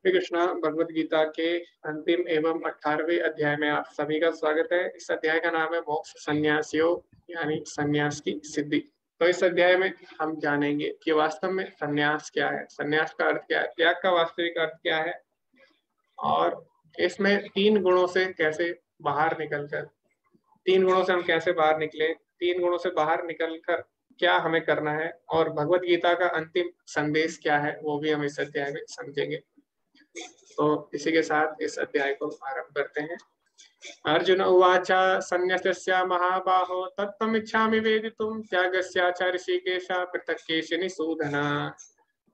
श्री कृष्णा भगवद गीता के अंतिम एवं 18वें अध्याय में आप सभी का स्वागत है। इस अध्याय का नाम है मोक्ष संन्यास योग, यानी संन्यास की सिद्धि। तो इस अध्याय में हम जानेंगे कि वास्तव में संन्यास क्या है, संन्यास का अर्थ क्या है, त्याग का वास्तविक अर्थ क्या है, और इसमें तीन गुणों से कैसे बाहर निकलकर तीन गुणों से हम कैसे बाहर निकले, तीन गुणों से बाहर निकलकर क्या हमें करना है, और भगवद गीता का अंतिम संदेश क्या है, वो भी हम इस अध्याय में समझेंगे। तो इसी के साथ इस अध्याय को आरंभ करते हैं। अर्जुन उवाच संन्यस्य महाबाहो तत्त्वमिच्छामि वेदितुं त्यागस्य च ऋषिकेश पृथक् केशिनिसूदन।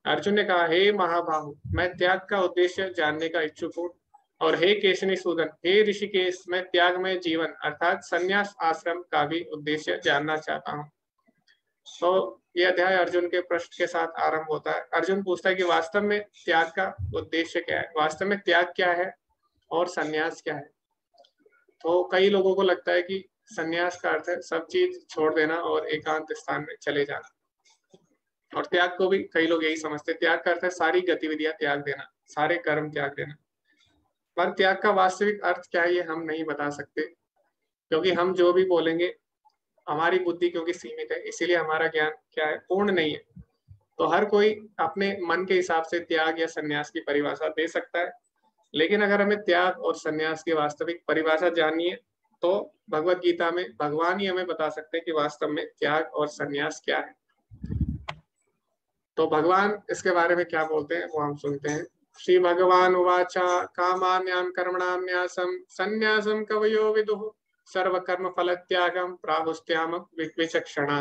अर्जुन ने कहा, हे महाबाहु, मैं त्याग का उद्देश्य जानने का इच्छुक हूँ, और हे केशनिसूदन, हे ऋषिकेश, मैं त्यागमय जीवन अर्थात संन्यास आश्रम का भी उद्देश्य जानना चाहता हूँ। तो ये अध्याय अर्जुन के प्रश्न के साथ आरंभ होता है। अर्जुन पूछता है कि वास्तव में त्याग का उद्देश्य क्या है, वास्तव में त्याग क्या है और संन्यास क्या है। तो कई लोगों को लगता है कि संन्यास का अर्थ है सब चीज छोड़ देना और एकांत स्थान में चले जाना, और त्याग को भी कई लोग यही समझते हैं। त्याग का अर्थ है सारी गतिविधियां त्याग देना, सारे कर्म त्याग देना। पर त्याग का वास्तविक अर्थ क्या है ये हम नहीं बता सकते, क्योंकि हम जो भी बोलेंगे, हमारी बुद्धि क्योंकि सीमित है, इसीलिए हमारा ज्ञान क्या है, पूर्ण नहीं है। तो हर कोई अपने मन के हिसाब से त्याग या संन्यास की परिभाषा दे सकता है, लेकिन अगर हमें त्याग और संन्यास की वास्तविक परिभाषा जाननी है तो भगवत गीता में भगवान ही हमें बता सकते हैं कि वास्तव में त्याग और संन्यास क्या है। तो भगवान इसके बारे में क्या बोलते हैं वो हम सुनते हैं। श्री भगवान उवाच कामान्यां कर्मणान्यासं संन्यासं कवयो विदुः सर्वकर्म फल त्यागम प्राहुस्त्याम विचक्षणा।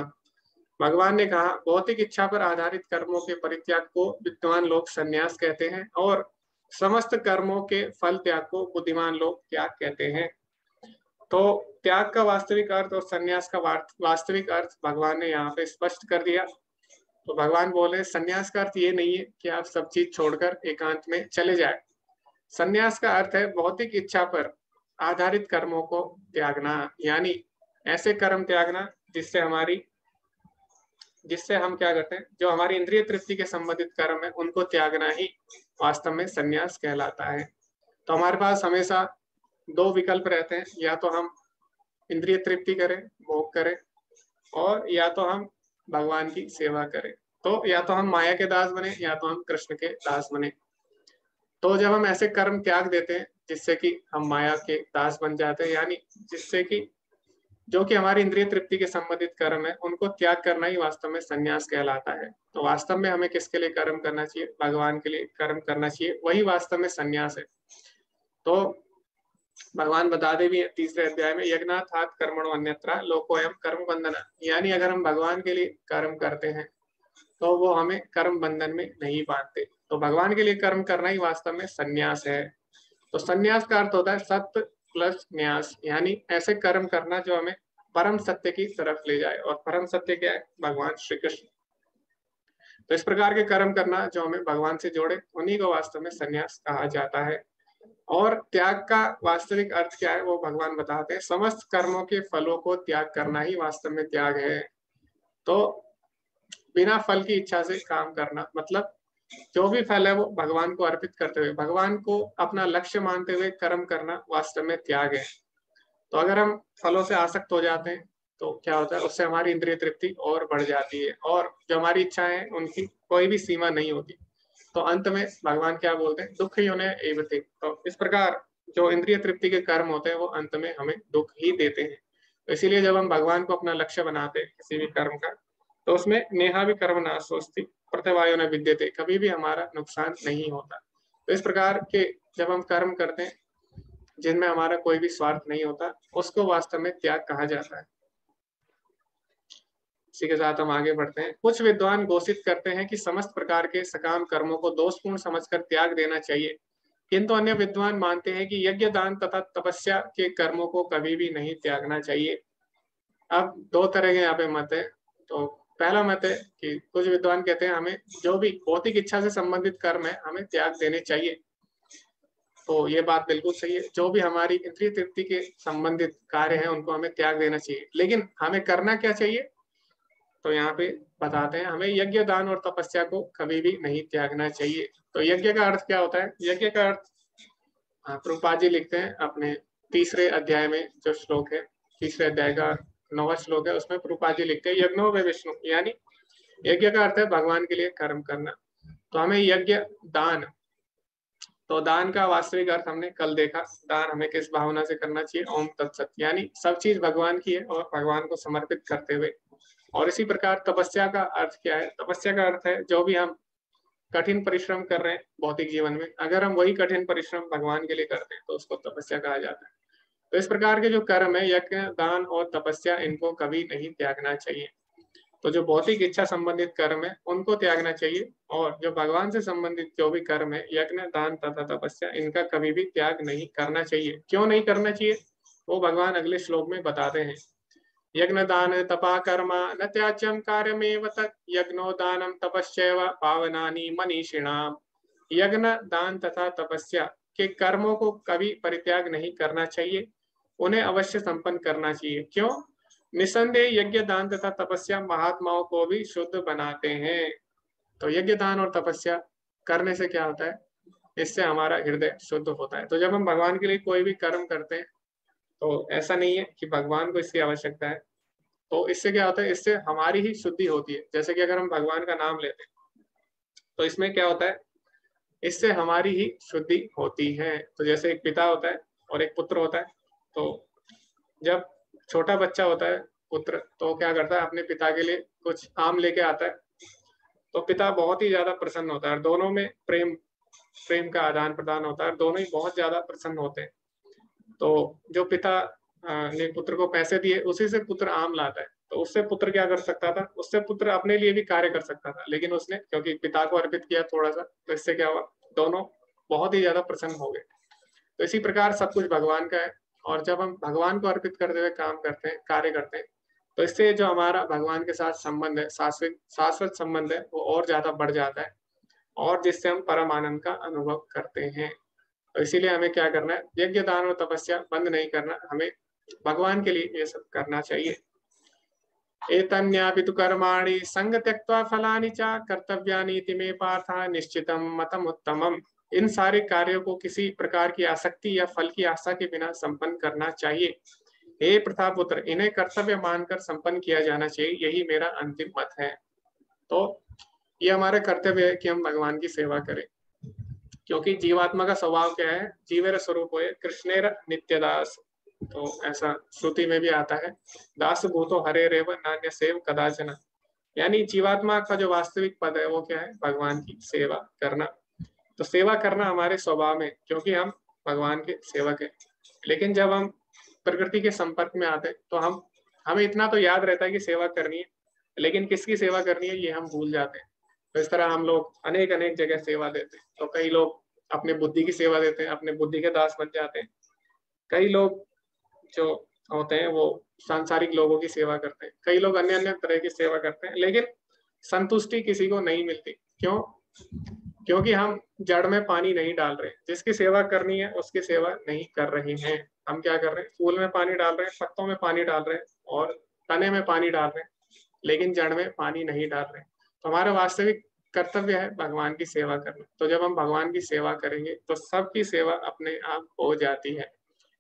भगवान ने कहा, भौतिक इच्छा पर आधारित कर्मों के परित्याग को विद्वान लोग संन्यास कहते हैं, और समस्त कर्मों के फल त्याग को बुद्धिमान लोग त्याग कहते हैं। तो त्याग का वास्तविक अर्थ और संन्यास का वास्तविक अर्थ भगवान ने यहाँ पे स्पष्ट कर दिया। तो भगवान बोले, संन्यास का अर्थ ये नहीं है कि आप सब चीज छोड़कर एकांत में चले जाए। संन्यास का अर्थ है भौतिक इच्छा पर आधारित कर्मों को त्यागना, यानी ऐसे कर्म त्यागना जिससे हम क्या करते हैं, जो हमारी इंद्रिय तृप्ति के संबंधित कर्म है उनको त्यागना ही वास्तव में संन्यास कहलाता है। तो हमारे पास हमेशा दो विकल्प रहते हैं, या तो हम इंद्रिय तृप्ति करें, भोग करें, और या तो हम भगवान की सेवा करें। तो या तो हम माया के दास बने या तो हम कृष्ण के दास बने। तो जब हम ऐसे कर्म त्याग देते हैं जिससे कि हम माया के दास बन जाते हैं, यानी जिससे कि जो कि हमारी इंद्रिय तृप्ति के संबंधित कर्म है उनको त्याग करना ही वास्तव में संन्यास कहलाता है। तो वास्तव में हमें किसके लिए कर्म करना चाहिए, भगवान के लिए कर्म करना चाहिए, वही वास्तव में संन्यास है। तो भगवान बताते भी है तीसरे अध्याय में, यज्ञार्थात् कर्मणो अन्यत्र लोकोऽयं कर्म बंधन, यानी अगर हम भगवान के लिए कर्म करते हैं तो वो हमें कर्म बंधन में नहीं बांधते। तो भगवान के लिए कर्म करना ही वास्तव में संन्यास है। तो संन्यास का अर्थ होता है सत्य प्लस न्यास, यानी ऐसे कर्म करना जो हमें परम सत्य की तरफ ले जाए, और परम सत्य क्या है, भगवान श्री कृष्ण। तो इस प्रकार के कर्म करना जो हमें भगवान से जोड़े, उन्हीं को वास्तव में संन्यास कहा जाता है। और त्याग का वास्तविक अर्थ क्या है वो भगवान बताते हैं, समस्त कर्मों के फलों को त्याग करना ही वास्तव में त्याग है। तो बिना फल की इच्छा से काम करना, मतलब जो भी फल है वो भगवान को अर्पित करते हुए, भगवान को अपना लक्ष्य मानते हुए कर्म करना वास्तव में त्याग है। तो अगर हम फलों से आसक्त हो जाते हैं तो क्या होता है, उससे हमारी इंद्रिय तृप्ति और बढ़ जाती है, और जो हमारी इच्छाएं हैं उनकी कोई भी सीमा नहीं होती। तो अंत में भगवान क्या बोलते हैं, दुख ही उन्हें एवते। तो इस प्रकार जो इंद्रिय तृप्ति के कर्म होते हैं वो अंत में हमें दुख ही देते हैं। तो इसीलिए जब हम भगवान को अपना लक्ष्य बनाते हैं किसी भी कर्म का, तो उसमें नेहा भी कर्म नाशोस्ति प्रत्यवायो न विद्यते, कभी भी हमारा नुकसान नहीं होता। तो इस प्रकार के जब हम कर्म करते हैं जिनमें हमारा कोई भी स्वार्थ नहीं होता, उसको वास्तव में त्याग कहा जाता है। इसी के साथ हम आगे बढ़ते हैं। कुछ विद्वान घोषित करते हैं कि समस्त प्रकार के सकाम कर्मों को दोषपूर्ण समझकर त्याग देना चाहिए, किंतु अन्य विद्वान मानते हैं कि यज्ञ दान तथा तपस्या के कर्मों को कभी भी नहीं त्यागना चाहिए। अब दो तरह के यहाँ पे मत है। तो पहला मत है कि कुछ विद्वान कहते हैं हमें जो भी भौतिक इच्छा से संबंधित कर्म है हमें त्याग देने चाहिए। तो ये बात बिल्कुल सही है, जो भी हमारी इंद्रिय तृप्ति के संबंधित कार्य हैं उनको हमें त्याग देना चाहिए, लेकिन हमें करना क्या चाहिए, तो यहाँ पे बताते हैं हमें यज्ञ दान और तपस्या को कभी भी नहीं त्यागना चाहिए। तो यज्ञ का अर्थ क्या होता है? यज्ञ का अर्थ प्रभुपाद जी लिखते हैं अपने तीसरे अध्याय में, जो श्लोक है तीसरे अध्याय का 9वां श्लोक है, उसमें प्रभुपाद जी लिखते हैं यज्ञो वे विष्णु, यानी यज्ञ का अर्थ है भगवान के लिए कर्म करना। तो हमें यज्ञ दान, तो दान का वास्तविक अर्थ हमने कल देखा। दान हमें किस भावना से करना चाहिए? ओम तत्सत, यानी सब चीज भगवान की है और भगवान को समर्पित करते हुए। और इसी प्रकार तपस्या का अर्थ क्या है? तपस्या का अर्थ है जो भी हम कठिन परिश्रम कर रहे हैं भौतिक जीवन में, अगर हम वही कठिन परिश्रम भगवान के लिए करते हैं तो उसको तपस्या कहा जाता है। तो इस प्रकार के जो कर्म है, यज्ञ दान और तपस्या, इनको कभी नहीं त्यागना चाहिए। तो जो भौतिक इच्छा संबंधित कर्म है उनको त्यागना चाहिए, और जो भगवान से संबंधित जो भी कर्म है, यज्ञ दान तथा तपस्या, इनका कभी भी त्याग नहीं करना चाहिए। क्यों नहीं करना चाहिए वो भगवान अगले श्लोक में बताते हैं। यज्ञ दान तपा कर्मा न त्याज्यम कार्यमेव तत् यज्ञो दानम तपस्यैव पावनानि मनीषिणाम। यज्ञ दान तथा तपस्या के कर्मों को कभी परित्याग नहीं करना चाहिए, उन्हें अवश्य संपन्न करना चाहिए। क्यों? निसंदेह यज्ञ दान तथा तपस्या महात्माओं को भी शुद्ध बनाते हैं। तो यज्ञ दान और तपस्या करने से क्या होता है? इससे हमारा हृदय शुद्ध होता है। तो जब हम भगवान के लिए कोई भी कर्म करते हैं तो ऐसा नहीं है कि भगवान को इसकी आवश्यकता है, तो इससे क्या होता है? इससे हमारी ही शुद्धि होती है। जैसे कि अगर हम भगवान का नाम लेते हैं तो इसमें क्या होता है? इससे हमारी ही शुद्धि होती है। तो जैसे एक पिता होता है और एक पुत्र होता है, तो जब छोटा बच्चा होता है पुत्र, तो क्या करता है? अपने पिता के लिए कुछ आम लेके आता है, तो पिता बहुत ही ज्यादा प्रसन्न होता है और दोनों में प्रेम प्रेम का आदान प्रदान होता है और दोनों ही बहुत ज्यादा प्रसन्न होते हैं। तो जो पिता ने पुत्र को पैसे दिए, उसी से पुत्र आम लाता है, तो उससे पुत्र क्या कर सकता था? उससे पुत्र अपने लिए भी कार्य कर सकता था, लेकिन उसने क्योंकि पिता को अर्पित किया थोड़ा सा, तो इससे क्या हुआ? दोनों बहुत ही ज्यादा प्रसन्न हो गए। तो इसी प्रकार सब कुछ भगवान का है, और जब हम भगवान को अर्पित करते हुए काम करते हैं, कार्य करते हैं, तो इससे जो हमारा भगवान के साथ संबंध है, शाश्वत शाश्वत संबंध है, वो और ज्यादा बढ़ जाता है, और जिससे हम परम आनंद का अनुभव करते हैं। तो इसीलिए हमें क्या करना है? यज्ञ दान और तपस्या बंद नहीं करना, हमें भगवान के लिए ये सब करना चाहिए। एतन्यापि तु कर्माणि संग त्यक्त्वा फलानि च कर्तव्यानि इति मे पार्थ निश्चितम मतम उत्तमम। इन सारे कार्यों को किसी प्रकार की आसक्ति या फल की आशा के बिना संपन्न करना चाहिए। हे प्रथापुत्र, इन्हें कर्तव्य मानकर संपन्न किया जाना चाहिए, यही मेरा अंतिम मत है। तो ये हमारा कर्तव्य है कि हम भगवान की सेवा करें, क्योंकि जीवात्मा का स्वभाव क्या है? जीवेर स्वरूप है कृष्णेर नित्यदास। तो ऐसा श्रुति में भी आता है, दास भूतो हरे रेव नान्य सेव कदाचन, यानी जीवात्मा का जो वास्तविक पद है वो क्या है? भगवान की सेवा करना। तो सेवा करना हमारे स्वभाव में, क्योंकि हम भगवान के सेवक हैं। लेकिन जब हम प्रकृति के संपर्क में आते हैं तो हमें इतना तो याद रहता है कि सेवा करनी है, लेकिन किसकी सेवा करनी है ये हम भूल जाते हैं। तो इस तरह हम लोग अनेक अनेक जगह सेवा देते हैं। तो कई लोग अपने बुद्धि की सेवा देते हैं, अपने बुद्धि के दास बन जाते हैं। कई लोग जो होते हैं वो सांसारिक लोगों की सेवा करते हैं, कई लोग अन्य अन्य तरह की सेवा करते हैं, लेकिन संतुष्टि किसी को नहीं मिलती। क्यों? क्योंकि हम जड़ में पानी नहीं डाल रहे। जिसकी सेवा करनी है उसकी सेवा नहीं कर रहे हैं। हम क्या कर रहे हैं? फूल में पानी डाल रहे हैं, पत्तों में पानी डाल रहे हैं और तने में पानी डाल रहे हैं, लेकिन जड़ में पानी नहीं डाल रहे। तो हमारा वास्तविक कर्तव्य है भगवान की सेवा करना। तो जब हम भगवान की सेवा करेंगे तो सबकी सेवा अपने आप हो जाती है।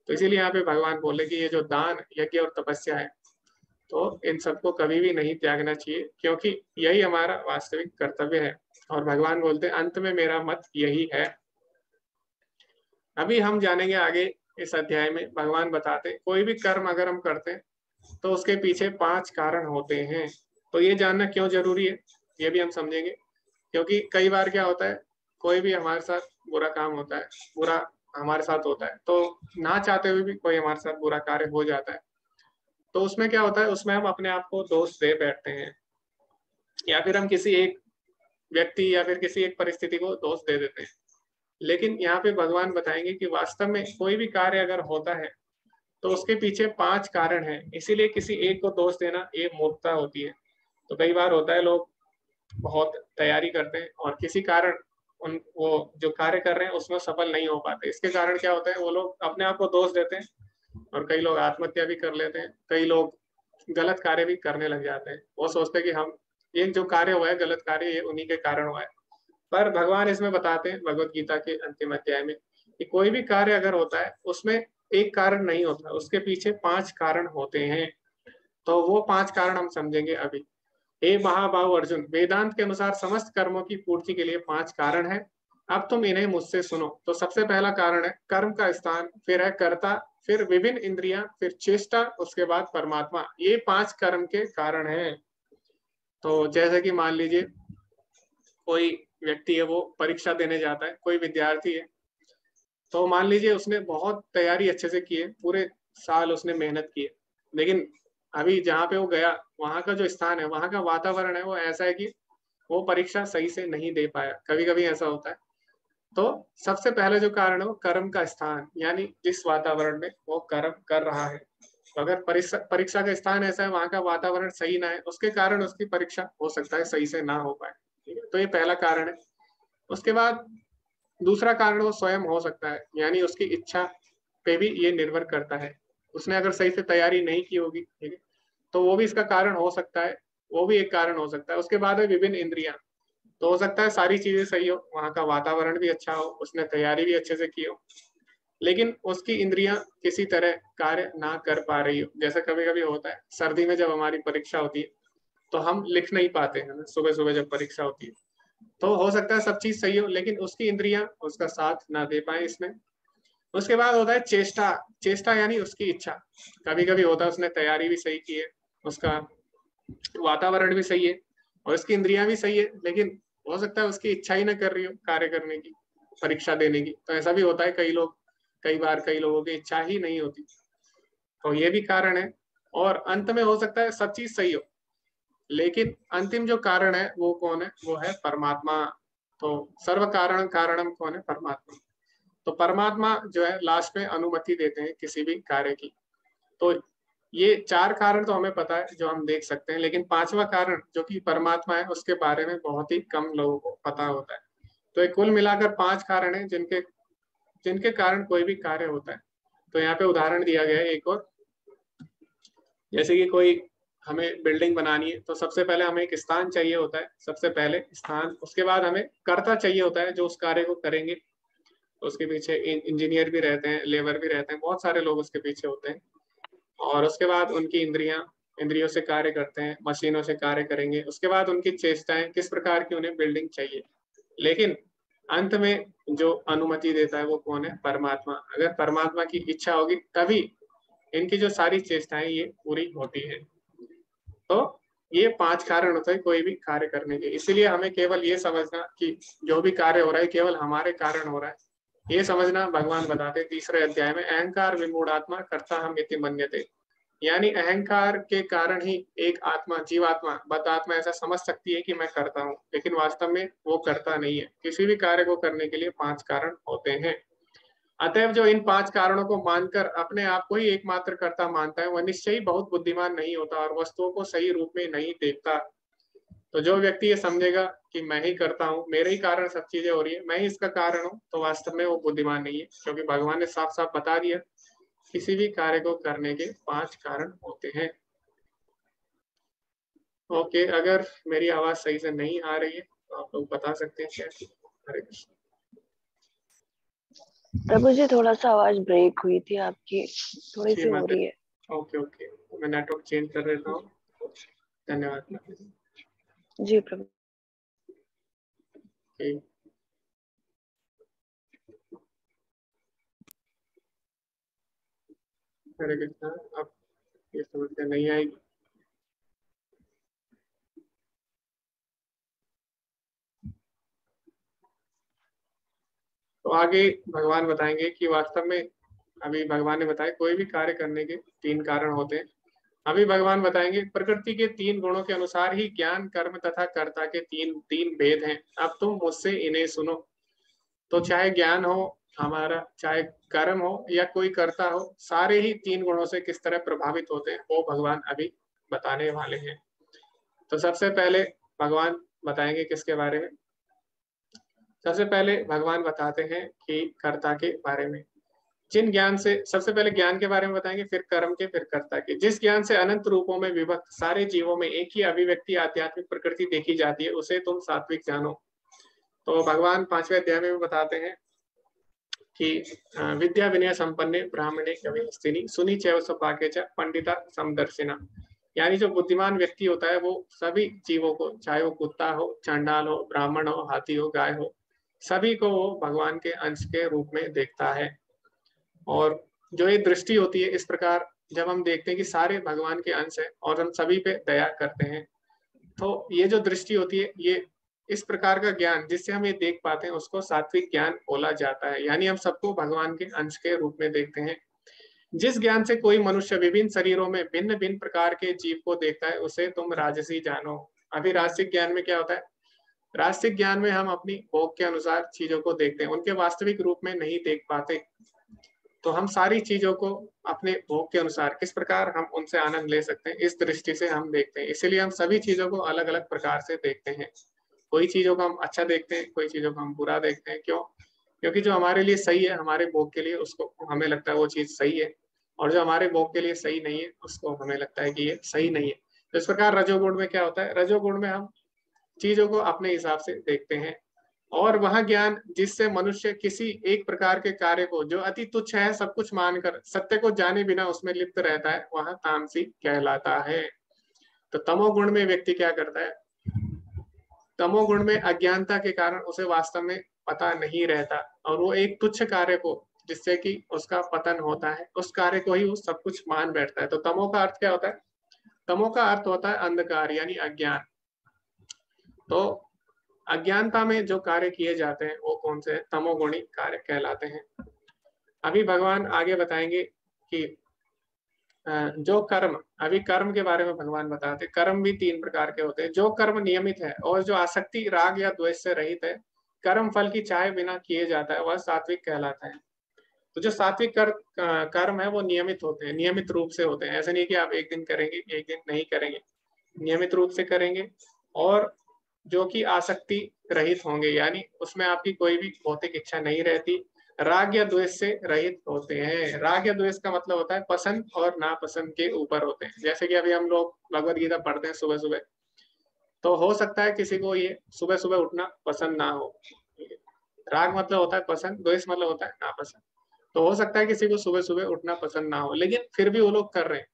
तो इसीलिए यहाँ पे भगवान बोले कि ये जो दान यज्ञ और तपस्या है, तो इन सबको कभी भी नहीं त्यागना चाहिए, क्योंकि यही हमारा वास्तविक कर्तव्य है। और भगवान बोलते हैं अंत में मेरा मत यही है। अभी हम जानेंगे आगे इस अध्याय में। भगवान बताते हैं कोई भी कर्म अगर हम करते हैं तो उसके पीछे 5 कारण होते हैं। तो ये जानना क्यों जरूरी है ये भी हम समझेंगे। क्योंकि कई बार क्या होता है, कोई भी हमारे साथ बुरा काम होता है, बुरा हमारे साथ होता है, तो ना चाहते हुए भी कोई हमारे साथ बुरा कार्य हो जाता है। तो उसमें क्या होता है? उसमें हम अपने आप को दोष दे बैठते हैं, या फिर हम किसी एक व्यक्ति या फिर किसी एक परिस्थिति को दोष दे देते हैं। लेकिन यहाँ पे भगवान बताएंगे कि वास्तव में कोई भी कार्य अगर होता है तो उसके पीछे 5 कारण हैं। इसीलिए किसी एक को दोष देना ये मूर्खता होती है। तो कई बार होता है लोग बहुत तैयारी करते हैं और किसी कारण वो जो कार्य कर रहे हैं उसमें सफल नहीं हो पाते। इसके कारण क्या होता है? वो लोग अपने आप को दोष देते हैं और कई लोग आत्महत्या भी कर लेते हैं। कई लोग गलत कार्य भी करने लग जाते हैं। वो सोचते हैं कि हम ये जो कार्य हुआ है गलत कार्य, ये उन्हीं के कारण हुआ है। पर भगवान इसमें बताते हैं भगवत गीता के अंतिम अध्याय में कि कोई भी कार्य अगर होता है उसमें एक कारण नहीं होता, उसके पीछे 5 कारण होते हैं। तो वो 5 कारण हम समझेंगे अभी। हे महाबाहु अर्जुन, वेदांत के अनुसार समस्त कर्मों की पूर्ति के लिए 5 कारण है। अब तुम इन्हें मुझसे सुनो। तो सबसे पहला कारण है कर्म का स्थान, फिर है कर्ता, फिर विभिन्न इंद्रियां, फिर चेष्टा, उसके बाद परमात्मा। ये 5 कर्म के कारण हैं। तो जैसे कि मान लीजिए कोई व्यक्ति है, वो परीक्षा देने जाता है, कोई विद्यार्थी है, तो मान लीजिए उसने बहुत तैयारी अच्छे से की है, पूरे साल उसने मेहनत की है, लेकिन अभी जहाँ पे वो गया वहाँ का जो स्थान है, वहाँ का वातावरण है, वो ऐसा है कि वो परीक्षा सही से नहीं दे पाया। कभी कभी ऐसा होता है। तो सबसे पहले जो कारण है वो कर्म का स्थान, यानी जिस वातावरण में वो कर्म कर रहा है। तो अगर परीक्षा परीक्षा का स्थान ऐसा है, वहाँ का वातावरण सही ना है, उसके कारण उसकी परीक्षा हो सकता है सही से ना हो पाए। ठीक है, तो ये पहला कारण है। उसके बाद दूसरा कारण वो स्वयं हो सकता है, यानी उसकी इच्छा पे भी ये निर्भर करता है। उसने अगर सही से तैयारी नहीं की होगी, ठीक है, तो वो भी इसका कारण हो सकता है। वो भी एक कारण हो सकता है। उसके बाद है विभिन्न इंद्रियां। तो हो सकता है सारी चीजें सही हो, वहाँ का वातावरण भी अच्छा हो, उसने तैयारी भी अच्छे से की हो, लेकिन उसकी इंद्रियां किसी तरह कार्य ना कर पा रही हो। जैसे कभी कभी होता है सर्दी में जब हमारी परीक्षा होती है तो हम लिख नहीं पाते हैं ना, सुबह सुबह जब परीक्षा होती है। तो हो सकता है सब चीज सही हो, लेकिन उसकी इंद्रियां उसका साथ ना दे पाए इसमें। उसके बाद होता है चेष्टा। चेष्टा यानी उसकी इच्छा। कभी कभी होता है उसने तैयारी भी सही की है, उसका वातावरण भी सही है और उसकी इंद्रियां भी सही है, लेकिन हो सकता है उसकी इच्छा ही ना कर रही हो कार्य करने की, परीक्षा देने की। तो ऐसा भी होता है, कई लोग, कई बार कई लोगों की इच्छा ही नहीं होती। तो ये भी कारण है। और अंत में हो सकता है सब चीज सही हो, लेकिन अंतिम जो कारण है वो कौन है? वो है परमात्मा। तो सर्व कारण कारणम कौन है? परमात्मा। तो परमात्मा जो है लास्ट में अनुमति देते हैं किसी भी कार्य की। तो ये 4 कारण तो हमें पता है जो हम देख सकते हैं, लेकिन 5वां कारण जो कि परमात्मा है उसके बारे में बहुत ही कम लोगों को पता होता है। तो ये कुल मिलाकर 5 कारण है जिनके जिनके कारण कोई भी कार्य होता है। तो यहाँ पे उदाहरण दिया गया है एक और। जैसे कि कोई हमें बिल्डिंग बनानी है, तो सबसे पहले हमें एक स्थान चाहिए होता है, सबसे पहले स्थान। उसके बाद हमें कर्ता चाहिए होता है जो उस कार्य को करेंगे। तो उसके पीछे इंजीनियर भी रहते हैं, लेबर भी रहते हैं, बहुत सारे लोग उसके पीछे होते हैं। और उसके बाद उनकी इंद्रियां, इंद्रियों से कार्य करते हैं, मशीनों से कार्य करेंगे। उसके बाद उनकी चेष्टाएं, किस प्रकार की उन्हें बिल्डिंग चाहिए। लेकिन अंत में जो अनुमति देता है वो कौन है? परमात्मा। अगर परमात्मा की इच्छा होगी तभी इनकी जो सारी चेष्टाएं ये पूरी होती है। तो ये 5 कारण होते हैं कोई भी कार्य करने के। इसीलिए हमें केवल ये समझना कि जो भी कार्य हो रहा है केवल हमारे कारण हो रहा है, ये समझना भगवान बताते तीसरे अध्याय में, अहंकार विमूढ़ात्मा कर्ता हम इति मन्यते। यानी अहंकार के कारण ही एक आत्मा, जीवात्मा, बद्धात्मा ऐसा समझ सकती है कि मैं करता हूँ, लेकिन वास्तव में वो करता नहीं है। किसी भी कार्य को करने के लिए 5 कारण होते हैं। अतएव जो इन 5 कारणों को मानकर अपने आप को ही एकमात्र कर्ता मानता है, वह निश्चय ही बहुत बुद्धिमान नहीं होता और वस्तुओं को सही रूप में नहीं देखता। तो जो व्यक्ति ये समझेगा कि मैं ही करता हूँ, मेरे ही कारण सब चीजें हो रही है, मैं ही इसका कारण हूँ, तो वास्तव में वो बुद्धिमान नहीं है, क्योंकि भगवान ने साफ साफ बता दिया किसी भी कार्य को करने के 5 कारण होते हैं। ओके, अगर मेरी आवाज सही से नहीं आ रही है तो आप लोग बता सकते हैं क्या? हरे कृष्ण। प्रभु जी थोड़ा सा आवाज ब्रेक हुई थी आपकी, थोड़ी सी हो रही है। ओके ओके, मैं नेटवर्क चेंज कर देता हूँ। धन्यवाद जी प्रभु। हरे कृष्ण। अब ये समस्या नहीं आएगी। तो आगे भगवान बताएंगे कि वास्तव में, अभी भगवान ने बताया कोई भी कार्य करने के 3 कारण होते हैं। अभी भगवान बताएंगे प्रकृति के 3 गुणों के अनुसार ही ज्ञान, कर्म तथा कर्ता के तीन तीन भेद हैं। अब तुम मुझसे इन्हें सुनो। तो चाहे ज्ञान हो हमारा, चाहे कर्म हो या कोई कर्ता हो, सारे ही 3 गुणों से किस तरह प्रभावित होते हैं वो भगवान अभी बताने वाले हैं। तो सबसे पहले भगवान बताएंगे किसके बारे में? सबसे पहले भगवान बताते हैं कि कर्ता के बारे में। जिन ज्ञान से, सबसे पहले ज्ञान के बारे में बताएंगे, फिर कर्म के, फिर कर्ता के। जिस ज्ञान से अनंत रूपों में विभक्त सारे जीवों में एक ही अभिव्यक्ति आध्यात्मिक प्रकृति देखी जाती है, उसे तुम सात्विक जानो। तो भगवान 5वें अध्याय में बताते हैं कि विद्या विनय संपन्ने ब्राह्मणे कविहस्तिनी सुनी चैव सपाके च पंडिता समदर्शिना। यानी जो बुद्धिमान व्यक्ति होता है वो सभी जीवों को, चाहे वो कुत्ता हो, चांडाल हो, ब्राह्मण हो, हाथी हो, गाय हो, सभी को वो भगवान के अंश के रूप में देखता है। और जो ये दृष्टि होती है, इस प्रकार जब हम देखते हैं कि सारे भगवान के अंश है और हम सभी पे दया करते हैं, तो ये जो दृष्टि होती है, ये इस प्रकार का ज्ञान जिससे हम ये देख पाते हैं, उसको सात्विक ज्ञान बोला जाता है। यानी हम सबको भगवान के अंश के रूप में देखते हैं। जिस ज्ञान से कोई मनुष्य विभिन्न शरीरों में भिन्न भिन्न प्रकार के जीव को देखता है, उसे तुम राजसी जानो। अभी राजसिक ज्ञान में क्या होता है? राजसिक ज्ञान में हम अपनी भोग के अनुसार चीजों को देखते हैं, उनके वास्तविक रूप में नहीं देख पाते। तो हम सारी चीजों को अपने भोग के अनुसार किस प्रकार हम उनसे आनंद ले सकते हैं, इस दृष्टि से हम देखते हैं। इसीलिए हम सभी चीजों को अलग अलग प्रकार से देखते हैं। कोई चीजों को हम अच्छा देखते हैं, कोई चीजों को हम बुरा देखते हैं। क्यों? क्योंकि जो हमारे लिए सही है, हमारे भोग के लिए, उसको हमें लगता है वो चीज सही है, और जो हमारे भोग के लिए सही नहीं है, उसको हमें लगता है कि ये सही नहीं है। तो इस प्रकार रजोगुण में क्या होता है? रजोगुण में हम चीजों को अपने हिसाब से देखते हैं। और वह ज्ञान जिससे मनुष्य किसी एक प्रकार के कार्य को, जो अति तुच्छ है, सब कुछ मानकर सत्य को जाने बिना उसमें लिप्त रहता है, वह तामसी कहलाता है। तो तमोगुण में व्यक्ति क्या करता है? तमोगुण में अज्ञानता के कारण उसे वास्तव में पता नहीं रहता, और वो एक तुच्छ कार्य को, जिससे कि उसका पतन होता है, उस कार्य को ही वो सब कुछ मान बैठता है। तो तमो का अर्थ क्या होता है? तमो का अर्थ होता है अंधकार, यानी अज्ञान। तो अज्ञानता में जो कार्य किए जाते हैं वो कौन से? तमोगुणी कार्य कहलाते हैं। अभी भगवान आगे बताएंगे कि जो कर्म, अभी कर्म के बारे में भगवान बताते हैं। कर्म भी 3 प्रकार के होते हैं। जो कर्म नियमित है और जो आसक्ति, राग या द्वेष से रहित है, कर्म फल की चाहे बिना किए जाता है, वह सात्विक कहलाता है। तो जो सात्विक कर्म है वो नियमित होते हैं, नियमित रूप से होते हैं। ऐसा नहीं कि आप एक दिन करेंगे, एक दिन नहीं करेंगे, नियमित रूप से करेंगे। और जो कि आसक्ति रहित होंगे, यानी उसमें आपकी कोई भी भौतिक इच्छा नहीं रहती। राग या द्वेष से रहित होते हैं। राग या द्वेष का मतलब होता है पसंद और नापसंद के ऊपर होते हैं। जैसे कि अभी हम लोग भगवद गीता पढ़ते हैं सुबह सुबह, तो हो सकता है किसी को ये सुबह सुबह उठना पसंद ना हो। राग मतलब होता है पसंद, द्वेष मतलब होता है नापसंद। तो हो सकता है किसी को सुबह सुबह उठना पसंद ना हो, लेकिन फिर भी वो लोग कर रहे हैं।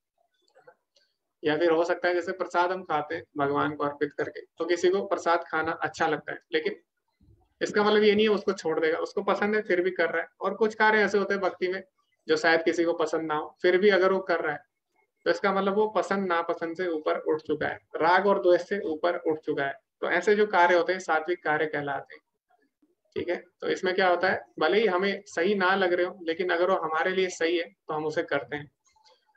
या फिर हो सकता है जैसे प्रसाद हम खाते हैं भगवान को अर्पित करके, तो किसी को प्रसाद खाना अच्छा लगता है, लेकिन इसका मतलब ये नहीं है उसको छोड़ देगा, उसको पसंद है फिर भी कर रहा है। और कुछ कार्य ऐसे होते हैं भक्ति में जो शायद किसी को पसंद ना हो, फिर भी अगर वो कर रहा है, तो इसका मतलब वो पसंद नापसंद से ऊपर उठ चुका है, राग और द्वेष से ऊपर उठ चुका है। तो ऐसे जो कार्य होते हैं सात्विक कार्य कहलाते हैं। ठीक है? तो इसमें क्या होता है, भले ही हमें सही ना लग रहे हो, लेकिन अगर वो हमारे लिए सही है तो हम उसे करते हैं,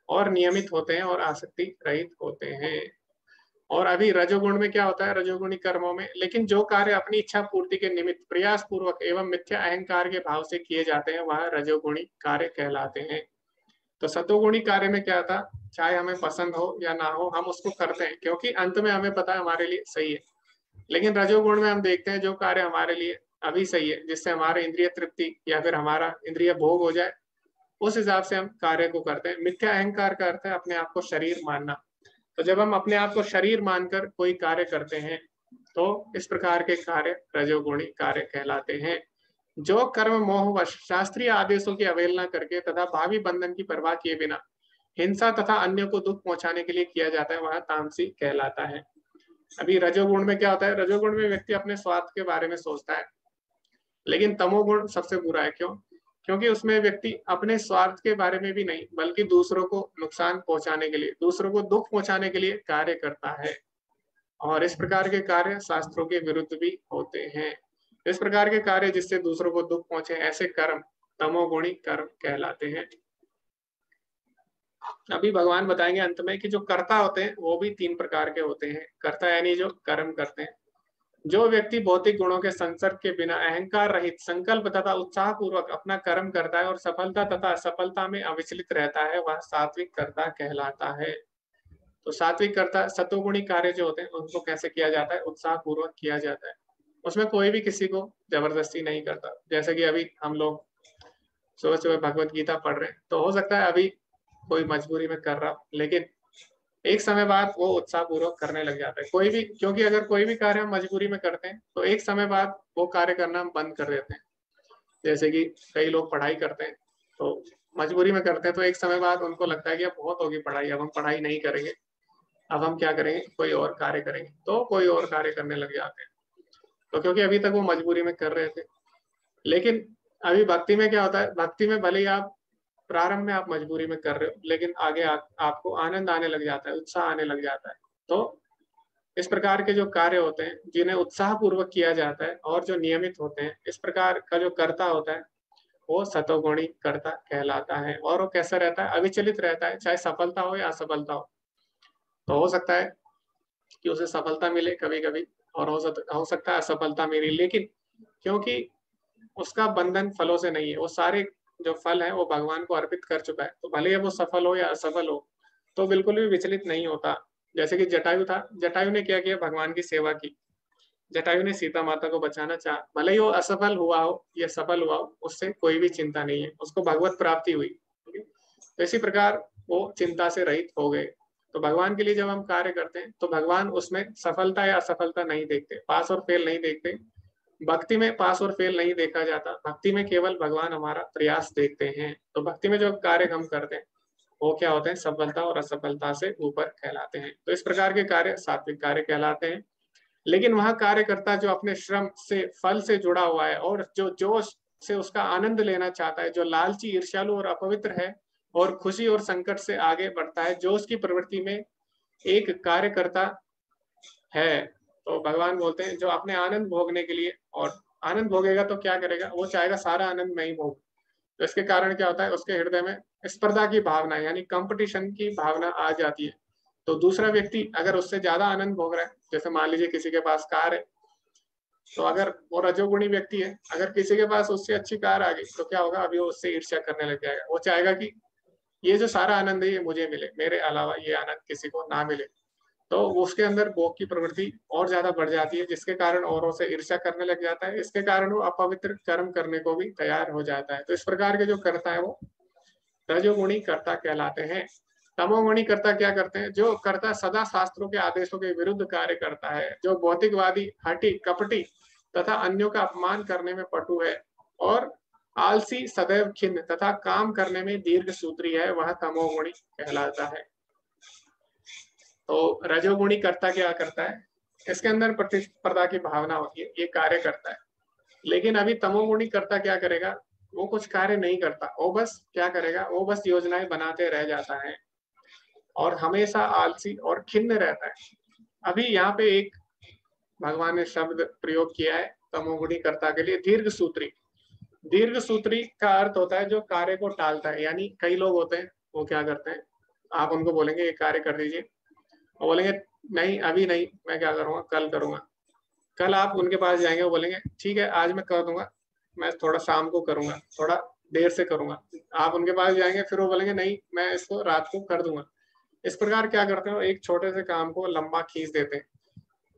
और नियमित होते हैं और आसक्ति रहित होते हैं। और अभी रजोगुण में क्या होता है? रजोगुणी कर्मों में, लेकिन जो कार्य अपनी इच्छा पूर्ति के निमित्त प्रयास पूर्वक एवं मिथ्या अहंकार के भाव से किए जाते हैं, वह रजोगुणी कार्य कहलाते हैं। तो सतोगुणी कार्य में क्या था? चाहे हमें पसंद हो या ना हो, हम उसको करते हैं, क्योंकि अंत में हमें पता है हमारे लिए सही है। लेकिन रजोगुण में हम देखते हैं जो कार्य हमारे लिए अभी सही है, जिससे हमारे इंद्रिय तृप्ति या फिर हमारा इंद्रिय भोग हो जाए, उस हिसाब से हम कार्य को करते हैं। मिथ्या अहंकार का अर्थ है अपने आप को शरीर मानना। तो जब हम अपने आप को शरीर मानकर कोई कार्य करते हैं, तो इस प्रकार के कार्य रजोगुणी कार्य कहलाते हैं। जो कर्म मोहवश शास्त्रीय आदेशों की अवहेलना करके तथा भावी बंधन की परवाह किए बिना हिंसा तथा अन्य को दुख पहुंचाने के लिए किया जाता है, वह तामसी कहलाता है। अभी रजोगुण में क्या होता है? रजोगुण में व्यक्ति अपने स्वार्थ के बारे में सोचता है, लेकिन तमोगुण सबसे बुरा है। क्यों? क्योंकि उसमें व्यक्ति अपने स्वार्थ के बारे में भी नहीं, बल्कि दूसरों को नुकसान पहुंचाने के लिए, दूसरों को दुख पहुंचाने के लिए कार्य करता है। और इस प्रकार के कार्य शास्त्रों के विरुद्ध भी होते हैं। इस प्रकार के कार्य जिससे दूसरों को दुख पहुंचे, ऐसे कर्म तमोगुणी कर्म कहलाते हैं। अभी भगवान बताएंगे अंत में कि जो कर्ता होते हैं वो भी 3 प्रकार के होते हैं। कर्ता यानी जो कर्म करते हैं। जो व्यक्ति भौतिक गुणों के संसर्ग के बिना अहंकार रहित संकल्प तथा उत्साह पूर्वक अपना कर्म करता है और सफलता तथा असफलता में अविचलित रहता है, वह सात्विक कर्ता कहलाता है। तो सात्विक कर्ता, सतोगुणी कार्य जो होते हैं उनको कैसे किया जाता है? उत्साह पूर्वक किया जाता है। उसमें कोई भी किसी को जबरदस्ती नहीं करता। जैसे कि अभी हम लोग सुबह सुबह भगवत गीता पढ़ रहे हैं, तो हो सकता है अभी कोई मजबूरी में कर रहा हो, लेकिन एक समय बाद वो उत्साह पूर्वक करने लग जाता है कोई भी, क्योंकि अगर कोई भी कार्य हम मजबूरी में करते हैं तो एक समय बाद वो कार्य करना हम बंद कर देते हैं। जैसे कि कई लोग पढ़ाई करते हैं तो मजबूरी में करते हैं, तो एक समय बाद उनको लगता है कि अब बहुत होगी पढ़ाई, अब हम पढ़ाई नहीं करेंगे, अब हम क्या करेंगे, कोई और कार्य करेंगे, तो कोई और कार्य करने लग जाते हैं। तो क्योंकि अभी तक वो मजबूरी में कर रहे थे। लेकिन अभी भक्ति में क्या होता है, भक्ति में भले ही आप प्रारंभ में आप मजबूरी में कर रहे हो, लेकिन आगे आपको आनंद आने लग जाता है, उत्साह आने लग जाता है। तो इस प्रकार के जो कार्य होते हैं जिन्हें उत्साह पूर्वक किया जाता है और जो नियमित होते हैं, इस प्रकार का जो कर्ता होता है वो सतोगुणी कर्ता कहलाता है। और वो कैसा रहता है, अविचलित रहता है, चाहे सफलता हो या असफलता हो। तो हो सकता है कि उसे सफलता मिले कभी कभी, और हो सकता है असफलता मिले, लेकिन क्योंकि उसका बंधन फलों से नहीं है, वो सारे जो फल है वो भगवान को अर्पित कर चुका है, तो भले ही वो सफल हो या असफल हो तो बिल्कुल भी विचलित नहीं होता। जैसे कि जटायु था, जटायु ने क्या किया, भगवान की सेवा की। जटायु ने सीता माता को बचाना चाहा, भले ही वो असफल हुआ हो या सफल हुआ हो, उससे कोई भी चिंता नहीं है, उसको भगवत प्राप्ति हुई। तो इसी प्रकार वो चिंता से रहित हो गए। तो भगवान के लिए जब हम कार्य करते हैं तो भगवान उसमें सफलता या असफलता नहीं देखते, पास और फेल नहीं देखते। भक्ति में पास और फेल नहीं देखा जाता, भक्ति में केवल भगवान हमारा प्रयास देखते हैं। तो भक्ति में जो कार्य हम करते हैं वो क्या होते हैं, सफलता और असफलता से ऊपर कहलाते हैं। तो इस प्रकार के कार्य सात्विक कार्य कहलाते हैं। लेकिन वह कार्यकर्ता जो अपने श्रम से फल से जुड़ा हुआ है और जो जोश से उसका आनंद लेना चाहता है, जो लालची ईर्ष्यालु और अपवित्र है और खुशी और संकट से आगे बढ़ता है, जो उसकी प्रवृत्ति में एक कार्यकर्ता है, तो भगवान बोलते हैं जो अपने आनंद भोगने के लिए, और आनंद भोगेगा तो क्या करेगा, वो चाहेगा सारा आनंद मैं ही भोग। तो इसके कारण क्या होता है, उसके हृदय में स्पर्धा की भावना यानी कंपटीशन की भावना आ जाती है। तो दूसरा व्यक्ति अगर उससे ज्यादा आनंद भोग रहा है, जैसे मान लीजिए किसी के पास कार है, तो अगर वो रजोगुणी व्यक्ति है, अगर किसी के पास उससे अच्छी कार आ गई तो क्या होगा, अभी वो उससे ईर्ष्या करने लग जाएगा। वो चाहेगा कि ये जो सारा आनंद है ये मुझे मिले, मेरे अलावा ये आनंद किसी को ना मिले। तो उसके अंदर भोग की प्रवृत्ति और ज्यादा बढ़ जाती है, जिसके कारण औरों से ईर्ष्या करने लग जाता है। इसके कारण वो अपवित्र कर्म करने को भी तैयार हो जाता है। तो इस प्रकार के जो कर्ता है वो रजोगुणी कर्ता कहलाते हैं। तमोगुणी कर्ता क्या करते हैं, जो कर्ता सदा शास्त्रों के आदेशों के विरुद्ध कार्य करता है, जो भौतिकवादी, हठी, कपटी तथा अन्यों का अपमान करने में पटु है और आलसी, सदैव खिन्न तथा काम करने में दीर्घ सूत्री है, वह तमोगुणी कहलाता है। तो रजोगुणी कर्ता क्या करता है, इसके अंदर प्रतिस्पर्धा की भावना होती है, ये कार्य करता है। लेकिन अभी तमोगुणी कर्ता क्या करेगा, वो कुछ कार्य नहीं करता, वो बस क्या करेगा, वो बस योजनाएं बनाते रह जाता है और हमेशा आलसी और खिन्न रहता है। अभी यहाँ पे एक भगवान ने शब्द प्रयोग किया है तमोगुणी कर्ता के लिए, दीर्घ सूत्री। दीर्घ सूत्री का अर्थ होता है जो कार्य को टालता है। यानी कई लोग होते हैं वो क्या करते हैं, आप उनको बोलेंगे ये कार्य कर दीजिए, वो बोलेंगे नहीं अभी नहीं, मैं क्या करूंगा, कल करूंगा। कल आप उनके पास जाएंगे, वो बोलेंगे ठीक है आज मैं कर दूंगा, मैं थोड़ा शाम को करूंगा, थोड़ा देर से करूंगा। आप उनके पास जाएंगे, फिर वो बोलेंगे नहीं मैं इसको रात को कर दूंगा। इस प्रकार क्या करते हैं, एक छोटे से काम को लंबा खींच देते हैं।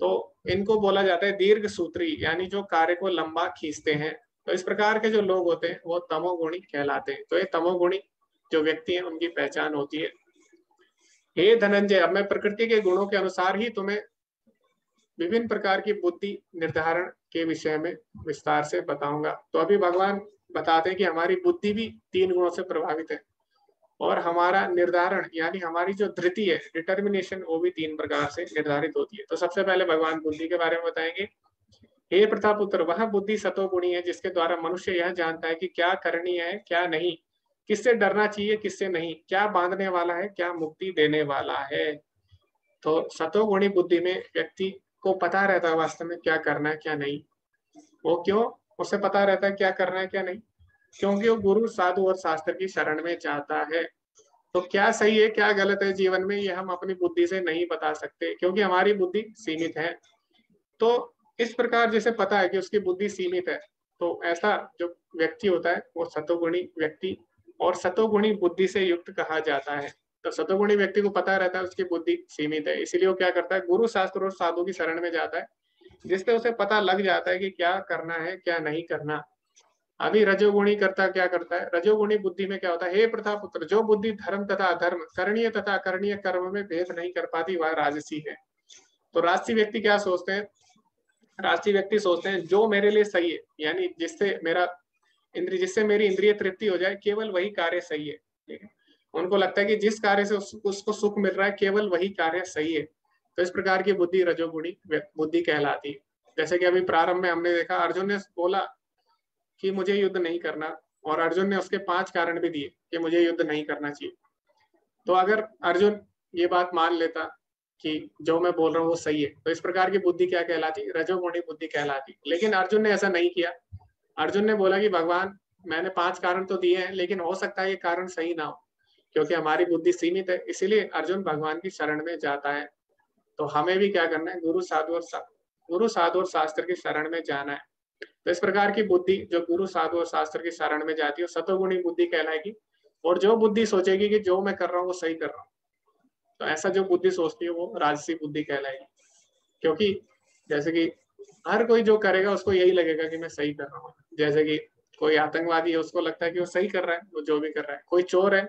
तो इनको बोला जाता है दीर्घ सूत्री, यानी जो कार्य को लंबा खींचते हैं। तो इस प्रकार के जो लोग होते हैं वो तमोगुणी कहलाते हैं। तो ये तमोगुणी जो व्यक्ति हैं उनकी पहचान होती है। हे धनंजय, अब मैं प्रकृति के गुणों के अनुसार ही तुम्हें विभिन्न प्रकार की बुद्धि निर्धारण के विषय में विस्तार से बताऊंगा। तो अभी भगवान बताते हैं कि हमारी बुद्धि भी 3 गुणों से प्रभावित है और हमारा निर्धारण यानी हमारी जो धृति है, डिटर्मिनेशन, वो भी 3 प्रकार से निर्धारित होती है। तो सबसे पहले भगवान बुद्धि के बारे में बताएंगे। हे प्रतापुत्र, वह बुद्धि सतोगुणी है जिसके द्वारा मनुष्य यह जानता है कि क्या करनी है क्या नहीं, किससे डरना चाहिए किससे नहीं, क्या बांधने वाला है क्या मुक्ति देने वाला है। तो सतोगुणी बुद्धि में व्यक्ति को पता रहता है वास्तव में क्या करना है क्या नहीं। वो क्यों, उसे पता रहता है क्या करना है क्या नहीं, क्योंकि वो गुरु, साधु और शास्त्र की शरण में जाता है। तो क्या सही है क्या गलत है जीवन में, ये हम अपनी बुद्धि से नहीं बता सकते, क्योंकि हमारी बुद्धि सीमित है। तो इस प्रकार जैसे पता है कि उसकी बुद्धि सीमित है, तो ऐसा जो व्यक्ति होता है वो सतोगुणी व्यक्ति और सतोगुणी बुद्धि से युक्त कहा जाता है। तो सतोगुणी व्यक्ति को पता रहता है उसकी बुद्धि सीमित है, इसीलिए वो क्या करता है, गुरु, शास्त्र और साधु की शरण में जाता है, जिससे उसे पता लग जाता है कि क्या करना है क्या नहीं करना। अभी रजोगुणी करता क्या करता है, रजोगुणी बुद्धि में क्या होता है, हे प्रथा पुत्र, जो बुद्धि धर्म तथा अधर्म, करणीय तथा अकरणीय कर्म में भेद नहीं कर पाती वह राजसी है। तो राजसी व्यक्ति क्या सोचते हैं, राजसी व्यक्ति सोचते हैं जो मेरे लिए सही है, यानी जिससे मेरी इंद्रिय तृप्ति हो जाए, केवल वही कार्य सही है। ठीक है, उनको लगता है कि जिस कार्य से उसको सुख मिल रहा है केवल वही कार्य सही है। तो इस प्रकार की बुद्धि रजोगुणी बुद्धि कहलाती है। जैसे कि अभी प्रारंभ में हमने देखा, अर्जुन ने बोला कि मुझे युद्ध नहीं करना, और अर्जुन ने उसके 5 कारण भी दिए कि मुझे युद्ध नहीं करना चाहिए। तो अगर अर्जुन ये बात मान लेता कि जो मैं बोल रहा हूँ वो सही है, तो इस प्रकार की बुद्धि क्या कहलाती, रजोगुणी बुद्धि कहलाती। लेकिन अर्जुन ने ऐसा नहीं किया। अर्जुन ने बोला कि भगवान मैंने 5 कारण तो दिए हैं, लेकिन हो सकता है ये कारण सही ना हो, क्योंकि हमारी बुद्धि सीमित है, इसीलिए अर्जुन भगवान की शरण में जाता है। तो हमें भी क्या करना है, गुरु साधु और शास्त्र की शरण में जाना है। तो इस प्रकार की बुद्धि जो गुरु साधु और शास्त्र की शरण में जाती है सतोगुणी बुद्धि कहलाएगी। और जो बुद्धि सोचेगी कि जो मैं कर रहा हूँ वो सही कर रहा हूँ, तो ऐसा जो बुद्धि सोचती है वो राजसी बुद्धि कहलाएगी। क्योंकि जैसे कि हर कोई जो करेगा उसको यही लगेगा कि मैं सही कर रहा हूँ। जैसे कि कोई आतंकवादी है, उसको लगता है कि वो सही कर रहा है, वो जो भी कर रहा है। कोई चोर है,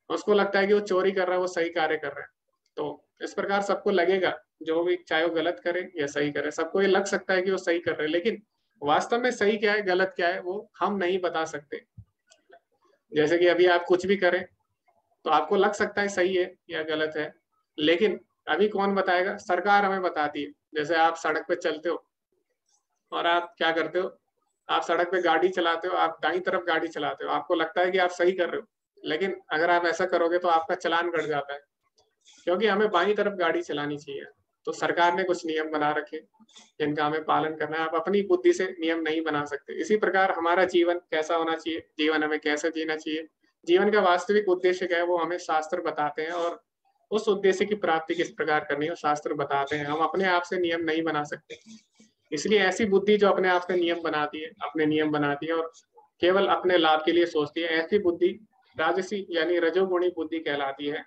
उसको लगता है कि वो चोरी कर रहा है, वो सही कार्य कर रहा है। तो इस प्रकार सबको लगेगा, जो भी चाहे वो गलत करे या सही करे, सबको ये लग सकता है कि वो सही कर रहे हैं, लेकिन वास्तव में सही क्या है गलत क्या है वो हम नहीं बता सकते। जैसे कि अभी आप कुछ भी करें तो आपको लग सकता है सही है या गलत है, लेकिन अभी कौन बताएगा, सरकार हमें बताती है। जैसे आप सड़क पे चलते हो और आप क्या करते हो, आप सड़क पे गाड़ी चलाते हो, आप दाईं तरफ गाड़ी चलाते हो, आपको लगता है कि आप सही कर रहे हो, लेकिन अगर आप ऐसा करोगे तो आपका चालान कट जाता है, क्योंकि हमें बाईं तरफ गाड़ी चलानी चाहिए। तो सरकार ने कुछ नियम बना रखे जिनका हमें पालन करना है, आप अपनी बुद्धि से नियम नहीं बना सकते। इसी प्रकार हमारा जीवन कैसा होना चाहिए, जीवन हमें कैसे जीना चाहिए, जीवन का वास्तविक उद्देश्य क्या है, वो हमें शास्त्र बताते हैं, और उस उद्देश्य की प्राप्ति किस प्रकार करनी है शास्त्र बताते हैं। हम अपने आप से नियम नहीं बना सकते। इसलिए ऐसी बुद्धि जो अपने आप से नियम बनाती है, अपने नियम बनाती है और केवल अपने लाभ के लिए सोचती है, ऐसी बुद्धि राजसी यानी रजोगुणी बुद्धि कहलाती है।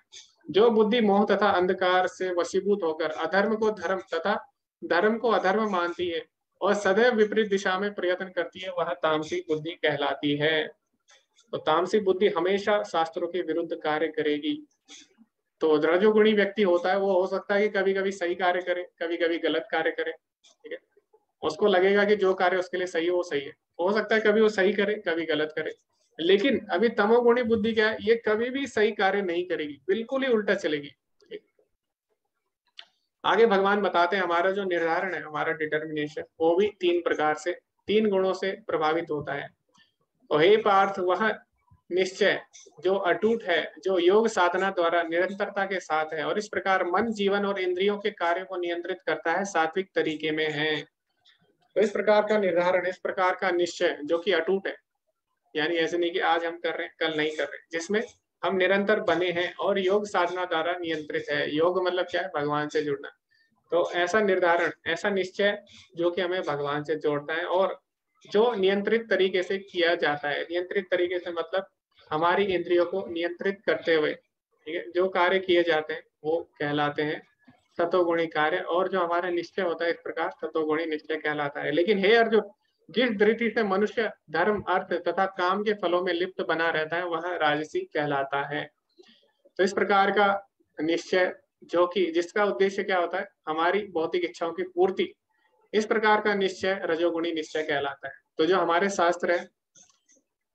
जो बुद्धि मोह तथा अंधकार से वशीभूत होकर अधर्म को धर्म तथा धर्म को अधर्म मानती है और सदैव विपरीत दिशा में प्रयत्न करती है, वह तामसिक बुद्धि कहलाती है। तो तामसिक बुद्धि हमेशा शास्त्रों के विरुद्ध कार्य करेगी। तो रजोगुणी व्यक्ति होता है, वो हो सकता है कि कभी कभी सही कार्य करे, कभी कभी गलत कार्य करे। ठीक है, उसको लगेगा कि जो कार्य उसके लिए सही है वो सही है, हो सकता है कभी वो सही करे कभी गलत करे। लेकिन अभी तमोगुणी बुद्धि क्या है, ये कभी भी सही कार्य नहीं करेगी, बिल्कुल ही उल्टा चलेगी। आगे भगवान बताते हैं हमारा जो निर्धारण है, हमारा डिटर्मिनेशन, वो भी 3 प्रकार से 3 गुणों से प्रभावित होता है। तो हे पार्थ, वह निश्चय जो अटूट है, जो योग साधना द्वारा निरंतरता के साथ है और इस प्रकार मन जीवन और इंद्रियों के कार्यों को नियंत्रित करता है, सात्विक तरीके में है। तो इस प्रकार का निर्धारण, इस प्रकार का निश्चय जो कि अटूट है, यानी ऐसे नहीं कि आज हम कर रहे हैं कल नहीं कर रहे, जिसमें हम निरंतर बने हैं और योग साधना द्वारा नियंत्रित है। योग मतलब क्या है, भगवान से जुड़ना। तो ऐसा निर्धारण, ऐसा निश्चय जो कि हमें भगवान से जोड़ता है और जो नियंत्रित तरीके से किया जाता है। नियंत्रित तरीके से मतलब हमारी इंद्रियों को नियंत्रित करते हुए, ठीक है, जो कार्य किए जाते हैं वो कहलाते हैं सतोगुणी कार्य, और जो हमारा निश्चय होता है इस प्रकार सतोगुणी निश्चय कहलाता है। लेकिन हे अर्जुन, जिस दृष्टि से मनुष्य धर्म अर्थ तथा काम के फलों में लिप्त बना रहता है वह राजसी कहलाता है। तो इस प्रकार का निश्चय जो कि जिसका उद्देश्य क्या होता है, हमारी भौतिक इच्छाओं की पूर्ति, इस प्रकार का निश्चय रजोगुणी निश्चय कहलाता है। तो जो हमारे शास्त्र है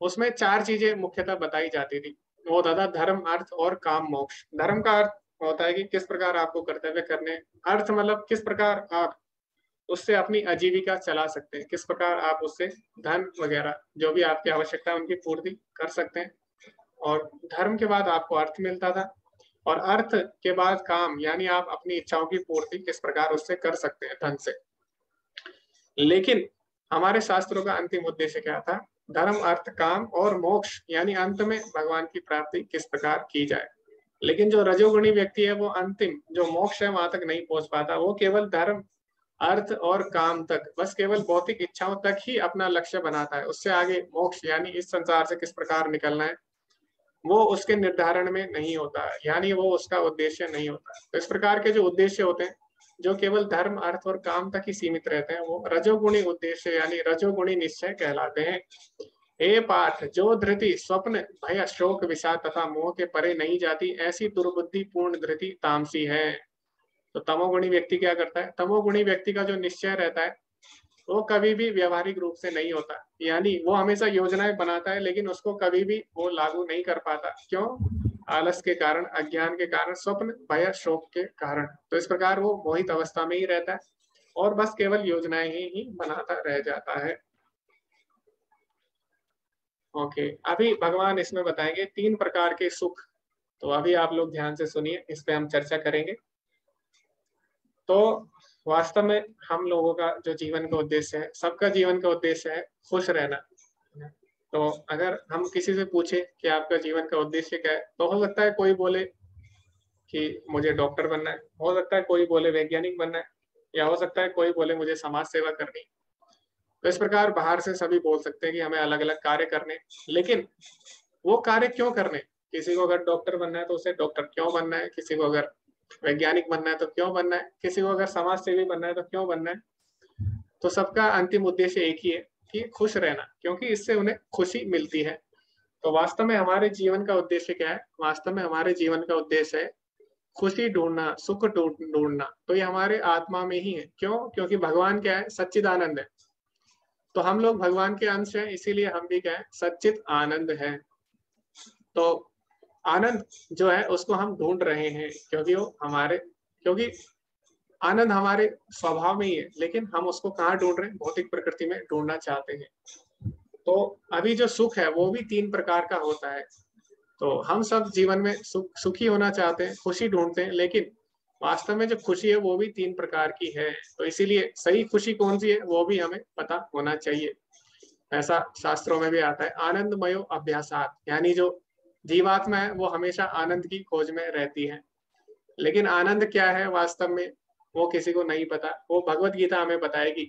उसमें 4 चीजें मुख्यतः बताई जाती थी, वो था धर्म अर्थ और काम मोक्ष। धर्म का अर्थ होता है कि किस प्रकार आपको कर्तव्य करने, अर्थ मतलब किस प्रकार आप उससे अपनी आजीविका चला सकते हैं, किस प्रकार आप उससे धन वगैरह जो भी आपकी आवश्यकता है उनकी पूर्ति कर सकते हैं। और धर्म के बाद आपको अर्थ मिलता था, और अर्थ के बाद काम, यानी आप अपनी इच्छाओं की पूर्ति किस प्रकार उससे कर सकते हैं धन से। लेकिन हमारे शास्त्रों का अंतिम उद्देश्य क्या था, धर्म अर्थ काम और मोक्ष, यानी अंत में भगवान की प्राप्ति किस प्रकार की जाए। लेकिन जो रजोगुणी व्यक्ति है वो अंतिम जो मोक्ष है वहां तक नहीं पहुंच पाता, वो केवल धर्म अर्थ और काम तक, बस केवल भौतिक इच्छाओं तक ही अपना लक्ष्य बनाता है। उससे आगे मोक्ष यानी इस संसार से किस प्रकार निकलना है वो उसके निर्धारण में नहीं होता, यानी वो उसका उद्देश्य नहीं होता। तो इस प्रकार के जो उद्देश्य होते हैं, जो केवल धर्म, अर्थ और काम तक ही सीमित रहते हैं, वो रजोगुणी उद्देश्य यानी रजोगुणी निश्चय कहलाते हैं। हे पार्थ, जो धृति स्वप्न, भय, शोक, विषाद तथा मोह के परे नहीं जाती, ऐसी दुर्बुद्धि पूर्ण धृति तामसी है। तो तमोगुणी व्यक्ति क्या करता है? तमोगुणी व्यक्ति का जो निश्चय रहता है वो कभी भी व्यवहारिक रूप से नहीं होता, यानी वो हमेशा योजनाएं बनाता है लेकिन उसको कभी भी वो लागू नहीं कर पाता। क्यों? आलस के कारण, अज्ञान के कारण, स्वप्न, भय, शोक के कारण। तो इस प्रकार वो मोहित अवस्था में ही रहता है और बस केवल योजनाएं ही बनाता रह जाता है। ओके, अभी भगवान इसमें बताएंगे 3 प्रकार के सुख। तो अभी आप लोग ध्यान से सुनिए, इस पे हम चर्चा करेंगे। तो वास्तव में हम लोगों का जो जीवन का उद्देश्य है, सबका जीवन का उद्देश्य है खुश रहना। तो अगर हम किसी से पूछे कि आपका जीवन का उद्देश्य क्या है, तो हो सकता है कोई बोले कि मुझे डॉक्टर बनना है, हो सकता है कोई बोले वैज्ञानिक बनना है, या हो सकता है कोई बोले मुझे समाज सेवा करनी। तो इस प्रकार बाहर से सभी बोल सकते हैं कि हमें अलग अलग कार्य करने, लेकिन वो कार्य क्यों करने? किसी को अगर डॉक्टर बनना है तो उसे डॉक्टर क्यों बनना है, किसी को अगर वैज्ञानिक बनना है तो क्यों बनना है, किसी को अगर समाज सेवी बनना है तो क्यों बनना है? तो सबका अंतिम उद्देश्य एक ही है कि खुश रहना, क्योंकि इससे उन्हें खुशी मिलती है। तो वास्तव में हमारे जीवन का उद्देश्य क्या है? वास्तव में हमारे जीवन का उद्देश्य है खुशी ढूंढना, सुख ढूंढना। तो ये हमारे आत्मा में ही है। क्यों? क्योंकि भगवान क्या है? सच्चिदानंद है। तो हम लोग भगवान के अंश हैं, इसीलिए हम भी क्या है? सच्चित आनंद है। तो आनंद जो है उसको हम ढूंढ रहे हैं, क्योंकि आनंद हमारे स्वभाव में ही है, लेकिन हम उसको कहाँ ढूंढ रहे हैं? भौतिक प्रकृति में ढूंढना चाहते हैं। तो अभी जो सुख है वो भी 3 प्रकार का होता है। तो हम सब जीवन में सुखी होना चाहते हैं, खुशी ढूंढते हैं, लेकिन वास्तव में जो खुशी है वो भी 3 प्रकार की है। तो इसीलिए सही खुशी कौन सी है वो भी हमें पता होना चाहिए। ऐसा शास्त्रों में भी आता है, आनंदमयो अभ्यासात, यानी जो जीवात्मा है वो हमेशा आनंद की खोज में रहती है। लेकिन आनंद क्या है वास्तव में वो किसी को नहीं पता। वो भगवत गीता हमें बताएगी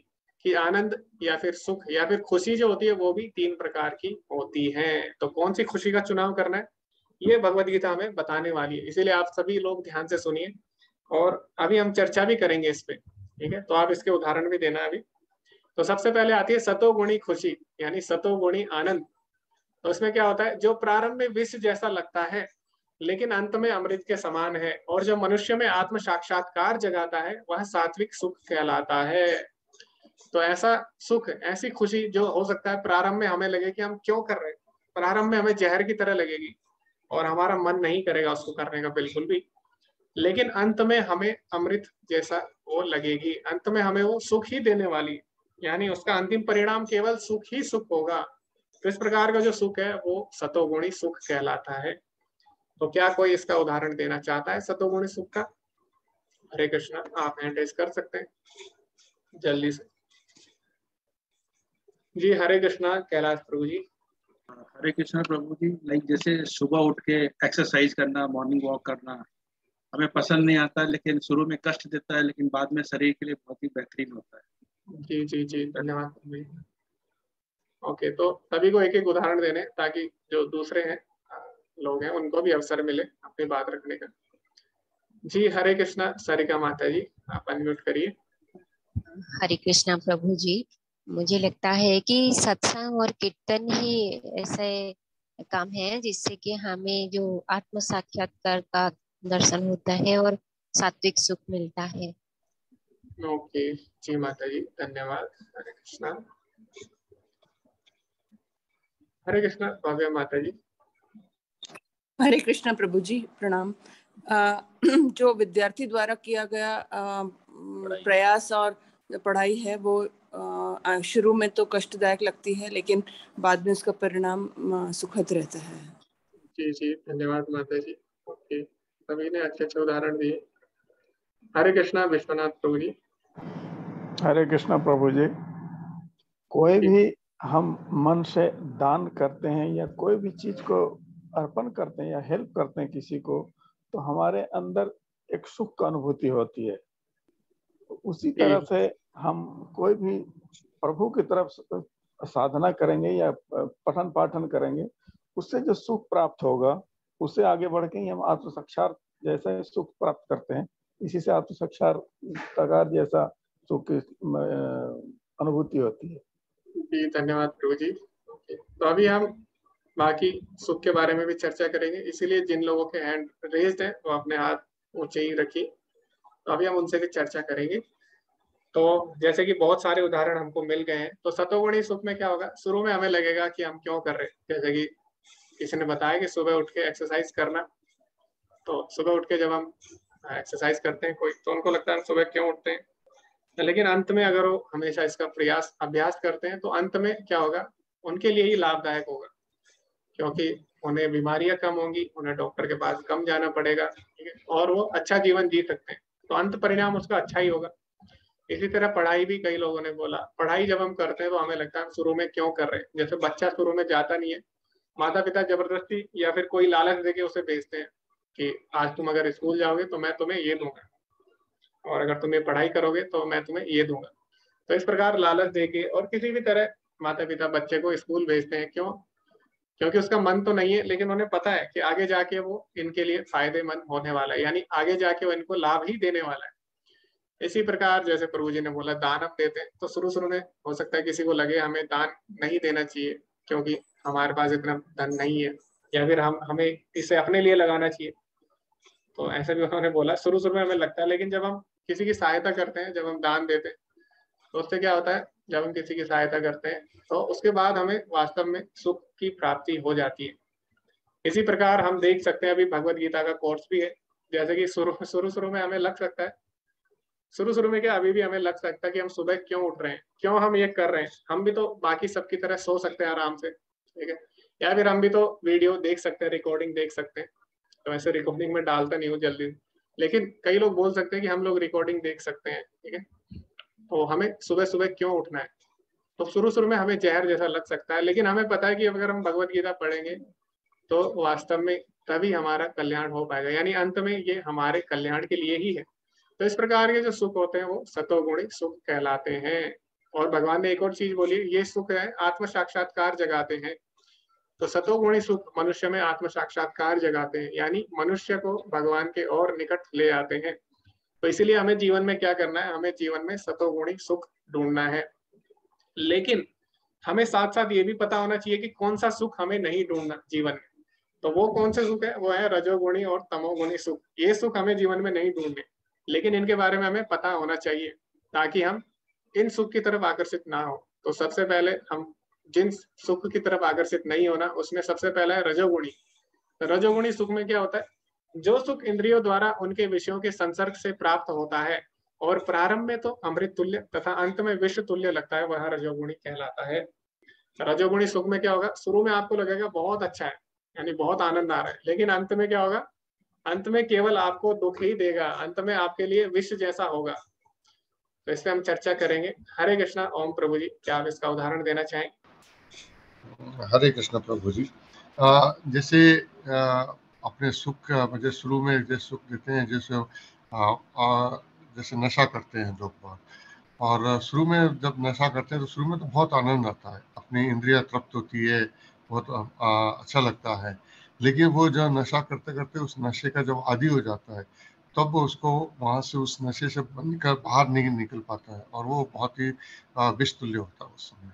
कि आनंद या फिर सुख या फिर खुशी जो होती है वो भी 3 प्रकार की होती है। तो कौन सी खुशी का चुनाव करना है ये भगवत गीता हमें बताने वाली है, इसीलिए आप सभी लोग ध्यान से सुनिए। और अभी हम चर्चा भी करेंगे इस पे, ठीक है? तो आप इसके उदाहरण भी देना अभी। तो सबसे पहले आती है सतोगुणी खुशी, यानी सतोगुणी आनंद। तो उसमें क्या होता है? जो प्रारंभ में विष जैसा लगता है लेकिन अंत में अमृत के समान है, और जो मनुष्य में आत्म साक्षात्कार जगाता है वह सात्विक सुख कहलाता है। तो ऐसा सुख, ऐसी खुशी जो हो सकता है प्रारंभ में हमें लगे कि हम क्यों कर रहे हैं, प्रारंभ में हमें जहर की तरह लगेगी और हमारा मन नहीं करेगा उसको करने का बिल्कुल भी, लेकिन अंत में हमें अमृत जैसा वो लगेगी, अंत में हमें वो सुख ही देने वाली, यानी उसका अंतिम परिणाम केवल सुख ही सुख होगा। तो इस प्रकार का जो सुख है वो सतोगुणी सुख कहलाता है। तो क्या कोई इसका उदाहरण देना चाहता है सतोगुणी सुख का? हरे कृष्णा, आप हैंड रेज कर सकते हैं जल्दी से। जी हरे कृष्णा कैलाश प्रभु जी। हरे कृष्ण प्रभु जी। लाइक जैसे सुबह उठ के एक्सरसाइज करना, मॉर्निंग वॉक करना हमें पसंद नहीं आता, लेकिन शुरू में कष्ट देता है, लेकिन बाद में शरीर के लिए बहुत ही बेहतरीन होता है। जी जी जी, धन्यवाद प्रभु जी। ओके, तो सभी को एक एक उदाहरण देने ताकि जो दूसरे हैं लोग हैं उनको भी अवसर मिले अपनी बात रखने का। जी हरे कृष्णा सारिका माता जी, आप अनम्यूट करिए। हरे कृष्णा प्रभु जी। मुझे लगता है कि सत्संग और कीर्तन ही ऐसे काम है जिससे कि हमें जो आत्म साक्षात्कार का दर्शन होता है और सात्विक सुख मिलता है। ओके जी माता जी, धन्यवाद। हरे कृष्णा। हरे कृष्णा भव्य माता जी। हरे कृष्णा प्रभु जी, प्रणाम। जो विद्यार्थी द्वारा किया गया प्रयास और पढ़ाई है वो शुरू में तो कष्टदायक लगती है, लेकिन बाद में उसका परिणाम सुखद रहता है। जी जी, धन्यवाद माता जी। ओके, सभी ने अच्छे अच्छे उदाहरण दिए। हरे कृष्णा विश्वनाथ प्रभु जी। हरे कृष्णा प्रभु जी। कोई भी हम मन से दान करते हैं या कोई भी चीज को अर्पण करते हैं या हेल्प करते हैं किसी को, तो हमारे अंदर एक सुख का अनुभूति होती है। उसी तरह से हम कोई भी प्रभु की तरफ साधना करेंगे या पठन पाठन करेंगे, उससे जो सुख प्राप्त होगा उससे आगे बढ़ के ही हम आत्म साक्षात जैसे सुख प्राप्त करते हैं। इसी से आत्म साक्षात्कार जैसा सुख की अनुभूति होती है। जी धन्यवाद प्रभु जी। तो अभी हम बाकी सुख के बारे में भी चर्चा करेंगे, इसीलिए जिन लोगों के हैंड रेज्ड है वो अपने हाथ ऊंचे ही रखिए। तो अभी हम उनसे भी चर्चा करेंगे। तो जैसे कि बहुत सारे उदाहरण हमको मिल गए हैं, तो सतोगुणी सुख में क्या होगा, शुरू में हमें लगेगा कि हम क्यों कर रहे हैं। जैसे कि किसी ने बताया कि सुबह उठ के एक्सरसाइज करना, तो सुबह उठ के जब हम एक्सरसाइज करते हैं कोई, तो उनको लगता है हम सुबह क्यों उठते हैं। लेकिन अंत में अगर वो हमेशा इसका प्रयास अभ्यास करते हैं तो अंत में क्या होगा, उनके लिए ही लाभदायक होगा, क्योंकि उन्हें बीमारियां कम होंगी, उन्हें डॉक्टर के पास कम जाना पड़ेगा, ठीक है, और वो अच्छा जीवन जी सकते हैं। तो अंत परिणाम उसका अच्छा ही होगा। इसी तरह पढ़ाई भी, कई लोगों ने बोला पढ़ाई जब हम करते हैं तो हमें लगता है शुरू में क्यों कर रहे हैं। जैसे बच्चा शुरू में जाता नहीं है, माता पिता जबरदस्ती या फिर कोई लालच देके उसे भेजते हैं कि आज तुम अगर स्कूल जाओगे तो मैं तुम्हें ये दूंगा, और अगर तुम ये पढ़ाई करोगे तो मैं तुम्हें ये दूंगा। तो इस प्रकार लालच देके और किसी भी तरह माता पिता बच्चे को स्कूल भेजते हैं। क्यों? क्योंकि उसका मन तो नहीं है, लेकिन उन्हें पता है कि आगे जाके वो इनके लिए फायदेमंद होने वाला है, यानी आगे जाके वो इनको लाभ ही देने वाला है। इसी प्रकार जैसे प्रभु जी ने बोला दान हम देते हैं, तो शुरू शुरू में हो सकता है किसी को लगे हमें दान नहीं देना चाहिए क्योंकि हमारे पास इतना धन नहीं है, या फिर हमें इसे अपने लिए लगाना चाहिए। तो ऐसा भी उन्होंने बोला, शुरू शुरू में हमें लगता है, लेकिन जब हम किसी की सहायता करते हैं, जब हम दान देते हैं, तो उससे क्या होता है, जब हम किसी की सहायता करते हैं तो उसके बाद हमें वास्तव में सुख की प्राप्ति हो जाती है। इसी प्रकार हम देख सकते हैं, अभी भगवत गीता का कोर्स भी है। जैसे कि शुरू शुरू में हमें लग सकता है, शुरू शुरू में क्या अभी भी हमें लग सकता है कि हम सुबह क्यों उठ रहे हैं, क्यों हम ये कर रहे हैं। हम भी तो बाकी सबकी तरह सो सकते हैं आराम से, ठीक है, या फिर हम भी तो वीडियो देख सकते हैं, रिकॉर्डिंग देख सकते हैं। तो ऐसे रिकॉर्डिंग में डालता नहीं हूँ जल्दी, लेकिन कई लोग बोल सकते हैं कि हम लोग रिकॉर्डिंग देख सकते हैं, ठीक है। तो हमें सुबह सुबह क्यों उठना है, तो शुरू शुरू में हमें जहर जैसा लग सकता है, लेकिन हमें पता है कि अगर हम भगवत गीता पढ़ेंगे तो वास्तव में तभी हमारा कल्याण हो पाएगा, यानी अंत में ये हमारे कल्याण के लिए ही है। तो इस प्रकार के जो सुख होते हैं वो सतोगुणी सुख कहलाते हैं। और भगवान ने एक और चीज बोली, ये सुख है आत्म साक्षात्कार जगाते हैं। तो सतोगुणी सुख मनुष्य में आत्म साक्षात्कार जगाते हैं, यानी मनुष्य को भगवान के और निकट ले आते हैं। तो इसीलिए हमें जीवन में क्या करना है, हमें जीवन में सतोगुणी सुख ढूंढना है। लेकिन हमें साथ साथ ये भी पता होना चाहिए कि कौन सा सुख हमें नहीं ढूंढना जीवन में। तो वो कौन से सुख है, वो है रजोगुणी और तमोगुणी सुख। ये सुख हमें जीवन में नहीं ढूंढने, लेकिन इनके बारे में हमें पता होना चाहिए ताकि हम इन सुख की तरफ आकर्षित ना हो। तो सबसे पहले हम जिन सुख की तरफ आकर्षित नहीं होना, उसमें सबसे पहला है रजोगुणी। तो रजोगुणी सुख में क्या होता है, जो सुख इंद्रियों द्वारा उनके विषयों के संसर्ग से प्राप्त होता है और प्रारंभ में तो अमृत तुल्य तथा अंत में विश्व तुल्य लगता है, वह रजोगुणी कहलाता है। रजोगुणी सुख में क्या होगा, शुरू में आपको लगेगा बहुत अच्छा है, यानी बहुत आनंद आ रहा है, लेकिन अंत में क्या होगा, अंत में केवल आपको दुख ही देगा, अंत में आपके लिए विष जैसा होगा। तो इस पे हम चर्चा करेंगे। हरे कृष्णा। ओम प्रभु जी, क्या आप इसका उदाहरण देना चाहें? हरे कृष्णा प्रभु जी। जैसे अपने सुख मुझे शुरू में जैसे सुख देते हैं, जैसे जैसे नशा करते हैं लोग बात, और शुरू में जब नशा करते हैं तो शुरू में तो बहुत आनंद आता है, अपनी इंद्रियां तृप्त होती है, बहुत अच्छा लगता है। लेकिन वो जब नशा करते करते उस नशे का जब आदी हो जाता है, तब उसको वहां से उस नशे से बनकर बाहर नहीं निकल पाता है, और वो बहुत ही विष तुल्य होता है उस समय।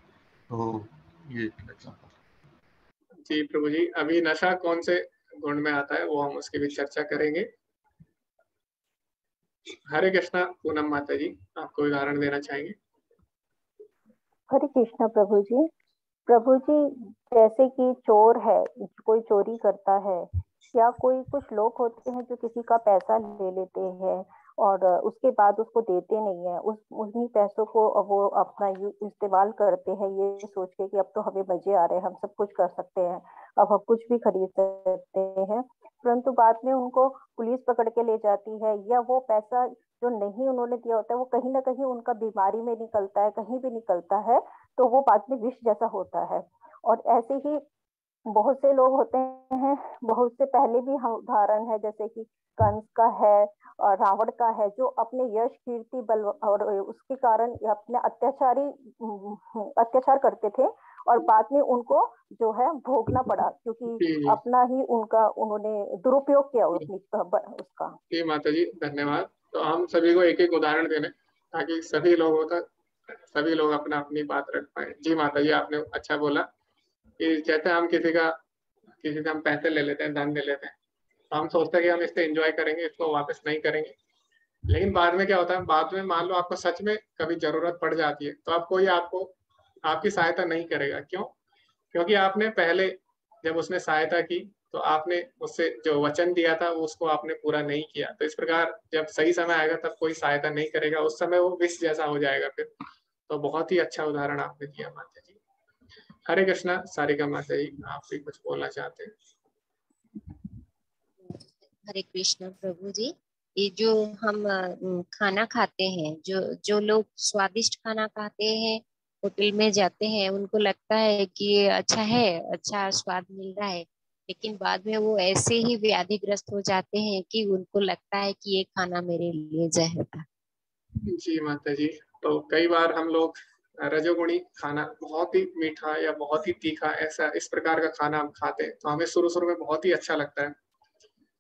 तो ये एक एग्जाम्पल। जी प्रभु जी, अभी नशा कौन से गुण में आता है वो हम उसकी भी चर्चा करेंगे। हरे कृष्णा। पूनम माता जी, आपको उदाहरण देना चाहेंगे? हरे कृष्णा प्रभु जी। प्रभु जी, जैसे कि चोर है, कोई चोरी करता है, या कोई कुछ लोग होते हैं जो किसी का पैसा ले लेते हैं और उसके बाद उसको देते नहीं है, उन्हीं पैसों को वो अपना इस्तेमाल करते हैं ये सोच के कि अब तो हमें मजे आ रहे हैं, हम सब कुछ कर सकते हैं, अब हम कुछ भी खरीद सकते हैं। परंतु बाद में उनको पुलिस पकड़ के ले जाती है, या वो पैसा जो नहीं उन्होंने दिया होता है वो कहीं ना कहीं उनका बीमारी में निकलता है, कहीं भी निकलता है, तो वो बाद में विष जैसा होता है। और ऐसे ही बहुत से लोग होते हैं, बहुत से पहले भी हम उदाहरण है, जैसे कि कंस का है और रावण का है, जो अपने यश कीर्ति बल और उसके कारण अपने अत्याचार करते थे, और बाद में उनको जो है भोगना पड़ा, क्योंकि अपना ही उन्होंने दुरुपयोग किया उसका। जी माता जी, धन्यवाद। तो हम सभी को एक एक उदाहरण देने ताकि सभी लोगों तक सभी लोग अपना अपनी बात रख पाए। जी माता जी, आपने अच्छा बोला कि जैसे हम किसी से हम पैसे ले लेते हैं, धन ले लेते हैं, तो हम सोचते हैं कि हम इससे एंजॉय करेंगे, इसको वापस नहीं करेंगे। लेकिन बाद में क्या होता है, बाद में मान लो आपको सच में कभी जरूरत पड़ जाती है तो कोई आपको आपकी सहायता नहीं करेगा। क्यों? क्योंकि आपने पहले जब उसने सहायता की तो आपने उससे जो वचन दिया था वो उसको आपने पूरा नहीं किया। तो इस प्रकार जब सही समय आएगा तब कोई सहायता नहीं करेगा, उस समय वो विष जैसा हो जाएगा फिर। तो बहुत ही अच्छा उदाहरण आपने दिया माता जी। हरे कृष्णा। सारिका माता जी, आप भी कुछ बोलना चाहते हैं? हरे कृष्ण प्रभु जी। ये जो हम खाना खाते हैं, जो लोग स्वादिष्ट खाना खाते हैं, होटल में जाते हैं, उनको लगता है कि ये अच्छा है, अच्छा स्वाद मिल रहा है, लेकिन बाद में वो ऐसे ही व्याधिग्रस्त हो जाते हैं कि उनको लगता है कि ये खाना मेरे लिए जहर था। जी माता जी, तो कई बार हम लोग रजोगुणी खाना, बहुत ही मीठा या बहुत ही तीखा, ऐसा इस प्रकार का खाना हम खाते हैं तो हमें शुरू शुरू में बहुत ही अच्छा लगता है।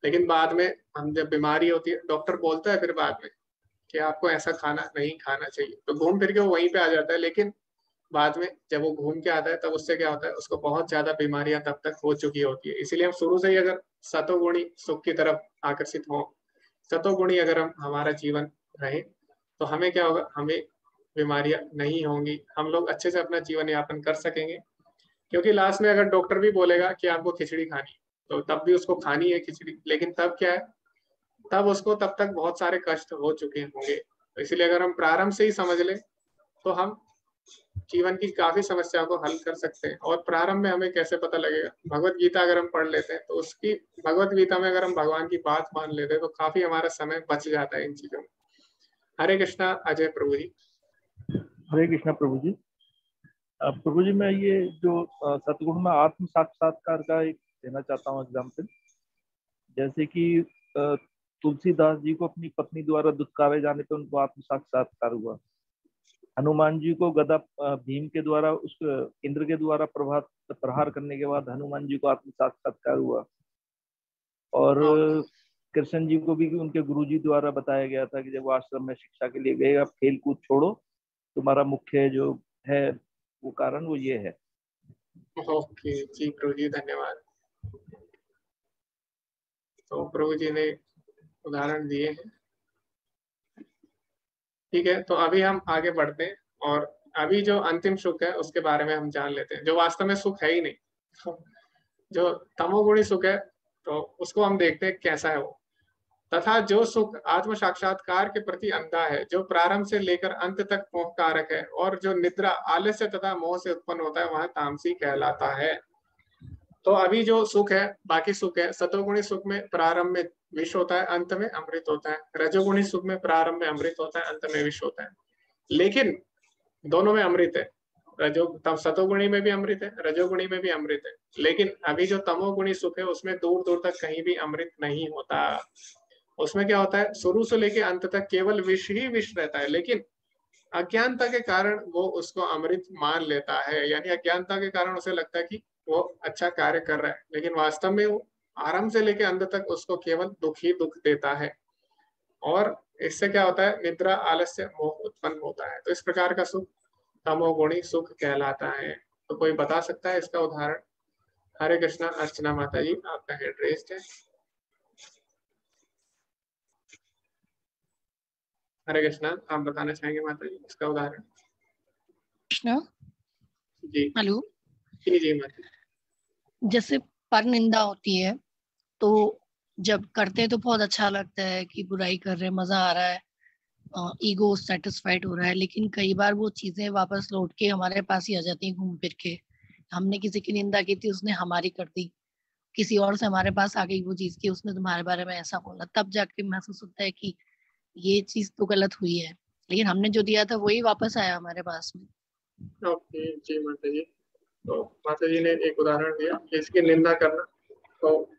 लेकिन बाद में हम जब बीमारी होती है, डॉक्टर बोलता है फिर बाद में कि आपको ऐसा खाना नहीं खाना चाहिए, तो घूम फिर के वो वहीं पे आ जाता है। लेकिन बाद में जब वो घूम के आता है तब उससे क्या होता है, उसको बहुत ज्यादा बीमारियां तब तक हो चुकी होती है। इसीलिए हम शुरू से ही अगर सतोगुणी सुख की तरफ आकर्षित हो, सतोगुणी अगर हम हमारा जीवन रहे, तो हमें क्या होगा, हमें बीमारियां नहीं होंगी, हम लोग अच्छे से अपना जीवन यापन कर सकेंगे। क्योंकि लास्ट में अगर डॉक्टर भी बोलेगा कि आपको खिचड़ी खानी, तो तब भी उसको खानी है खिचड़ी, लेकिन तब क्या है, तब उसको तब तक बहुत सारे कष्ट हो चुके होंगे। तो इसलिए अगर हम प्रारंभ से ही समझ लें तो हम जीवन की काफी समस्याओं को हल कर सकते हैं। और प्रारंभ में हमें कैसे पता लगेगा, भगवत गीता अगर हम पढ़ लेते हैं तो उसकी भगवत गीता में अगर हम भगवान की बात मान लेते हैं तो काफी हमारा समय बच जाता है इन चीजों में। हरे कृष्णा। अजय प्रभु जी। हरे कृष्णा प्रभु जी। प्रभु जी, मैं ये जो सतगुण में आत्म साक्षात्कार का एक देना चाहता हूँ एग्जाम्पल। जैसे कि तुलसीदास जी को अपनी पत्नी द्वारा दुत्कारे जाने पर उनको आत्म साक्षात्कार हुआ। हनुमान जी को गदा भीम के द्वारा उस इंद्र के द्वारा प्रहार करने के बाद हनुमान जी को आत्म साक्षात्कार हुआ। और कृष्ण जी को भी उनके गुरु जी द्वारा बताया गया था कि जब वो आश्रम में शिक्षा के लिए गए, आप खेल कूद छोड़ो, तुम्हारा मुख्य जो है वो कारण वो ये है। ओके जी प्रभु जी, धन्यवाद। तो प्रभु जी ने उदाहरण दिए हैं। ठीक है, तो अभी हम आगे बढ़ते हैं और अभी जो अंतिम सुख है उसके बारे में हम जान लेते हैं, जो वास्तव में सुख है ही नहीं। जो तमोगुणी सुख है तो उसको हम देखते हैं कैसा है वो। तथा जो सुख आत्म साक्षात्कार के प्रति अंधा है, जो प्रारंभ से लेकर अंत तक मोहकारक है और जो निद्रा, आलस्य तथा मोह से उत्पन्न होता है, वह तामसी कहलाता है। तो अभी जो सुख है, बाकी सुख है, सतोगुणी सुख में प्रारंभ में विष होता है, अंत में अमृत होता है। रजोगुणी सुख में प्रारंभ में अमृत होता है, अंत में विष होता है। लेकिन दोनों में अमृत है। तब सतोगुणी में भी अमृत है, रजोगुणी में भी अमृत है। लेकिन अभी जो तमोगुणी सुख है उसमें दूर दूर तक कहीं भी अमृत नहीं होता। उसमें क्या होता है, शुरू से लेकर अंत तक केवल विष ही विष रहता है। लेकिन अज्ञानता के कारण वो उसको अमृत मान लेता है, यानी अज्ञानता के कारण उसे लगता है कि वो अच्छा कार्य कर रहा है, लेकिन वास्तव में वो आरंभ से लेकर अंत तक उसको केवल दुख ही दुख देता है। और इससे क्या होता है, निद्रा, आलस्य, मोह उत्पन्न होता है। तो इस प्रकार का सुख तमोगुणी सुख कहलाता है। तो कोई बता सकता है इसका उदाहरण? हरे कृष्णा। अर्चना माता जी, आपका हैंड रेज्ड है। हरे कृष्णा, आप बताना चाहेंगे माता जी इसका उदाहरण? कृष्णा जी। हेलो। जी माता। जैसे पर निंदा होती है तो जब करते हैं तो बहुत अच्छा लगता है कि बुराई कर रहे हैं, मजा आ रहा है, ईगो सेटिस्फाइड हो रहा है। लेकिन कई बार वो चीजें वापस लौट के हमारे पास ही आ जाती हैं घूम फिर के। हमने किसी की निंदा की थी, उसने हमारी कर दी, किसी और से हमारे पास आ गई वो चीज की, उसने तुम्हारे बारे में ऐसा बोला, तब जाके महसूस होता है कि ये चीज तो गलत हुई है, लेकिन हमने जो दिया था वही वापस आया हमारे पास में। ओके जी माता जी। तो माता जी ने एक उदाहरण दिया इसकी निंदा करना, तो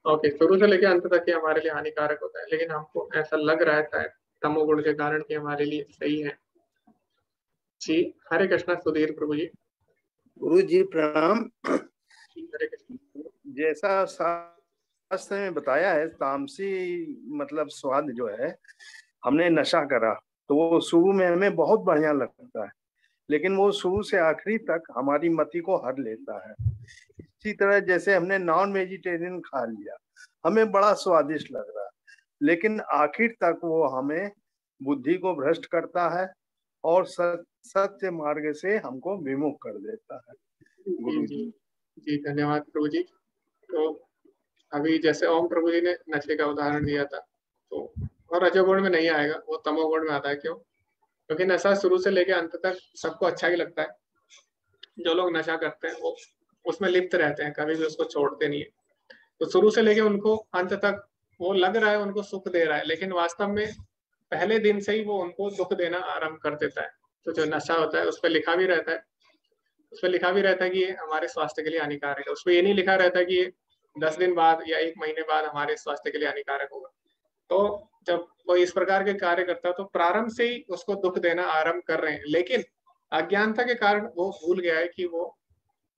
ओके, शुरू से लेकर अंत तक ये हमारे लिए हानिकारक होता है, लेकिन हमको ऐसा लग रहा है तमोगुण के कारण कि हमारे लिए सही है। जी। हरे कृष्णा। सुधीर प्रभु जी। गुरु जी प्रणाम। हरे कृष्ण। जैसा शास्त्र में बताया है तामसी मतलब स्वाद जो है, हमने नशा करा तो वो शुरू में हमें बहुत बढ़िया लगता है, लेकिन वो शुरू से आखिरी तक हमारी मति को हर लेता है। इसी तरह जैसे हमने नॉन वेजिटेरियन खा लिया, हमें बड़ा स्वादिष्ट लग रहा है, लेकिन आखिर तक वो हमें बुद्धि को भ्रष्ट करता है और सत्य मार्ग से हमको विमुख कर देता है। गुरु जी जी धन्यवाद प्रभु जी। तो अभी जैसे ओम प्रभु जी ने नशे का उदाहरण दिया था, तो वो रजोगुण में नहीं आएगा, वो तमोगुण में आता है। क्यों? क्योंकि नशा शुरू से लेकर अंत तक सबको अच्छा ही लगता है। जो लोग नशा करते हैं वो उसमें लिप्त रहते हैं, कभी भी उसको छोड़ते नहीं है। तो शुरू से लेके उनको अंत तक वो लग रहा है उनको सुख दे रहा है, लेकिन वास्तव में पहले दिन से ही वो उनको दुख देना आरंभ कर देता है। तो जो नशा होता है उस पर लिखा भी रहता है, कि ये हमारे स्वास्थ्य के लिए हानिकारक है। उसमें ये नहीं लिखा रहता कि ये 10 दिन बाद या 1 महीने बाद हमारे स्वास्थ्य के लिए हानिकारक होगा। तो जब वो इस प्रकार के कार्य करता है तो प्रारंभ से ही उसको दुख देना आरंभ कर रहे हैं, लेकिन अज्ञानता के कारण वो भूल गया है कि वो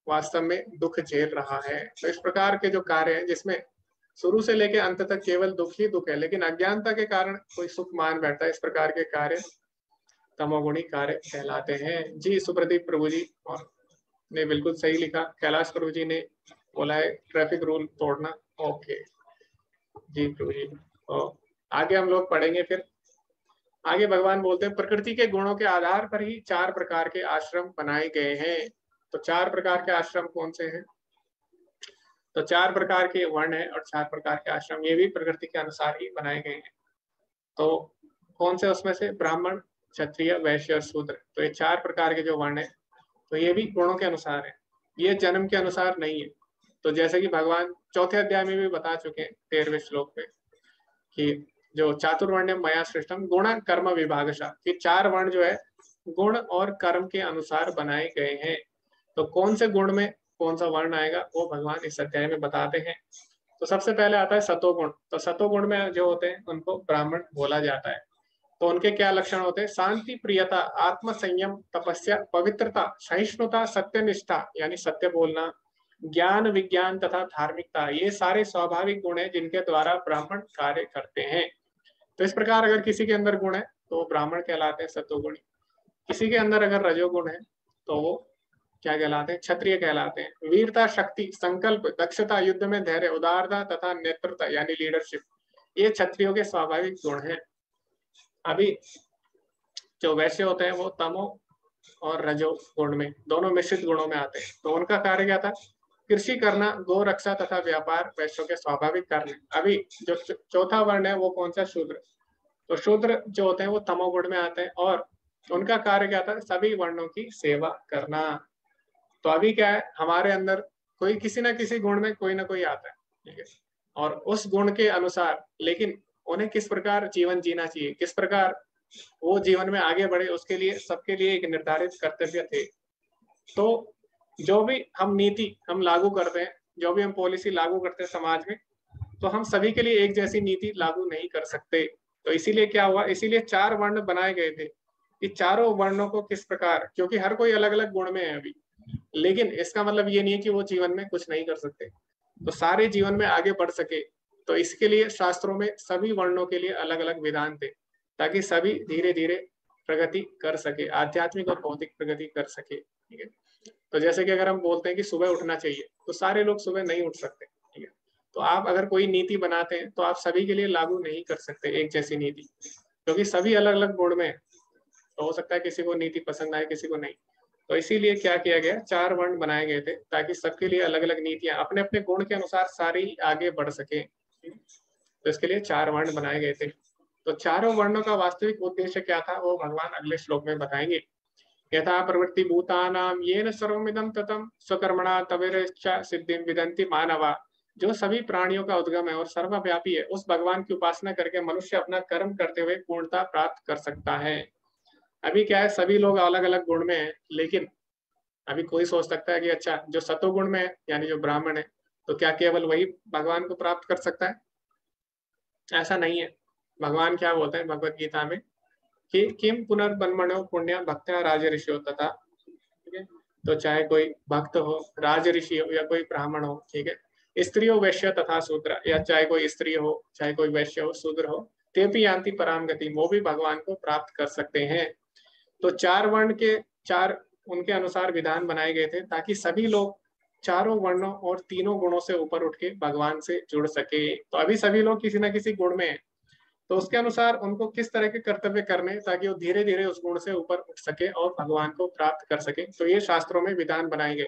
वास्तव में दुख झेल रहा है। तो इस प्रकार के जो कार्य है जिसमें शुरू से लेकर अंत तक केवल दुख ही दुख है, लेकिन अज्ञानता के कारण कोई सुख मान बैठता है, इस प्रकार के कार्य तमोगुणी कार्य कहलाते हैं। जी सुप्रदीप प्रभु जी और ने बिल्कुल सही लिखा। कैलाश प्रभु जी ने बोला है ट्रैफिक रूल तोड़ना। ओके जी प्रभु जी। तो आगे हम लोग पढ़ेंगे। फिर आगे भगवान बोलते हैं प्रकृति के गुणों के आधार पर ही 4 प्रकार के आश्रम बनाए गए हैं। तो 4 प्रकार के आश्रम कौन से हैं? तो 4 प्रकार के वर्ण है और 4 प्रकार के आश्रम, ये भी प्रकृति के अनुसार ही बनाए गए हैं। तो कौन से? उसमें से ब्राह्मण, क्षत्रिय, वैश्य और शूद्र। तो ये 4 प्रकार के जो वर्ण है तो ये भी गुणों के अनुसार है, ये जन्म के अनुसार नहीं है। तो जैसे कि भगवान 4थे अध्याय में भी बता चुके हैं 13वें श्लोक में कि जो चातुर्वर्ण्यम मया सृष्टम गुण कर्म विभागशः, कि 4 वर्ण जो है गुण और कर्म के अनुसार बनाए गए हैं। तो कौन से गुण में कौन सा वर्ण आएगा वो भगवान इस अध्याय में बताते हैं। तो सबसे पहले आता है सतोगुण। तो सतोगुण में जो होते हैं उनको ब्राह्मण बोला जाता है। तो उनके क्या लक्षण होते हैं? शांति, प्रियता, आत्म संयम, तपस्या, पवित्रता, सहिष्णुता, सत्यनिष्ठा यानी सत्य बोलना, ज्ञान, विज्ञान तथा धार्मिकता, ये सारे स्वाभाविक गुण हैं जिनके द्वारा ब्राह्मण कार्य करते हैं। तो इस प्रकार अगर किसी के अंदर गुण है तो वो ब्राह्मण कहलाते हैं सतोगुणी। किसी के अंदर अगर रजोगुण है तो वो क्या कहलाते हैं? क्षत्रिय कहलाते हैं। वीरता, शक्ति, संकल्प, दक्षता, युद्ध में धैर्य, उदारता तथा नेतृत्व यानी लीडरशिप, ये क्षत्रियों के स्वाभाविक गुण हैं। अभी जो वैश्य होते हैं वो तमो और रजो गुण में, दोनों मिश्रित गुणों में आते हैं। तो उनका कार्य क्या था? कृषि करना, गो रक्षा तथा व्यापार वैश्यों के स्वाभाविक कार्य। अभी जो 4था वर्ण है वो कौन सा? शूद्र। तो शूद्र जो होते हैं वो तमोगुण में आते हैं और उनका कार्य क्या था? सभी वर्णों की सेवा करना। तो अभी क्या है, हमारे अंदर कोई किसी ना किसी गुण में कोई ना कोई आता है, ठीक है, और उस गुण के अनुसार लेकिन उन्हें किस प्रकार जीवन जीना चाहिए, किस प्रकार वो जीवन में आगे बढ़े, उसके लिए सबके लिए एक निर्धारित कर्तव्य थे। तो जो भी हम नीति हम लागू करते हैं, जो भी हम पॉलिसी लागू करते हैं समाज में, तो हम सभी के लिए एक जैसी नीति लागू नहीं कर सकते। तो इसीलिए क्या हुआ, इसीलिए 4 वर्ण बनाए गए थे कि चारों वर्णों को किस प्रकार, क्योंकि हर कोई अलग अलग गुण में है अभी, लेकिन इसका मतलब ये नहीं है कि वो जीवन में कुछ नहीं कर सकते। तो सारे जीवन में आगे बढ़ सके तो इसके लिए शास्त्रों में सभी वर्णों के लिए अलग अलग विधान थे ताकि सभी धीरे धीरे प्रगति कर सके, आध्यात्मिक और भौतिक प्रगति कर सके, ठीक है। तो जैसे कि अगर हम बोलते हैं कि सुबह उठना चाहिए तो सारे लोग सुबह नहीं उठ सकते, ठीक है। तो आप अगर कोई नीति बनाते हैं तो आप सभी के लिए लागू नहीं कर सकते एक जैसी नीति, क्योंकि सभी अलग अलग गुण में। तो हो सकता है किसी को नीति पसंद आए, किसी को नहीं। तो इसीलिए क्या किया गया, 4 वर्ण बनाए गए थे ताकि सबके लिए अलग अलग नीतियां अपने अपने गुण के अनुसार सारी आगे बढ़ सके। तो इसके लिए 4 वर्ण बनाए गए थे। तो चारों वर्णों का वास्तविक उद्देश्य क्या था वो भगवान अगले श्लोक में बताएंगे। यथा प्रवृत्ति भूतानाम येन सर्वमिदं ततं स्वकर्मणा तवेरश्च सिद्धिं विदन्ति मानवा, जो सभी प्राणियों का उद्गम है और सर्वव्यापी है, उस भगवान की उपासना करके मनुष्य अपना कर्म करते हुए पूर्णता प्राप्त कर सकता है। अभी क्या है, सभी लोग अलग अलग गुण में हैं, लेकिन अभी कोई सोच सकता है कि अच्छा जो सतोगुण में है यानी जो ब्राह्मण है तो क्या केवल वही भगवान को प्राप्त कर सकता है? ऐसा नहीं है। भगवान क्या बोलते हैं भगवत गीता में कि किम पुनर्बन्मणो पुण्य भक्त्या राज ऋषियो तथा, ठीक है। तो चाहे कोई भक्त हो, राज ऋषि हो या कोई ब्राह्मण हो, ठीक है, स्त्री हो वैश्य तथा शूद्र, या चाहे कोई स्त्री हो चाहे कोई वैश्य हो शूद्र हो, ते भी यान्ति पराम गति, वो भी भगवान को प्राप्त कर सकते हैं। तो 4 वर्ण के 4 उनके अनुसार विधान बनाए गए थे ताकि सभी लोग चारों वर्णों और तीनों गुणों से ऊपर उठ के भगवान से जुड़ सके। तो अभी सभी लोग किसी ना किसी गुण में हैं, तो उसके अनुसार उनको किस तरह के कर्तव्य करने ताकि वो धीरे धीरे उस गुण से ऊपर उठ सके और भगवान को प्राप्त कर सके। तो ये शास्त्रों में विधान बनाए गए।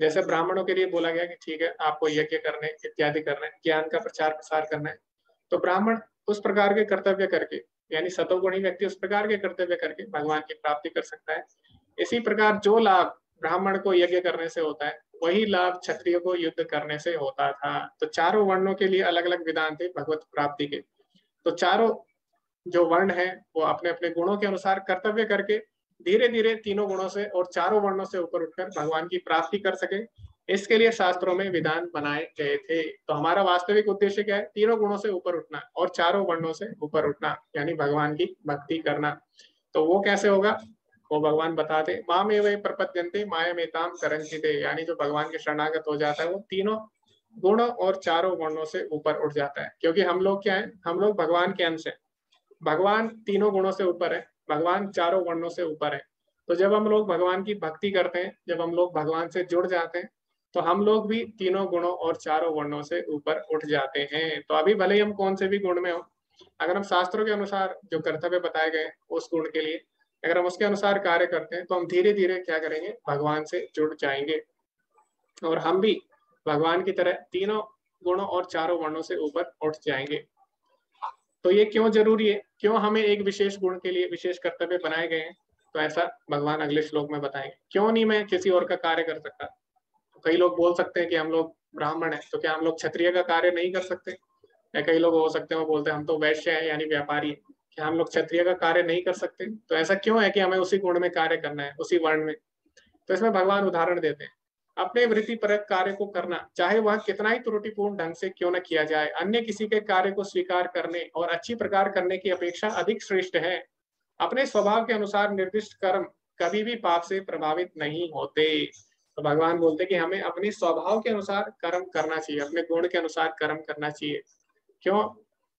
जैसे ब्राह्मणों के लिए बोला गया कि ठीक है आपको यज्ञ करने इत्यादि करना है, ज्ञान का प्रचार प्रसार करना है, तो ब्राह्मण उस प्रकार के कर्तव्य करके, यानी सतोगुणी व्यक्ति उस प्रकार के कर्तव्य करके भगवान की प्राप्ति कर सकता है। इसी प्रकार जो लाभ ब्राह्मण को यज्ञ करने से होता है वही लाभ क्षत्रिय को युद्ध करने से होता था। तो चारों वर्णों के लिए अलग अलग विधान थे भगवत प्राप्ति के। तो चारों जो वर्ण है वो अपने अपने गुणों के अनुसार कर्तव्य करके धीरे धीरे तीनों गुणों से और चारों वर्णों से ऊपर उठकर भगवान की प्राप्ति कर सके, इसके लिए शास्त्रों में विधान बनाए गए थे। तो हमारा वास्तविक उद्देश्य क्या है? तीनों गुणों से ऊपर उठना और चारों वर्णों से ऊपर उठना, यानी भगवान की भक्ति करना। तो वो कैसे होगा वो भगवान बताते, माम एवं प्रपद्यन्ते मायामेताम करंचिते, यानी जो भगवान के शरणागत हो जाता है वो तीनों गुणों और चारों वर्णों से ऊपर उठ जाता है। क्योंकि हम लोग क्या है, हम लोग भगवान के अंश हैं। भगवान तीनों गुणों से ऊपर है, भगवान चारों वर्णों से ऊपर है। तो जब हम लोग भगवान की भक्ति करते हैं, जब हम लोग भगवान से जुड़ जाते हैं, तो हम लोग भी तीनों गुणों और चारों वर्णों से ऊपर उठ जाते हैं। तो अभी भले ही हम कौन से भी गुण में हो, अगर हम शास्त्रों के अनुसार जो कर्तव्य बताए गए उस गुण के लिए अगर हम उसके अनुसार कार्य करते हैं तो हम धीरे धीरे क्या करेंगे, भगवान से जुड़ जाएंगे और हम भी भगवान की तरह तीनों गुणों और चारों वर्णों से ऊपर उठ जाएंगे। तो ये क्यों जरूरी है, क्यों हमें एक विशेष गुण के लिए विशेष कर्तव्य बनाए गए हैं, तो ऐसा भगवान अगले श्लोक में बताएंगे। क्यों नहीं मैं किसी और का कार्य कर सकता? तो कई लोग बोल सकते हैं कि हम लोग ब्राह्मण हैं तो क्या हम लोग क्षत्रिय का कार्य नहीं कर सकते? या कई लोग हो सकते हैं वो बोलते हैं हम तो वैश्य हैं यानी व्यापारी, क्या हम लोग क्षत्रिय का कार्य नहीं कर सकते? तो ऐसा क्यों है कि हमें उसी गुण में कार्य करना है, उसी वर्ण में? तो इसमें भगवान उदाहरण देते हैं, अपने वृत्तिपरक कार्य को करना, चाहे वह कितना ही त्रुटिपूर्ण ढंग से क्यों न किया जाए, अन्य किसी के कार्य को स्वीकार करने और अच्छी प्रकार करने की अपेक्षा अधिक श्रेष्ठ है। अपने स्वभाव के अनुसार निर्दिष्ट कर्म कभी भी पाप से प्रभावित नहीं होते। तो भगवान बोलते कि हमें अपने स्वभाव के अनुसार कर्म करना चाहिए, अपने गुण के अनुसार कर्म करना चाहिए। क्यों?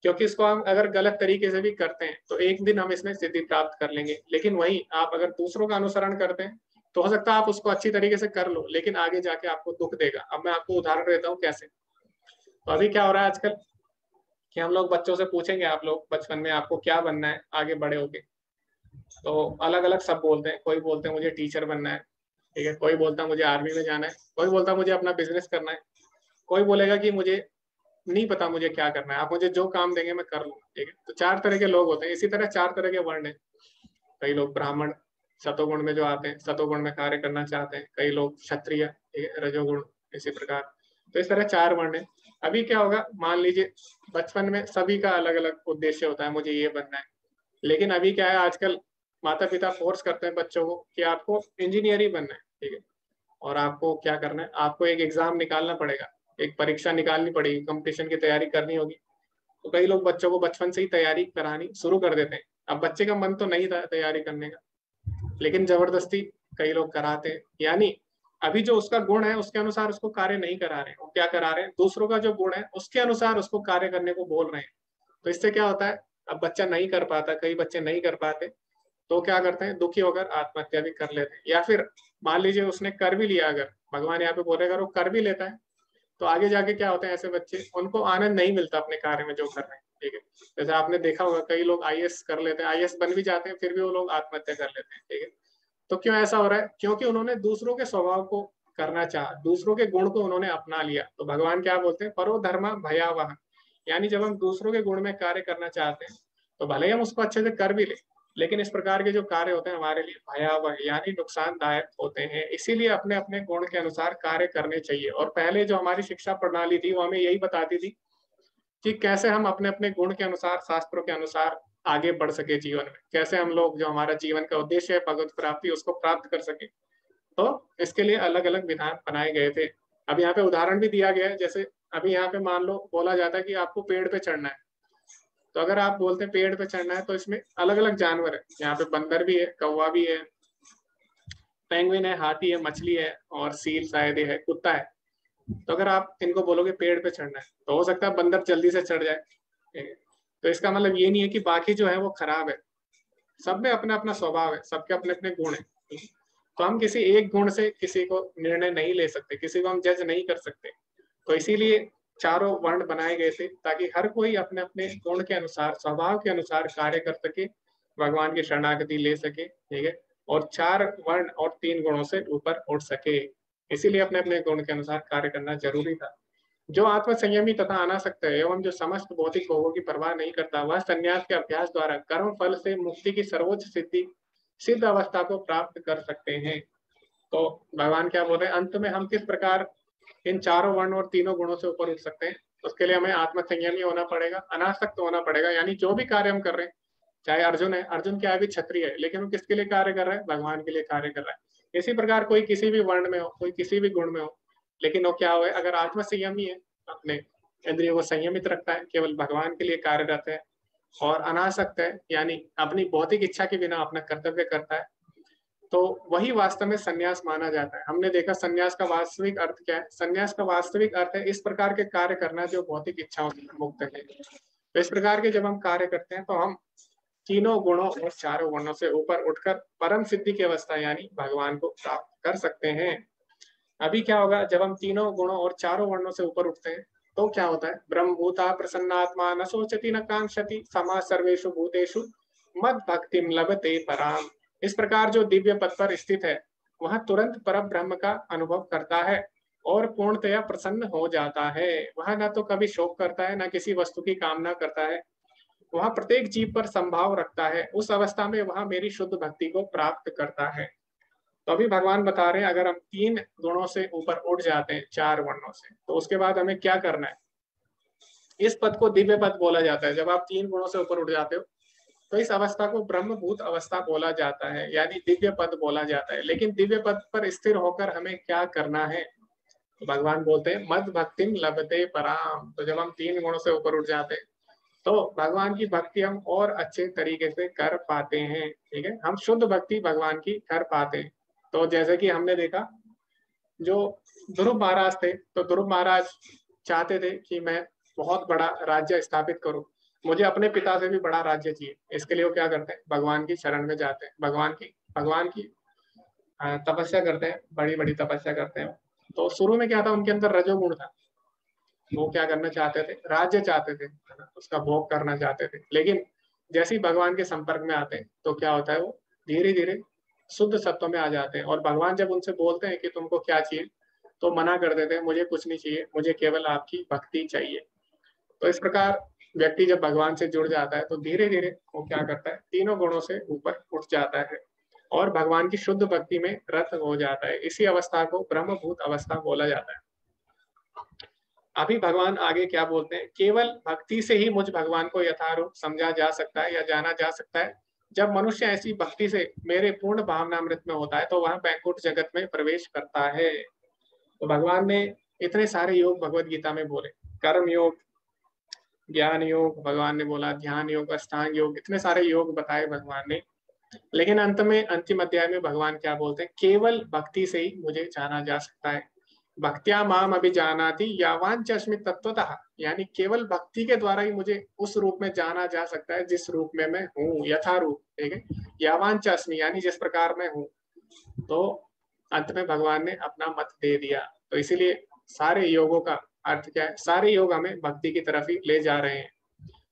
क्योंकि इसको हम अगर गलत तरीके से भी करते हैं तो एक दिन हम इसमें सिद्धि प्राप्त कर लेंगे, लेकिन वही आप अगर दूसरों का अनुसरण करते हैं तो हो सकता है आप उसको अच्छी तरीके से कर लो लेकिन आगे जाके आपको दुख देगा। अब मैं आपको उदाहरण देता हूँ कैसे। तो अभी क्या हो रहा है आजकल कि हम लोग बच्चों से पूछेंगे आप लोग बचपन में आपको क्या बनना है आगे बड़े होके, तो अलग अलग सब बोलते हैं। कोई बोलते हैं मुझे टीचर बनना है, ठीक है, कोई बोलता है मुझे आर्मी में जाना है, कोई बोलता है मुझे अपना बिजनेस करना है, कोई बोलेगा कि मुझे नहीं पता मुझे क्या करना है, आप मुझे जो काम देंगे मैं कर लूंगा, ठीक है। तो 4 तरह के लोग होते हैं। इसी तरह 4 तरह के वर्ण हैं। कई लोग ब्राह्मण सतोगुण में जो आते हैं, सतोगुण में कार्य करना चाहते हैं, कई लोग क्षत्रिय रजोगुण, इसी प्रकार। तो इस तरह 4 वर्ण है। अभी क्या होगा, मान लीजिए बचपन में सभी का अलग अलग उद्देश्य होता है, मुझे ये बनना है, लेकिन अभी क्या है आजकल माता पिता फोर्स करते हैं बच्चों को कि आपको इंजीनियर ही बनना है, ठीक है, और आपको क्या करना है, आपको एक एग्जाम निकालना पड़ेगा, एक परीक्षा निकालनी पड़ेगी, कंपटीशन की तैयारी करनी होगी। तो कई लोग बच्चों को बचपन से ही तैयारी करानी शुरू कर देते हैं। अब बच्चे का मन तो नहीं था तैयारी करने का, लेकिन जबरदस्ती कई लोग कराते हैं। यानी अभी जो उसका गुण है उसके अनुसार उसको कार्य नहीं करा रहे, वो क्या करा रहे हैं, दूसरों का जो गुण है उसके अनुसार उसको कार्य करने को बोल रहे हैं। तो इससे क्या होता है, अब बच्चा नहीं कर पाता, कई बच्चे नहीं कर पाते तो क्या करते हैं, दुखी होकर आत्महत्या भी कर लेते हैं। या फिर मान लीजिए उसने कर भी लिया, अगर भगवान यहाँ पे बोलेगा वो कर भी लेता है, तो आगे जाके क्या होता है, ऐसे बच्चे उनको आनंद नहीं मिलता अपने कार्य में जो कर रहे हैं, ठीक है। जैसे आपने देखा होगा कई लोग आईएएस कर लेते हैं, आईएएस बन भी जाते हैं, फिर भी वो लोग आत्महत्या कर लेते हैं, ठीक है। तो क्यों ऐसा हो रहा है, क्योंकि उन्होंने दूसरों के स्वभाव को करना चाहा, दूसरों के गुण को उन्होंने अपना लिया। तो भगवान क्या बोलते हैं, परो धर्म भयावह, यानी जब हम दूसरों के गुण में कार्य करना चाहते हैं तो भले ही हम उसको अच्छे से कर भी ले, लेकिन इस प्रकार के जो कार्य होते हैं हमारे लिए भयावह यानी नुकसानदायक होते हैं। इसीलिए अपने अपने गुण के अनुसार कार्य करने चाहिए। और पहले जो हमारी शिक्षा प्रणाली थी वो हमें यही बताती थी कि कैसे हम अपने अपने गुण के अनुसार, शास्त्रों के अनुसार आगे बढ़ सके जीवन में, कैसे हम लोग जो हमारा जीवन का उद्देश्य है भगवत प्राप्ति उसको प्राप्त कर सके। तो इसके लिए अलग अलग विधान बनाए गए थे। अब यहाँ पे उदाहरण भी दिया गया है। जैसे अभी यहाँ पे मान लो बोला जाता है कि आपको पेड़ पे चढ़ना है, तो अगर आप बोलते हैं पेड़ पे चढ़ना है तो इसमें अलग अलग जानवर है, यहाँ पे बंदर भी है, कौवा भी है, पेंगुइन है, हाथी है, मछली है और सील शायद है, कुत्ता है। तो अगर आप इनको बोलोगे पेड़ पे चढ़ना है तो हो सकता है बंदर जल्दी से चढ़ जाए। तो इसका मतलब ये नहीं है कि बाकी जो है वो खराब है, सब में अपना अपना स्वभाव है, सबके अपने अपने गुण है। तो हम किसी एक गुण से किसी को निर्णय नहीं ले सकते, किसी को हम जज नहीं कर सकते। तो इसीलिए चारों वर्ण बनाए गए थे ताकि हर कोई अपने अपने गुण के अनुसार, स्वभाव के अनुसार कार्य कर सके, भगवान की शरणागति ले सके, ठीक है, और 4 वर्ण और 3 गुणों से ऊपर उठ सके। इसीलिए अपने अपने गुण के अनुसार कार्य करना जरूरी था। जो आत्म संयमी तथा अनासक्त है एवं जो समस्त भौतिक भोगों की परवाह नहीं करता, वह संन्यास के अभ्यास द्वारा कर्म फल से मुक्ति की सर्वोच्च सिद्ध अवस्था को प्राप्त कर सकते हैं। तो भगवान क्या बोल रहे हैं, अंत में हम किस प्रकार इन चारों वर्ण और तीनों गुणों से ऊपर उठ सकते हैं? उसके लिए हमें आत्म संयमी होना पड़ेगा, अनासक्त होना पड़ेगा। यानी जो भी कार्य हम कर रहे हैं, चाहे अर्जुन है, अर्जुन क्या है, भी क्षत्रिय है, लेकिन वो किसके लिए कार्य कर रहा है? भगवान के लिए कार्य कर रहा है। इसी प्रकार कोई किसी भी वर्ण में हो, कोई किसी भी गुण में हो, लेकिन वो क्या हो, अगर आत्म संयमी है, अपने इंद्रियों को संयमित रखता है, केवल भगवान के लिए कार्यरत है, और अनासक्त है यानी अपनी भौतिक इच्छा के बिना अपना कर्तव्य करता है, तो वही वास्तव में संन्यास माना जाता है। हमने देखा संन्यास का वास्तविक अर्थ क्या है। संन्यास का वास्तविक अर्थ है इस प्रकार के कार्य करना जो भौतिक इच्छाओं से मुक्त है। तो इस प्रकार के जब हम कार्य करते हैं तो हम तीनों गुणों और चारों वर्णों से ऊपर उठकर परम सिद्धि की अवस्था यानी भगवान को प्राप्त कर सकते हैं। अभी क्या होगा, जब हम तीनों गुणों और चारों वर्णों से ऊपर उठते हैं तो क्या होता है, ब्रह्मभूता प्रसन्नात्मा न सोचती न कांक्षति समा सर्वेषु भूतेषु मद भक्तिम लभते पराम। इस प्रकार जो दिव्य पद पर स्थित है वह तुरंत पर ब्रह्म का अनुभव करता है और पूर्णतया प्रसन्न हो जाता है। वह न तो कभी शोक करता है, न किसी वस्तु की कामना करता है, वह प्रत्येक जीव पर संभाव रखता है। उस अवस्था में वह मेरी शुद्ध भक्ति को प्राप्त करता है। तो अभी भगवान बता रहे हैं अगर हम 3 गुणों से ऊपर उठ जाते हैं 4 वर्णों से, तो उसके बाद हमें क्या करना है। इस पद को दिव्य पद बोला जाता है। जब आप 3 गुणों से ऊपर उठ जाते हो तो इस अवस्था को ब्रह्मभूत अवस्था बोला जाता है, यानी दिव्य पद बोला जाता है। लेकिन दिव्य पद पर स्थिर होकर हमें क्या करना है, तो भगवान बोलते हैं मद भक्तिम लभते पराम। तो जब हम 3 गुणों से ऊपर उठ जाते हैं तो भगवान की भक्ति हम और अच्छे तरीके से कर पाते हैं, ठीक है, हम शुद्ध भक्ति भगवान की कर पाते हैं। तो जैसे कि हमने देखा जो ध्रुव महाराज थे, तो ध्रुव महाराज चाहते थे कि मैं बहुत बड़ा राज्य स्थापित करूं, मुझे अपने पिता से भी बड़ा राज्य चाहिए। इसके लिए वो क्या करते हैं, भगवान की शरण में जाते हैं, भगवान की तपस्या करते हैं, बड़ी बड़ी तपस्या करते हैं। तो शुरू में क्या था, उनके अंदर रजोगुण था, वो क्या करना चाहते थे, राज्य चाहते थे, उसका भोग करना चाहते थे। लेकिन जैसे ही भगवान के संपर्क में आते हैं तो क्या होता है, वो धीरे धीरे शुद्ध सत्व में आ जाते हैं। और भगवान जब उनसे बोलते हैं कि तुमको क्या चाहिए, तो मना कर देते हैं, मुझे कुछ नहीं चाहिए, मुझे केवल आपकी भक्ति चाहिए। तो इस प्रकार व्यक्ति जब भगवान से जुड़ जाता है तो धीरे धीरे वो क्या करता है, तीनों गुणों से ऊपर उठ जाता है और भगवान की शुद्ध भक्ति में रत हो जाता है। इसी अवस्था को ब्रह्मभूत अवस्था बोला जाता है। अभी भगवान आगे क्या बोलते हैं, केवल भक्ति से ही मुझ भगवान को यथारूप समझा जा सकता है या जाना जा सकता है। जब मनुष्य ऐसी भक्ति से मेरे पूर्ण भावनामृत में होता है तो वह बैकुंठ जगत में प्रवेश करता है। तो भगवान ने इतने सारे योग भगवत गीता में बोले, कर्म योग, ज्ञान योग, भगवान ने बोला ध्यान योग, अष्टांग योग, इतने सारे योग बताए भगवान ने। लेकिन अंत में अंतिम अध्याय में भगवान क्या बोलते हैं, केवल भक्ति से ही मुझे जाना जा सकता है। भक्त्या माम अभिजानाति यावान च अस्मि तत्वतः, यानी केवल भक्ति के द्वारा ही मुझे उस रूप में जाना जा सकता है जिस रूप में मैं हूँ, यथारूप, ठीक है, यावान च अस्मि यानी जिस प्रकार मैं हूँ। तो अंत में भगवान ने अपना मत दे दिया। तो इसीलिए सारे योगों का अर्थ क्या है, सारे योग हमें भक्ति की तरफ ही ले जा रहे हैं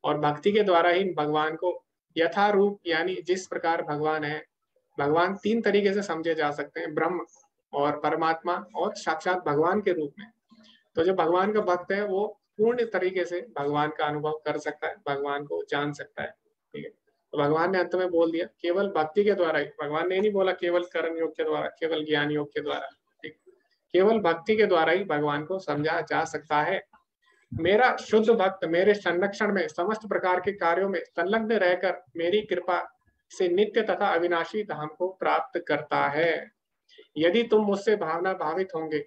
और भक्ति के द्वारा ही भगवान को यथारूप यानी जिस प्रकार भगवान है, भगवान 3 तरीके से समझे जा सकते हैं, ब्रह्म और परमात्मा और साक्षात भगवान के रूप में। तो जो भगवान का भक्त है वो पूर्ण तरीके से भगवान का अनुभव कर सकता है, भगवान को जान सकता है, ठीक है। तो भगवान ने अंत में बोल दिया केवल भक्ति के द्वारा ही, भगवान ने नहीं बोला केवल कर्म योग के द्वारा, केवल ज्ञान योग के द्वारा, ठीक, केवल भक्ति के द्वारा ही भगवान को समझा जा सकता है। मेरा शुद्ध भक्त मेरे संरक्षण में समस्त प्रकार के कार्यों में संलग्न रहकर मेरी कृपा से नित्य तथा अविनाशी धाम को प्राप्त करता है। यदि तुम मुझसे भावना भावित होंगे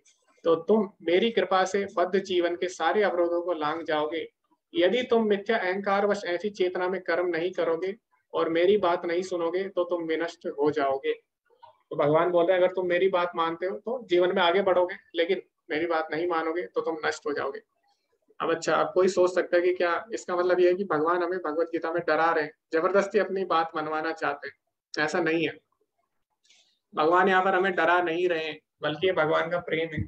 तो तुम मेरी कृपा से बद्ध जीवन के सारे अवरोधों को लांघ जाओगे। यदि तुम मिथ्या अहंकार वश ऐसी चेतना में कर्म नहीं करोगे और मेरी बात नहीं सुनोगे तो तुम विनष्ट हो जाओगे। तो भगवान बोल रहे हैं अगर तुम मेरी बात मानते हो तो जीवन में आगे बढ़ोगे, लेकिन मेरी बात नहीं मानोगे तो तुम नष्ट हो जाओगे। अब अच्छा, अब कोई सोच सकता है कि क्या इसका मतलब ये है कि भगवान हमें भगवत गीता में डरा रहे हैं, जबरदस्ती अपनी बात मनवाना चाहते हैं? ऐसा नहीं है। भगवान यहाँ पर हमें डरा नहीं रहे हैं, बल्कि ये भगवान का प्रेम है।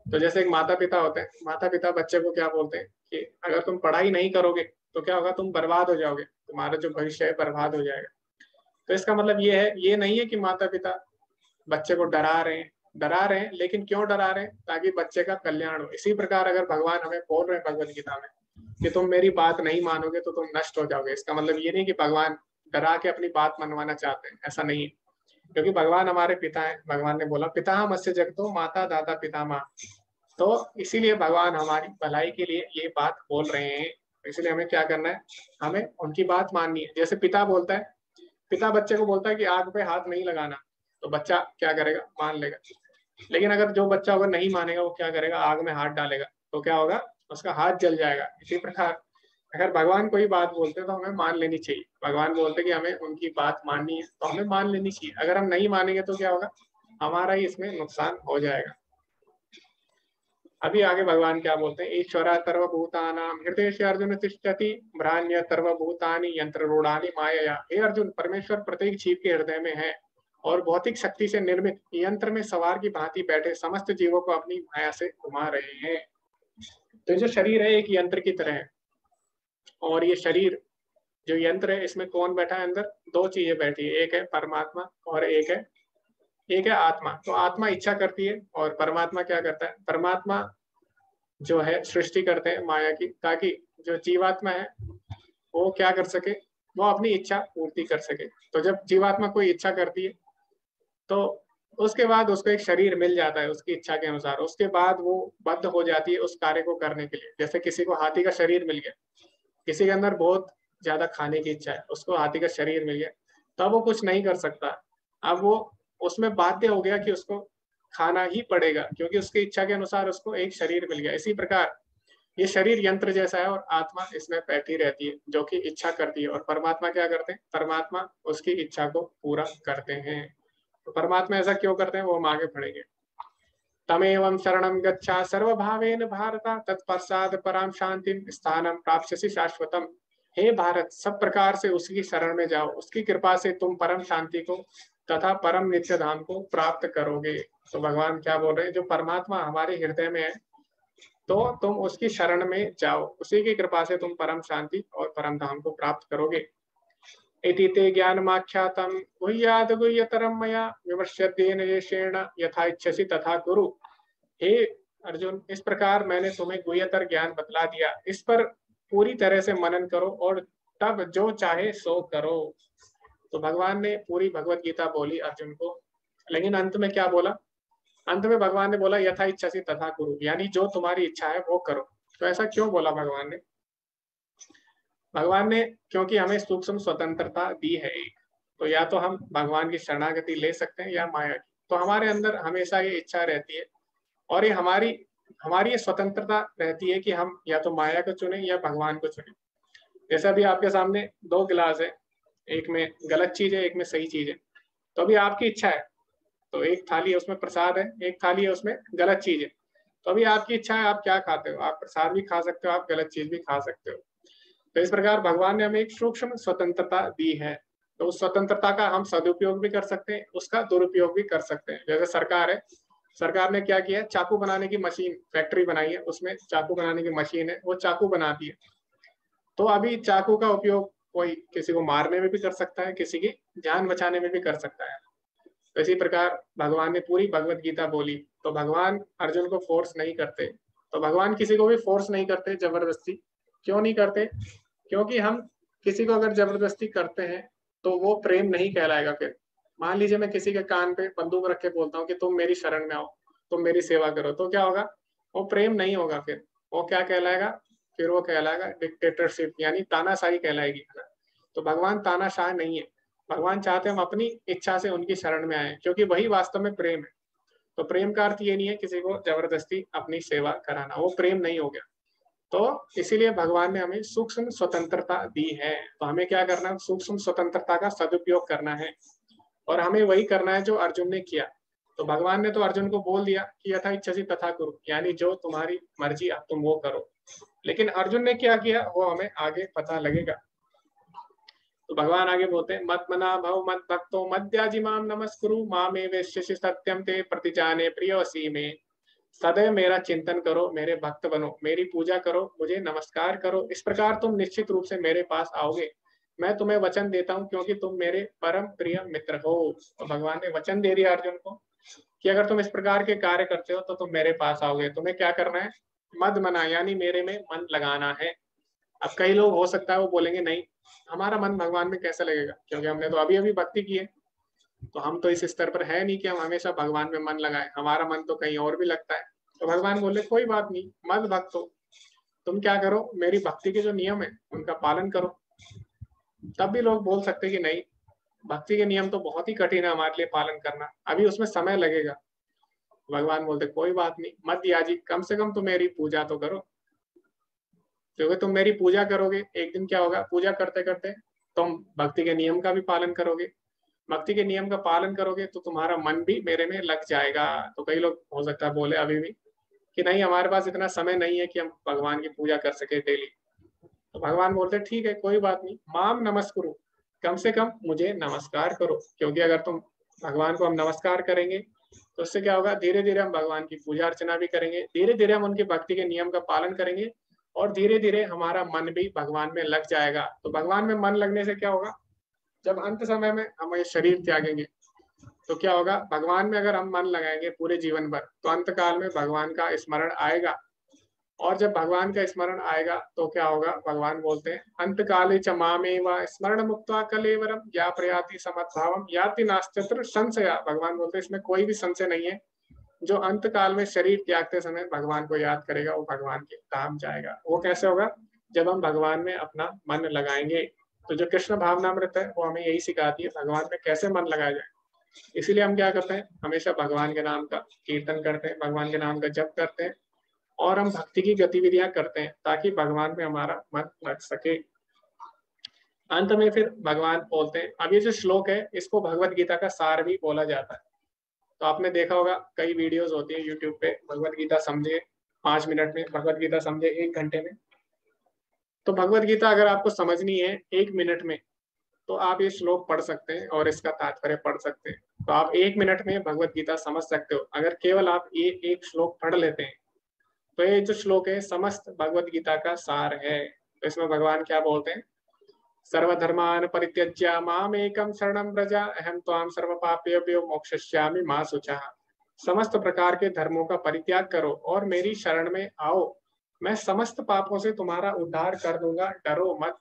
तो जैसे एक माता पिता होते हैं, माता पिता बच्चे को क्या बोलते हैं कि अगर तुम पढ़ाई नहीं करोगे तो क्या होगा, तुम बर्बाद हो जाओगे, तुम्हारा जो भविष्य है बर्बाद हो जाएगा। तो इसका मतलब ये है, ये नहीं है कि माता पिता बच्चे को डरा रहे हैं। डरा रहे हैं, लेकिन क्यों डरा रहे हैं? ताकि बच्चे का कल्याण हो। इसी प्रकार अगर भगवान हमें बोल रहे हैं भगवत गीता में कि तुम मेरी बात नहीं मानोगे तो तुम नष्ट हो जाओगे, इसका मतलब ये नहीं कि भगवान डरा के अपनी बात मनवाना चाहते हैं, ऐसा नहीं है। क्योंकि भगवान हमारे पिता हैं। भगवान ने बोला पिता मत्स्य जगतो माता दाता पिता माँ, तो इसीलिए भगवान हमारी भलाई के लिए ये बात बोल रहे हैं। इसलिए हमें क्या करना है, हमें उनकी बात माननी है। जैसे पिता बोलता है, पिता बच्चे को बोलता है कि आग पे हाथ नहीं लगाना, तो बच्चा क्या करेगा, मान लेगा। लेकिन अगर जो बच्चा अगर नहीं मानेगा, वो क्या करेगा, आग में हाथ डालेगा, तो क्या होगा, उसका हाथ जल जाएगा। इसी प्रकार अगर भगवान कोई बात बोलते हैं तो हमें मान लेनी चाहिए। भगवान बोलते कि हमें उनकी बात माननी है तो हमें मान लेनी चाहिए। अगर हम नहीं मानेंगे तो क्या होगा, हमारा ही इसमें नुकसान हो जाएगा। अभी आगे भगवान क्या बोलते हैं, ईश्वरा सर्वभूतानां हृदय अर्जुन तिष्ठति भ्रान्य सर्वभूतानि यंत्र रूढ़ानि माया। हे अर्जुन, परमेश्वर प्रत्येक जीव के हृदय में है और भौतिक शक्ति से निर्मित यंत्र में सवार की भांति बैठे समस्त जीवों को अपनी माया से घुमा रहे हैं। तो जो शरीर है एक यंत्र की तरह है, और ये शरीर जो यंत्र है इसमें कौन बैठा है अंदर, दो चीजें बैठी है, एक है परमात्मा और एक है आत्मा। तो आत्मा इच्छा करती है और परमात्मा क्या करता है, परमात्मा जो है सृष्टि करते हैं माया की, ताकि जो जीवात्मा है वो क्या कर सके, वो अपनी इच्छा पूर्ति कर सके। तो जब जीवात्मा कोई इच्छा करती है तो उसके बाद उसको एक शरीर मिल जाता है उसकी इच्छा के अनुसार। उसके बाद वो बद्ध हो जाती है उस कार्य को करने के लिए। जैसे किसी को हाथी का शरीर मिल गया, किसी के अंदर बहुत ज्यादा खाने की इच्छा है, उसको हाथी का शरीर मिल गया, तब वो कुछ नहीं कर सकता। अब वो उसमें बाध्य हो गया कि उसको खाना ही पड़ेगा, क्योंकि उसकी इच्छा के अनुसार उसको एक शरीर मिल गया। इसी प्रकार ये शरीर यंत्र जैसा है और आत्मा इसमें बैठी रहती है जो कि इच्छा करती है। और परमात्मा क्या करते हैं, परमात्मा उसकी इच्छा को पूरा करते हैं। तो परमात्मा ऐसा क्यों करते हैं वो हम आगे पढ़ेंगे। तमेवं शरणं गच्छा सर्वभावेन भारत, तत्पश्चात् पराम शांतिं स्थानं प्राप्स्यसि शाश्वतम। हे भारत, सब प्रकार से उसकी शरण में जाओ, उसकी कृपा से तुम परम शांति को तथा परम नित्य धाम को प्राप्त करोगे। तो भगवान क्या बोल रहे हैं, जो परमात्मा हमारे हृदय में है तो तुम उसकी शरण में जाओ, उसी की कृपा से तुम परम शांति और परम धाम को प्राप्त करोगे। इति ते ज्ञानमाख्यातं गुह्याद् गुह्यतरं मया विमर्श्यतेन येषेण यथा इच्छसि तथा कुरु। हे अर्जुन, इस प्रकार मैंने तुम्हें गुह्यतर ज्ञान बतला दिया, इस पर पूरी तरह से मनन करो और तब जो चाहे सो करो। तो भगवान ने पूरी भगवत गीता बोली अर्जुन को, लेकिन अंत में क्या बोला, अंत में भगवान ने बोला यथा इच्छसि तथा कुरु, यानी जो तुम्हारी इच्छा है वो करो। तो ऐसा क्यों बोला भगवान ने, भगवान ने क्योंकि हमें सूक्ष्म स्वतंत्रता दी है एक, तो या तो हम भगवान की शरणागति ले सकते हैं या माया की। तो हमारे अंदर हमेशा ये इच्छा रहती है और ये हमारी ये स्वतंत्रता रहती है कि हम या तो माया को चुने या भगवान को चुने। जैसा भी आपके सामने दो गिलास है, एक में गलत चीज है एक में सही चीज है, तो अभी आपकी इच्छा है, तो एक थाली है उसमें प्रसाद है, एक थाली है उसमें गलत चीज है, तो अभी आपकी इच्छा है आप क्या खाते हो, आप प्रसाद भी खा सकते हो, आप गलत चीज भी खा सकते हो। तो इस प्रकार भगवान ने हमें एक सूक्ष्म स्वतंत्रता दी है, तो उस स्वतंत्रता का हम सदुपयोग भी कर सकते हैं, उसका दुरुपयोग भी कर सकते हैं। जैसे सरकार है, सरकार ने क्या किया, चाकू बनाने की मशीन फैक्ट्री बनाई है, उसमें चाकू बनाने की मशीन है, वो चाकू बनाती है। तो अभी चाकू का उपयोग कोई किसी को मारने में भी कर सकता है, किसी की जान बचाने में भी कर सकता है। तो इसी प्रकार भगवान ने पूरी भगवत गीता बोली। तो भगवान अर्जुन को फोर्स नहीं करते, तो भगवान किसी को भी फोर्स नहीं करते जबरदस्ती। क्यों नहीं करते, क्योंकि हम किसी को अगर जबरदस्ती करते हैं तो वो प्रेम नहीं कहलाएगा। फिर मान लीजिए मैं किसी के कान पे बंदूक रख के बोलता हूँ कि तुम मेरी शरण में आओ, तुम मेरी सेवा करो, तो क्या होगा, वो प्रेम नहीं होगा। फिर वो क्या कहलाएगा, फिर वो कहलाएगा डिक्टेटरशिप, यानी तानाशाही कहलाएगी। तो भगवान तानाशाह नहीं है, भगवान चाहते हम अपनी इच्छा से उनकी शरण में आए, क्योंकि वही वास्तव में प्रेम है। तो प्रेम का अर्थ ये नहीं है किसी को जबरदस्ती अपनी सेवा कराना, वो प्रेम नहीं हो गया। तो इसीलिए भगवान ने हमें सूक्ष्म स्वतंत्रता दी है। तो हमें क्या करना है, सूक्ष्म स्वतंत्रता का सदुपयोग करना है, और हमें वही करना है जो अर्जुन ने किया। तो भगवान ने तो अर्जुन को बोल दिया कि यथा इच्छसि तथा कुरु, यानी जो तुम्हारी मर्जी अब तुम वो करो। लेकिन अर्जुन ने क्या किया वो हमें आगे पता लगेगा। तो भगवान आगे बोलते हैं, मत मना भव मत भक्तो मद्याजी माम नमस्कुरु मामे वेश्यसि सत्यम ते प्रतिजाने प्रियोसी में। सदैव मेरा चिंतन करो, मेरे भक्त बनो, मेरी पूजा करो, मुझे नमस्कार करो, इस प्रकार तुम निश्चित रूप से मेरे पास आओगे। मैं तुम्हें वचन देता हूँ क्योंकि तुम मेरे परम प्रिय मित्र हो। तो भगवान ने वचन दे दिया अर्जुन को कि अगर तुम इस प्रकार के कार्य करते हो तो तुम मेरे पास आओगे। तुम्हें क्या करना है, मद मना, यानी मेरे में मन लगाना है। अब कई लोग हो सकता है वो बोलेंगे नहीं हमारा मन भगवान में कैसे लगेगा, क्योंकि हमने तो अभी अभी भक्ति की है, तो हम तो इस स्तर पर है नहीं कि हम हमेशा भगवान में मन लगाएं, हमारा मन तो कहीं और भी लगता है। तो भगवान बोले कोई बात नहीं, मद भक्त हो, तुम क्या करो, मेरी भक्ति के जो नियम है उनका पालन करो। तब भी लोग बोल सकते कि नहीं भक्ति के नियम तो बहुत ही कठिन है हमारे लिए पालन करना, अभी उसमें समय लगेगा। भगवान बोलते कोई बात नहीं, मत याजी, कम से कम तुम मेरी पूजा तो करो, क्योंकि तुम मेरी पूजा करोगे एक दिन क्या होगा, पूजा करते करते तुम भक्ति के नियम का भी पालन करोगे, भक्ति के नियम का पालन करोगे तो तुम्हारा मन भी मेरे में लग जाएगा। तो कई लोग हो सकता है बोले अभी भी कि नहीं हमारे पास इतना समय नहीं है कि हम भगवान की पूजा कर सके डेली। तो भगवान बोलते ठीक है कोई बात नहीं, माम नमस्कुरु, कम से कम मुझे नमस्कार करो, क्योंकि अगर तुम भगवान को हम नमस्कार करेंगे तो उससे क्या होगा, धीरे धीरे हम भगवान की पूजा अर्चना भी करेंगे, धीरे धीरे हम उनकी भक्ति के नियम का पालन करेंगे और धीरे धीरे हमारा मन भी भगवान में लग जाएगा। तो भगवान में मन लगने से क्या होगा, जब अंत समय में हम ये शरीर त्यागेंगे तो क्या होगा, भगवान में अगर हम मन लगाएंगे पूरे जीवन भर तो अंत काल में भगवान का स्मरण आएगा, और जब भगवान का स्मरण आएगा तो क्या होगा, भगवान बोलते हैं अंत काले च मामेव स्मरण मुक्त्वा कलेवरम या प्रयाति समद्भावम याति नास्त्यत्र संशया। भगवान बोलते हैं इसमें कोई भी संशय नहीं है, जो अंत काल में शरीर त्यागते समय भगवान को याद करेगा वो भगवान के धाम जाएगा। वो कैसे होगा, जब हम भगवान में अपना मन लगाएंगे। तो जो कृष्ण भावनामृत है वो हमें यही सिखाती है भगवान में कैसे मन लगाया जाए। इसीलिए हम क्या करते हैं, हमेशा भगवान के नाम का कीर्तन करते हैं, भगवान के नाम का जप करते हैं और हम भक्ति की गतिविधियां करते हैं ताकि भगवान में हमारा मन लग सके। अंत में फिर भगवान बोलते हैं, अब ये जो श्लोक है इसको भगवत गीता का सार भी बोला जाता है। तो आपने देखा होगा कई वीडियोस होती है यूट्यूब पे, भगवत गीता समझे 5 मिनट में, भगवत गीता समझे 1 घंटे में। तो भगवत गीता अगर आपको समझनी है 1 मिनट में तो आप ये श्लोक पढ़ सकते हैं और इसका तात्पर्य पढ़ सकते हैं। तो आप 1 मिनट में भगवत गीता समझ सकते हो अगर केवल आप ये एक श्लोक पढ़ लेते हैं। तो ये जो श्लोक है समस्त भगवत गीता का सार है। तो इसमें भगवान क्या बोलते हैं, सर्वधर्मान परित्यज्य माम एकम शरणम व्रजा अहम त्वाम सर्व पापेभ्यो मोक्षयिष्यामि मा शुचः। समस्त प्रकार के धर्मों का परित्याग करो और मेरी शरण में आओ, मैं समस्त पापों से तुम्हारा उद्धार कर दूंगा, डरो मत।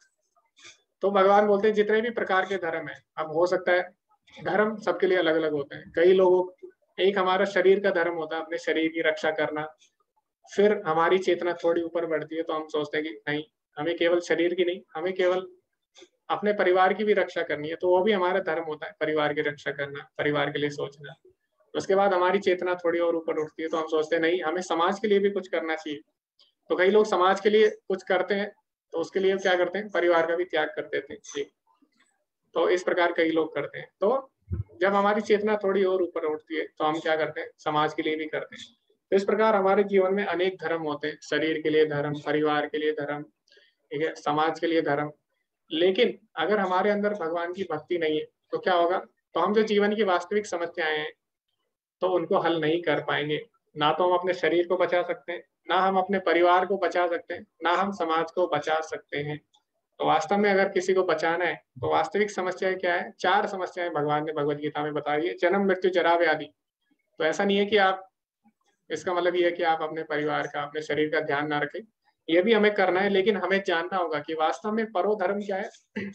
तो भगवान बोलते हैं जितने भी प्रकार के धर्म है, अब हो सकता है धर्म सबके लिए अलग अलग होते हैं। कई लोगों, एक हमारा शरीर का धर्म होता है अपने शरीर की रक्षा करना, फिर हमारी चेतना थोड़ी ऊपर बढ़ती है तो हम सोचते हैं कि नहीं हमें केवल शरीर की नहीं, हमें केवल अपने परिवार की भी रक्षा करनी है, तो वो भी हमारा धर्म होता है, परिवार की रक्षा करना, परिवार के लिए सोचना। उसके बाद हमारी चेतना थोड़ी और ऊपर उठती है तो हम सोचते हैं नहीं हमें समाज के लिए भी कुछ करना चाहिए। तो कई लोग समाज के लिए कुछ करते हैं तो उसके लिए क्या करते हैं, परिवार का भी त्याग कर देते हैं जी। तो इस प्रकार कई लोग करते हैं। तो जब हमारी चेतना थोड़ी और ऊपर उठती है तो हम क्या करते हैं, समाज के लिए भी करते हैं। तो इस प्रकार हमारे जीवन में अनेक धर्म होते हैं, शरीर के लिए धर्म, परिवार के लिए धर्म, ठीक है, समाज के लिए धर्म। लेकिन अगर हमारे अंदर भगवान की भक्ति नहीं है तो क्या होगा, तो हम जो जीवन की वास्तविक समस्याएं हैं तो उनको हल नहीं कर पाएंगे। ना तो हम अपने शरीर को बचा सकते हैं, ना हम अपने परिवार को बचा सकते हैं, ना हम समाज को बचा सकते हैं। तो वास्तव में अगर किसी को बचाना है तो वास्तविक समस्याएं क्या है, 4 समस्याएं भगवान ने भगवत गीता में बताई है, जन्म मृत्यु जरा व्याधि। तो ऐसा नहीं है कि आप, इसका मतलब ये है कि आप अपने परिवार का, अपने शरीर का ध्यान ना रखें, ये भी हमें करना है, लेकिन हमें जानना होगा कि वास्तव में परोधर्म क्या है।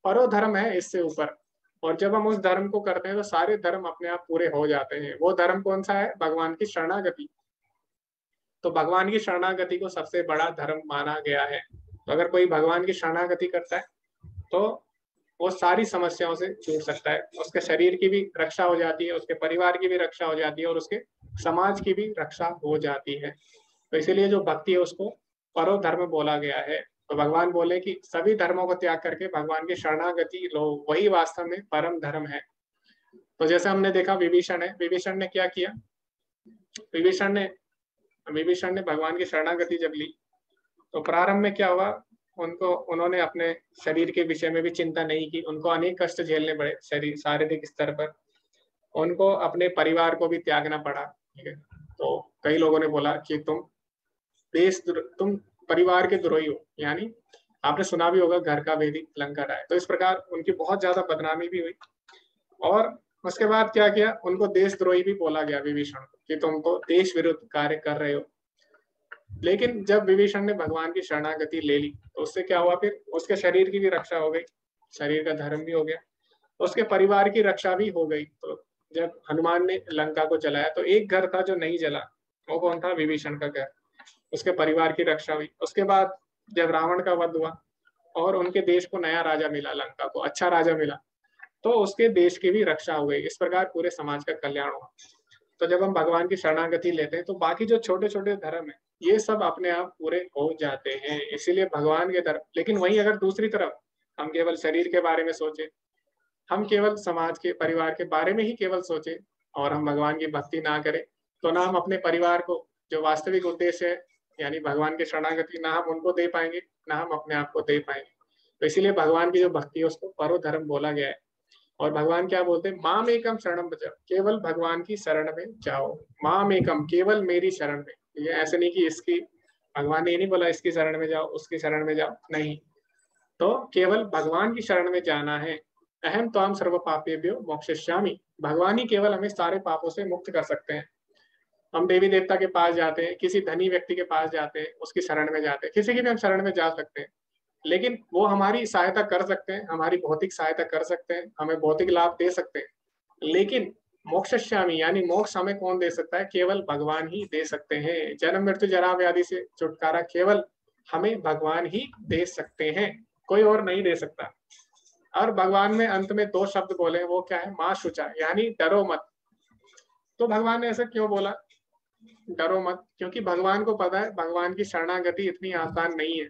परोधर्म है इससे ऊपर, और जब हम उस धर्म को करते हैं तो सारे धर्म अपने आप पूरे हो जाते हैं। वो धर्म कौन सा है, भगवान की शरणागति। तो भगवान की शरणागति को सबसे बड़ा धर्म माना गया है। तो अगर कोई भगवान की शरणागति करता है तो वो सारी समस्याओं से छूट सकता है, उसके शरीर की भी रक्षा हो जाती है, उसके परिवार की भी रक्षा हो जाती है और उसके समाज की भी रक्षा हो जाती है। तो इसीलिए जो भक्ति है उसको परो धर्म बोला गया है। तो भगवान बोले कि सभी धर्मों को त्याग करके भगवान की शरणागति लो, वही वास्तव में परम धर्म है। तो जैसे हमने देखा विभीषण है, विभीषण ने क्या किया, विभीषण ने भगवान की शरणागति जब ली तो प्रारंभ में क्या हुआ, उन्होंने अपने शरीर के विषय में भी चिंता नहीं की, उनको अनेक कष्ट झेलने पड़े शरीर शारीरिक स्तर पर, उनको अपने परिवार को भी त्यागना पड़ा। ठीक है, तो कई लोगों ने बोला कि तुम परिवार के द्रोही हो, यानी आपने सुना भी होगा घर का वेदी लंका राय। तो इस प्रकार उनकी बहुत ज्यादा बदनामी भी हुई और उसके बाद क्या किया, उनको देशद्रोही भी बोला गया विभीषण को कि तुम तो देश विरुद्ध कार्य कर रहे हो। लेकिन जब विभीषण ने भगवान की शरणागति ले ली तो उससे क्या हुआ, फिर उसके शरीर की भी रक्षा हो गई, शरीर का धर्म भी हो गया, उसके परिवार की रक्षा भी हो गई। तो जब हनुमान ने लंका को जलाया तो एक घर था जो नहीं जला, वो कौन था, विभीषण का घर, उसके परिवार की रक्षा हुई। उसके बाद जब रावण का वध हुआ और उनके देश को नया राजा मिला, लंका को अच्छा राजा मिला, तो उसके देश की भी रक्षा हो गई। इस प्रकार पूरे समाज का कल्याण हुआ। तो जब हम भगवान की शरणागति लेते हैं तो बाकी जो छोटे छोटे धर्म है ये सब अपने आप पूरे हो जाते हैं, इसीलिए भगवान के धर्म। लेकिन वहीं अगर दूसरी तरफ हम केवल शरीर के बारे में सोचे, हम केवल समाज के परिवार के बारे में ही केवल सोचे और हम भगवान की भक्ति ना करें, तो ना हम अपने परिवार को जो वास्तविक उद्देश्य है यानी भगवान की शरणागति, ना हम उनको दे पाएंगे, ना हम अपने आप को दे पाएंगे। तो इसीलिए भगवान की जो भक्ति है उसको परो धर्म बोला गया है। और भगवान क्या बोलते हैं, माम एकम शरणम व्रज, केवल भगवान की शरण में जाओ, माम एकम, केवल मेरी शरण में। ये ऐसे नहीं कि इसकी, भगवान ने ये नहीं बोला इसकी शरण में जाओ उसकी शरण में जाओ, नहीं, तो केवल भगवान की शरण में जाना है। अहम त्वाम सर्व पापेभ्यो मोक्षयिष्यामि, भगवान ही केवल हमें सारे पापों से मुक्त कर सकते हैं। हम देवी देवता के पास जाते हैं, किसी धनी व्यक्ति के पास जाते हैं, उसकी शरण में जाते हैं, किसी की भी हम शरण में जा सकते हैं, लेकिन वो हमारी सहायता कर सकते हैं, हमारी भौतिक सहायता कर सकते हैं, हमें भौतिक लाभ दे सकते हैं, लेकिन मोक्षयिष्यामि यानी मोक्ष हमें कौन दे सकता है, केवल भगवान ही दे सकते हैं। जन्म मृत्यु जरा व्याधि से छुटकारा केवल हमें भगवान ही दे सकते हैं, कोई और नहीं दे सकता। और भगवान में अंत में 2 शब्द बोले, वो क्या है, मां शुचा, यानी डरो मत। तो भगवान ने ऐसा क्यों बोला, डरो मत, क्योंकि भगवान को पता है भगवान की शरणागति इतनी आसान नहीं है।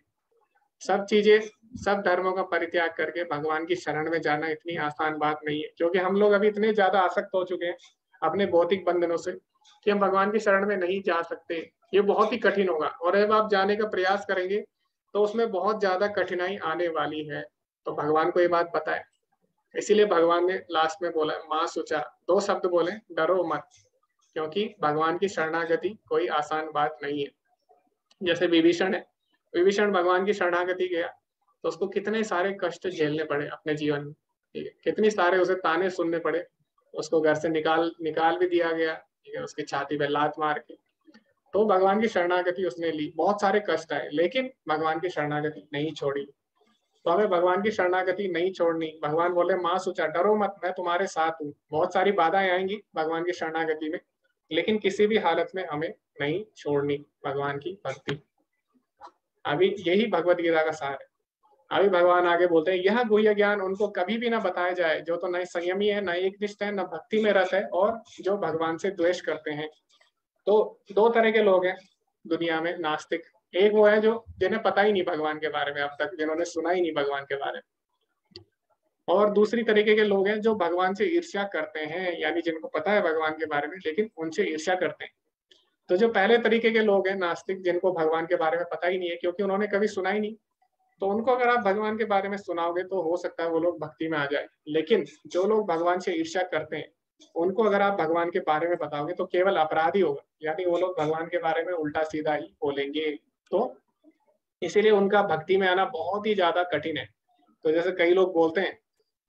सब चीजें, सब धर्मों का परित्याग करके भगवान की शरण में जाना इतनी आसान बात नहीं है, क्योंकि हम लोग अभी इतने ज्यादा आसक्त हो चुके हैं अपने भौतिक बंधनों से कि हम भगवान की शरण में नहीं जा सकते। ये बहुत ही कठिन होगा, और जब आप जाने का प्रयास करेंगे तो उसमें बहुत ज्यादा कठिनाई आने वाली है। तो भगवान को ये बात पता है, इसीलिए भगवान ने लास्ट में बोला मां शुचा, 2 शब्द बोले, डरो मत, क्योंकि भगवान की शरणागति कोई आसान बात नहीं है। जैसे विभीषण है, विभीषण भगवान की शरणागति गया तो उसको कितने सारे कष्ट झेलने पड़े अपने जीवन में, ठीक है, कितने सारे उसे ताने सुनने पड़े, उसको घर से निकाल भी दिया गया, ठीक है, उसकी छाती पे लात मार के। तो भगवान की शरणागति उसने ली, बहुत सारे कष्ट आए, लेकिन भगवान की शरणागति नहीं छोड़ी। तो हमें भगवान की शरणागति नहीं छोड़नी। भगवान बोले मां शुचा, डरो मत, मैं तुम्हारे साथ हूँ। बहुत सारी बाधाएं आएंगी भगवान की शरणागति में, लेकिन किसी भी हालत में हमें नहीं छोड़नी भगवान की भक्ति। अभी यही भगवत गीता का सार है। अभी भगवान आगे बोलते हैं, यह गुह्य ज्ञान उनको कभी भी ना बताया जाए जो तो न संयमी है, न एकनिष्ठ है, न भक्ति में रत है, और जो भगवान से द्वेष करते हैं। तो 2 तरह के लोग हैं दुनिया में, नास्तिक। एक वो है जो जिन्हें पता ही नहीं भगवान के बारे में अब तक, जिन्होंने सुना ही नहीं भगवान के बारे में। और दूसरी तरीके के लोग हैं जो भगवान से ईर्ष्या करते हैं, यानी जिनको पता है भगवान के बारे में लेकिन उनसे ईर्ष्या करते हैं। तो जो पहले तरीके के लोग हैं नास्तिक, जिनको भगवान के बारे में पता ही नहीं है क्योंकि उन्होंने कभी सुना ही नहीं, तो उनको अगर आप भगवान के बारे में सुनाओगे तो हो सकता है वो लोग भक्ति में आ जाए। लेकिन जो लोग भगवान से ईर्ष्या करते हैं उनको अगर आप भगवान के बारे में बताओगे तो केवल अपराध ही होगा, यानी वो लोग भगवान के बारे में उल्टा सीधा ही बोलेंगे। तो इसीलिए उनका भक्ति में आना बहुत ही ज्यादा कठिन है। तो जैसे कई लोग बोलते हैं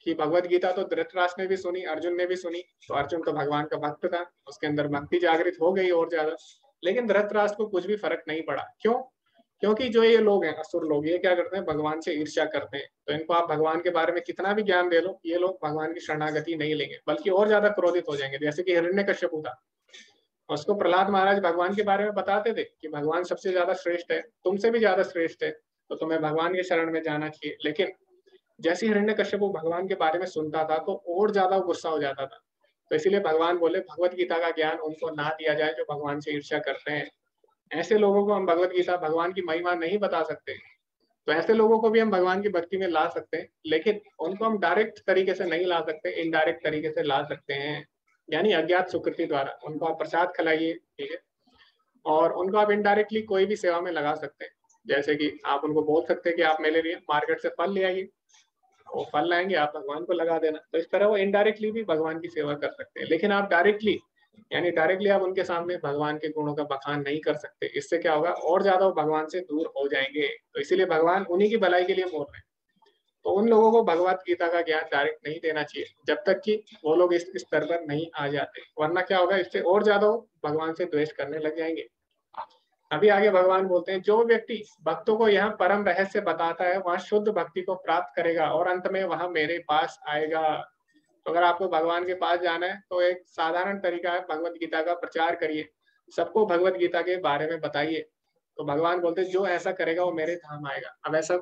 कि भगवत गीता तो धृतराष्ट्र ने भी सुनी, अर्जुन ने भी सुनी, तो अर्जुन तो भगवान का भक्त था, उसके अंदर भक्ति जागृत हो गई और ज्यादा, लेकिन धृतराष्ट्र को कुछ भी फर्क नहीं पड़ा। क्यों? क्योंकि जो ये लोग हैं असुर लोग, ये क्या करते हैं, भगवान से ईर्ष्या करते हैं। तो इनको आप भगवान के बारे में कितना भी ज्ञान दे लो, ये लोग भगवान की शरणागति नहीं लेंगे, बल्कि और ज्यादा क्रोधित हो जाएंगे। जैसे कि हिरण्यकश्यप था, उसको प्रहलाद महाराज भगवान के बारे में बताते थे कि भगवान सबसे ज्यादा श्रेष्ठ है, तुमसे भी ज्यादा श्रेष्ठ है, तो तुम्हें भगवान के शरण में जाना चाहिए। लेकिन जैसे हिरण्यकश्यप भगवान के बारे में सुनता था तो और ज्यादा गुस्सा हो जाता था। तो इसीलिए भगवान बोले भगवत गीता का ज्ञान उनको ना दिया जाए जो भगवान से ईर्ष्या करते हैं। ऐसे लोगों को हम भगवत गीता, भगवान की महिमा नहीं बता सकते। तो ऐसे लोगों को भी हम भगवान की भक्ति में ला सकते हैं, लेकिन उनको हम डायरेक्ट तरीके से नहीं ला सकते, इनडायरेक्ट तरीके से ला सकते हैं, यानी अज्ञात सुकृति द्वारा। उनको आप प्रसाद खिलाइए, ठीक है, और उनको आप इनडायरेक्टली कोई भी सेवा में लगा सकते हैं। जैसे कि आप उनको बोल सकते हैं कि आप मेरे लिए मार्केट से फल ले आइए, वो फल लाएंगे, आप भगवान को लगा देना। तो इस तरह वो इनडायरेक्टली भी भगवान की सेवा कर सकते हैं। लेकिन आप डायरेक्टली, यानी डायरेक्टली आप उनके सामने भगवान के गुणों का बखान नहीं कर सकते। इससे क्या होगा, और ज्यादा वो भगवान से दूर हो जाएंगे। तो इसीलिए भगवान उन्हीं की भलाई के लिए बोल रहे हैं। तो उन लोगों को भगवत गीता का ज्ञान डायरेक्ट नहीं देना चाहिए जब तक कि वो लोग इस स्तर पर नहीं आ जाते, वरना क्या होगा, इससे और ज्यादा वो भगवान से द्वेष करने लग जाएंगे। अभी आगे भगवान बोलते हैं, जो व्यक्ति भक्तों को यहाँ परम रहस्य बताता है वह शुद्ध भक्ति को प्राप्त करेगा और अंत में वह मेरे पास आएगा। तो अगर आपको भगवान के पास जाना है तो एक साधारण तरीका है, भगवत गीता का प्रचार करिए, सबको भगवत गीता के बारे में बताइए। तो भगवान बोलते हैं जो ऐसा करेगा वो मेरे धाम आएगा। अब ऐसा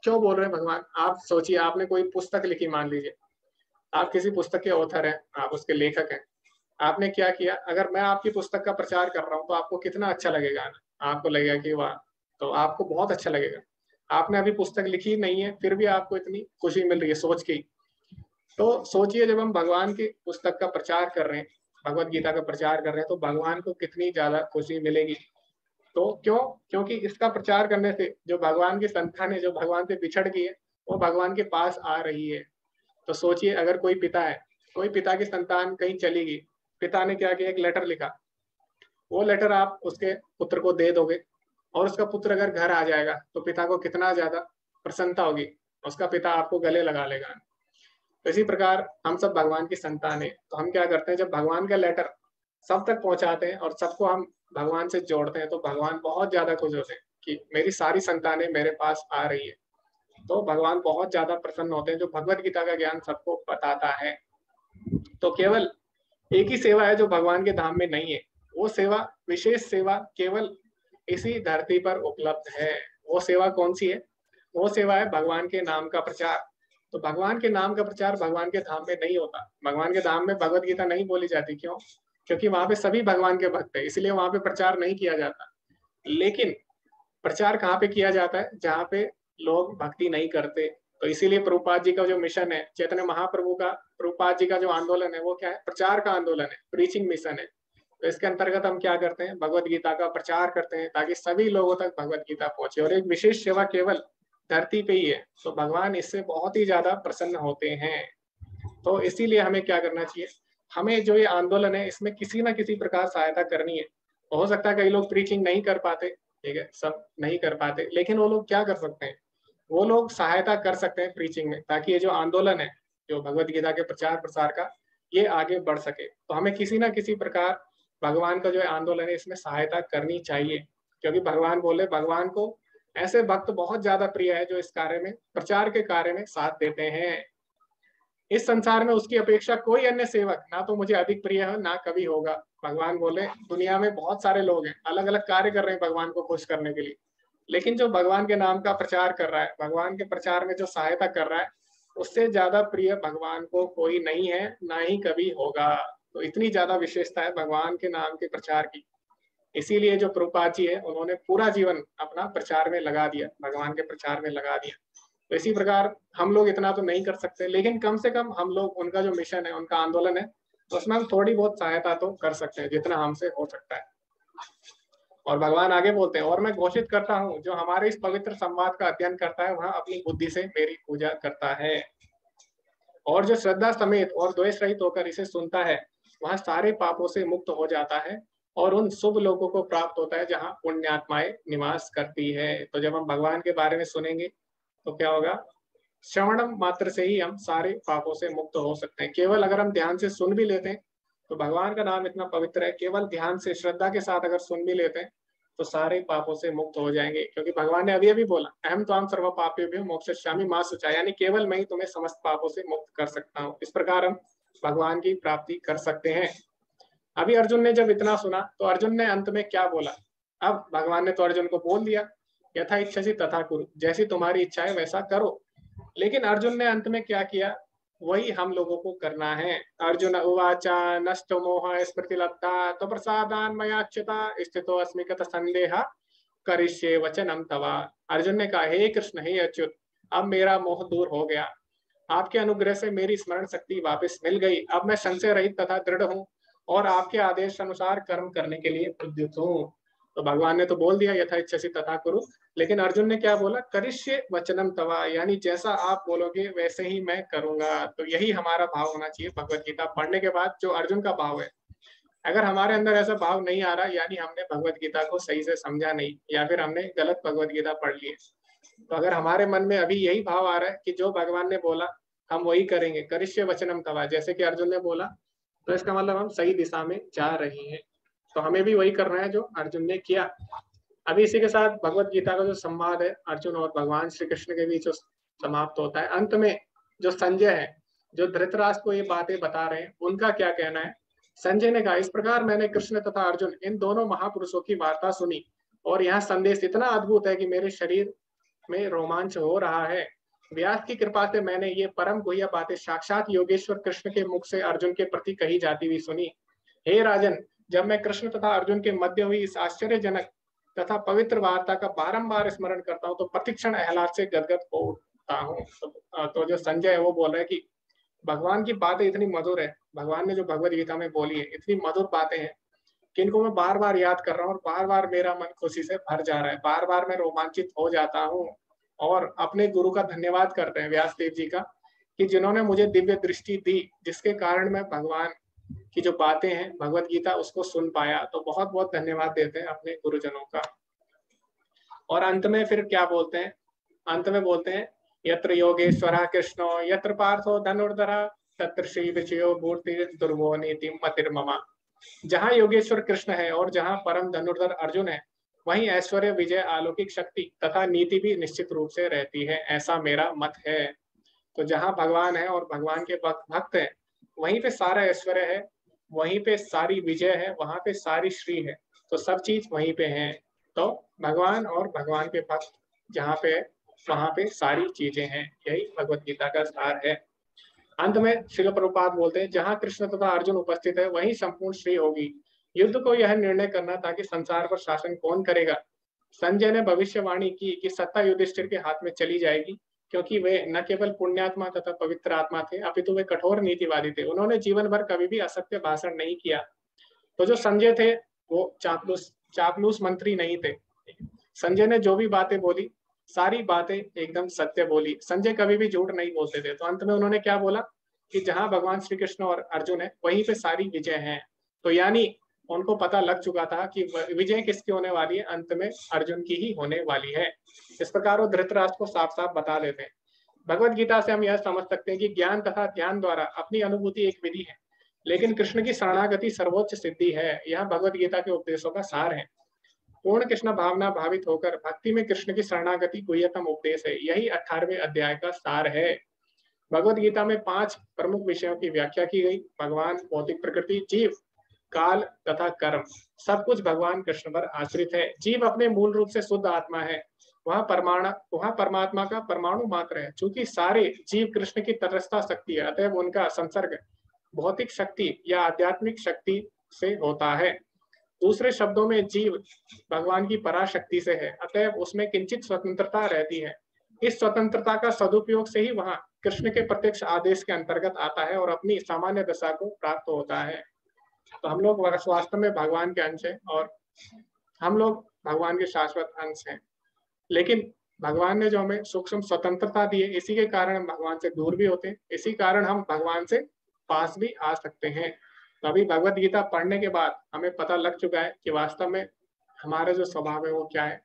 क्यों बोल रहे हैं भगवान? आप सोचिए, आपने कोई पुस्तक लिखी, मान लीजिए आप किसी पुस्तक के ऑथर हैं, आप उसके लेखक हैं, आपने क्या किया, अगर मैं आपकी पुस्तक का प्रचार कर रहा हूँ तो आपको कितना अच्छा लगेगा ना, आपको लगेगा कि वाह, तो आपको बहुत अच्छा लगेगा। आपने अभी पुस्तक लिखी नहीं है, फिर भी आपको इतनी खुशी मिल रही है सोच के। तो सोचिए, जब हम भगवान की पुस्तक का प्रचार कर रहे हैं, भगवत गीता का प्रचार कर रहे हैं, तो भगवान को कितनी ज्यादा खुशी मिलेगी। तो क्यों? क्योंकि इसका प्रचार करने से जो भगवान की संतान है, जो भगवान से बिछड़ गई है, वो भगवान के पास आ रही है। तो सोचिए, अगर कोई पिता है, कोई पिता की संतान कहीं चली गई, पिता ने क्या किया, एक लेटर लिखा, वो लेटर आप उसके पुत्र को दे दोगे और उसका पुत्र अगर घर आ जाएगा तो पिता को कितना ज्यादा प्रसन्नता होगी, उसका पिता आपको गले लगा लेगा। तो इसी प्रकार हम सब भगवान की संतान है। तो हम क्या करते हैं, जब भगवान का लेटर सब तक पहुंचाते हैं और सबको हम भगवान से जोड़ते हैं, तो भगवान बहुत ज्यादा खुश होते हैं कि मेरी सारी संतानें मेरे पास आ रही है। तो भगवान बहुत ज्यादा प्रसन्न होते हैं जो भगवत गीता का ज्ञान सबको बताता है। तो केवल एक ही सेवा है जो भगवान के धाम में नहीं है, वो सेवा, विशेष सेवा केवल इसी धरती पर उपलब्ध है। वो सेवा कौन सी है? वो सेवा है भगवान के नाम का प्रचार। तो भगवान के नाम का प्रचार भगवान के धाम में नहीं होता। भगवान के धाम में भगवत गीता नहीं बोली जाती। क्यों? क्योंकि वहां पे सभी भगवान के भक्त है, इसलिए वहां पे प्रचार नहीं किया जाता। लेकिन प्रचार कहाँ पे किया जाता है? जहाँ पे लोग भक्ति नहीं करते। तो इसीलिए प्रभुपाद जी का जो मिशन है, चैतन्य महाप्रभु का, प्रभुपाद जी का जो आंदोलन है, वो क्या है? प्रचार का आंदोलन है, प्रीचिंग मिशन है। तो इसके अंतर्गत हम क्या करते हैं? भगवत गीता का प्रचार करते हैं ताकि सभी लोगों तक भगवत गीता पहुंचे। और एक विशेष सेवा केवल धरती पे ही है, तो भगवान इससे बहुत ही ज्यादा प्रसन्न होते हैं। तो इसीलिए हमें क्या करना चाहिए, हमें जो ये आंदोलन है इसमें किसी ना किसी प्रकार सहायता करनी है। हो सकता है कई लोग प्रीचिंग नहीं कर पाते, ठीक है, सब नहीं कर पाते, लेकिन वो लोग क्या कर सकते हैं, वो लोग सहायता कर सकते हैं प्रीचिंग में, ताकि ये जो आंदोलन है, जो भगवत गीता के प्रचार प्रसार का, ये आगे बढ़ सके। तो हमें किसी ना किसी प्रकार भगवान का जो आंदोलन है इसमें सहायता करनी चाहिए, क्योंकि भगवान बोले, भगवान को ऐसे भक्त बहुत ज्यादा प्रिय है जो इस कार्य में, प्रचार के कार्य में साथ देते हैं। इस संसार में उसकी अपेक्षा कोई अन्य सेवक ना तो मुझे अधिक प्रिय है, ना कभी होगा। भगवान बोले, दुनिया में बहुत सारे लोग हैं, अलग अलग कार्य कर रहे हैं भगवान को खुश करने के लिए, लेकिन जो भगवान के नाम का प्रचार कर रहा है, भगवान के प्रचार में जो सहायता कर रहा है, उससे ज्यादा प्रिय भगवान को कोई नहीं है, ना ही कभी होगा। तो इतनी ज्यादा विशेषता है भगवान के नाम के प्रचार की। इसीलिए जो प्रभुपाद जी है, उन्होंने पूरा जीवन अपना प्रचार में लगा दिया, भगवान के प्रचार में लगा दिया। तो इसी प्रकार हम लोग इतना तो नहीं कर सकते, लेकिन कम से कम हम लोग, उनका जो मिशन है, उनका आंदोलन है, उसमें हम थोड़ी बहुत सहायता तो कर सकते हैं, जितना हमसे हो सकता है। और भगवान आगे बोलते हैं, और मैं घोषित करता हूँ, जो हमारे इस पवित्र संवाद का अध्ययन करता है वह अपनी बुद्धि से मेरी पूजा करता है, और जो श्रद्धा समेत और द्वेष रहित होकर इसे सुनता है वह सारे पापों से मुक्त हो जाता है और उन शुभ लोगों को प्राप्त होता है जहाँ पुण्यात्माएं निवास करती है। तो जब हम भगवान के बारे में सुनेंगे तो क्या होगा, श्रवण मात्र से ही हम सारे पापों से मुक्त हो सकते हैं। केवल अगर हम ध्यान से सुन भी लेते हैं, तो भगवान का नाम इतना पवित्र है, केवल ध्यान से श्रद्धा के साथ अगर सुन भी लेते हैं तो सारे पापों से मुक्त हो जाएंगे। क्योंकि भगवान ने अभी अभी बोला, अहम त्वाम सर्व पापेभ्यो मोक्षयिष्यामि मा शुचा, यानी केवल मैं ही तुम्हें समस्त पापों से मुक्त कर सकता हूँ। इस प्रकार हम भगवान की प्राप्ति कर सकते हैं। अभी अर्जुन ने जब इतना सुना तो अर्जुन ने अंत में क्या बोला? अब भगवान ने तो अर्जुन को बोल दिया, यथा इच्छसि तथा कुरु, जैसी तुम्हारी इच्छा है वैसा करो। लेकिन अर्जुन ने अंत में क्या किया, वही हम लोगों को करना है। अर्जुन उवाचा नष्टो मोह स्मृतिलब्धा तो प्रसादान मयाच्युता स्थितो अस्मि गत संदेहा करिष्ये वचनम तवा। अर्जुन ने कहा, हे कृष्ण, हे अच्युत, अब मेरा मोह दूर हो गया, आपके अनुग्रह से मेरी स्मरण शक्ति वापस मिल गई, अब मैं संशय रहित तथा दृढ़ हूँ और आपके आदेश अनुसार कर्म करने के लिए उद्युक्त हूँ। तो भगवान ने तो बोल दिया यथा इच्छसि तथा कुरु, लेकिन अर्जुन ने क्या बोला, करिष्ये वचनम तवा, यानी जैसा आप बोलोगे वैसे ही मैं करूंगा। तो यही हमारा भाव होना चाहिए भगवत गीता पढ़ने के बाद, जो अर्जुन का भाव है। अगर हमारे अंदर ऐसा भाव नहीं आ रहा, यानी हमने भगवत गीता को सही से समझा नहीं, या फिर हमने गलत भगवत गीता पढ़ ली है। तो अगर हमारे मन में अभी यही भाव आ रहा है कि जो भगवान ने बोला हम वही करेंगे, करिष्य वचनम तवा, जैसे कि अर्जुन ने बोला, तो इसका मतलब हम सही दिशा में जा रहे हैं। तो हमें भी वही करना है जो अर्जुन ने किया। अभी इसी के साथ भगवत गीता का जो संवाद है अर्जुन और भगवान श्री कृष्ण के बीच समाप्त होता है। अंत में जो संजय है, जो धृतराष्ट्र को ये बातें बता रहे हैं, उनका क्या कहना है। संजय ने कहा, इस प्रकार मैंने कृष्ण तथा अर्जुन इन दोनों महापुरुषों की वार्ता सुनी और यह संदेश इतना अद्भुत है कि मेरे शरीर में रोमांच हो रहा है। व्यास की कृपा से मैंने ये परम गुह्य बातें साक्षात योगेश्वर कृष्ण के मुख से अर्जुन के प्रति कही जाती हुई सुनी। हे राजन, जब मैं कृष्ण तथा अर्जुन के मध्य हुई इस आश्चर्यजनक तथा पवित्र वार्ता का बारंबार स्मरण करता हूँ तो प्रतिक्षण आह्लाद से गदगद हो उठता हूँ। तो जो संजय है वो बोल रहा है कि भगवान की बातें इतनी मधुर है, भगवान ने जो भगवत गीता में बोली है इतनी मधुर बातें हैं कि इनको मैं बार बार याद कर रहा हूँ और बार बार मेरा मन खुशी से भर जा रहा है, बार बार मैं रोमांचित हो जाता हूँ और अपने गुरु का धन्यवाद करते हैं व्यास देव जी का, कि जिन्होंने मुझे दिव्य दृष्टि दी, जिसके कारण मैं भगवान की जो बातें हैं भगवत गीता उसको सुन पाया। तो बहुत बहुत धन्यवाद देते हैं अपने गुरुजनों का। और अंत में फिर क्या बोलते हैं, अंत में बोलते हैं, यत्र योगेश्वरः कृष्णो यत्र पार्थो धनुर्धरः तत्र श्री विजयो मूर्ति दुर्गो नीति मतिर्ममा। जहाँ योगेश्वर कृष्ण है और जहाँ परम धनुर्धर अर्जुन है, वहीं ऐश्वर्य, विजय, अलौकिक शक्ति तथा नीति भी निश्चित रूप से रहती है, ऐसा मेरा मत है। तो जहाँ भगवान है और भगवान के भक्त हैं, वहीं पे सारा ऐश्वर्य है, वहीं पे सारी विजय है, वहां पे सारी श्री है, तो सब चीज वहीं पे है। तो भगवान और भगवान के भक्त जहाँ पे है वहां पे सारी चीजें हैं, यही भगवत गीता का सार है। अंत में श्रील प्रभुपाद बोलते हैं, जहाँ कृष्ण तथा अर्जुन उपस्थित है वहीं संपूर्ण श्री होगी। युद्ध को यह निर्णय करना था कि संसार पर शासन कौन करेगा। संजय ने भविष्यवाणी की कि सत्ता युधिष्ठिर के हाथ में चली जाएगी, क्योंकि वे न केवल पुण्यात्मा तथा पवित्र आत्मा थे, अपितु वे कठोर नीतिवादी थे। उन्होंने जीवन भर कभी भी असत्य भाषण नहीं किया। तो जो संजय थे वो चापलूस मंत्री नहीं थे। संजय ने जो भी बातें बोली सारी बातें एकदम सत्य बोली। संजय कभी भी झूठ नहीं बोलते थे। तो अंत में उन्होंने क्या बोला कि जहां भगवान श्री कृष्ण और अर्जुन है वहीं पे सारी विजय है। तो यानी उनको पता लग चुका था कि विजय किसकी होने वाली है, अंत में अर्जुन की ही होने वाली है। इस प्रकार वो धृतराष्ट्र को साफ साफ बता देते हैं। भगवत गीता से हम यह समझ सकते हैं कि ज्ञान तथा ध्यान द्वारा अपनी अनुभूति एक विधि है, लेकिन कृष्ण की शरणागति सर्वोच्च सिद्धि है। यह भगवत गीता के उपदेशों का सार है। पूर्ण कृष्ण भावना भावित होकर भक्ति में कृष्ण की शरणागति गुह्यतम उपदेश है। यही 18वें अध्याय का सार है। भगवत गीता में 5 प्रमुख विषयों की व्याख्या की गई। भगवान, भौतिक प्रकृति, जीव, काल तथा कर्म, सब कुछ भगवान कृष्ण पर आश्रित है। जीव अपने मूल रूप से शुद्ध आत्मा है, वह परमात्मा का परमाणु मात्र है। चूंकि सारे जीव कृष्ण की तटस्था शक्ति है, अतएव उनका संसर्ग भौतिक शक्ति या आध्यात्मिक शक्ति से होता है। दूसरे शब्दों में जीव भगवान की पराशक्ति से है, अतएव उसमें किंचित स्वतंत्रता रहती है। इस स्वतंत्रता का सदुपयोग से ही वहां कृष्ण के प्रत्यक्ष आदेश के अंतर्गत आता है और अपनी सामान्य दशा को प्राप्त होता है। तो हम लोग वास्तव में भगवान के अंश हैं और हम लोग भगवान के शाश्वत अंश हैं, लेकिन भगवान ने जो हमें सूक्ष्म स्वतंत्रता दी है, इसी के कारण हम भगवान से दूर भी होते हैं, इसी कारण हम भगवान से पास भी आ सकते हैं। तो अभी भगवत गीता पढ़ने के बाद हमें पता लग चुका है कि वास्तव में हमारा जो स्वभाव है वो क्या है,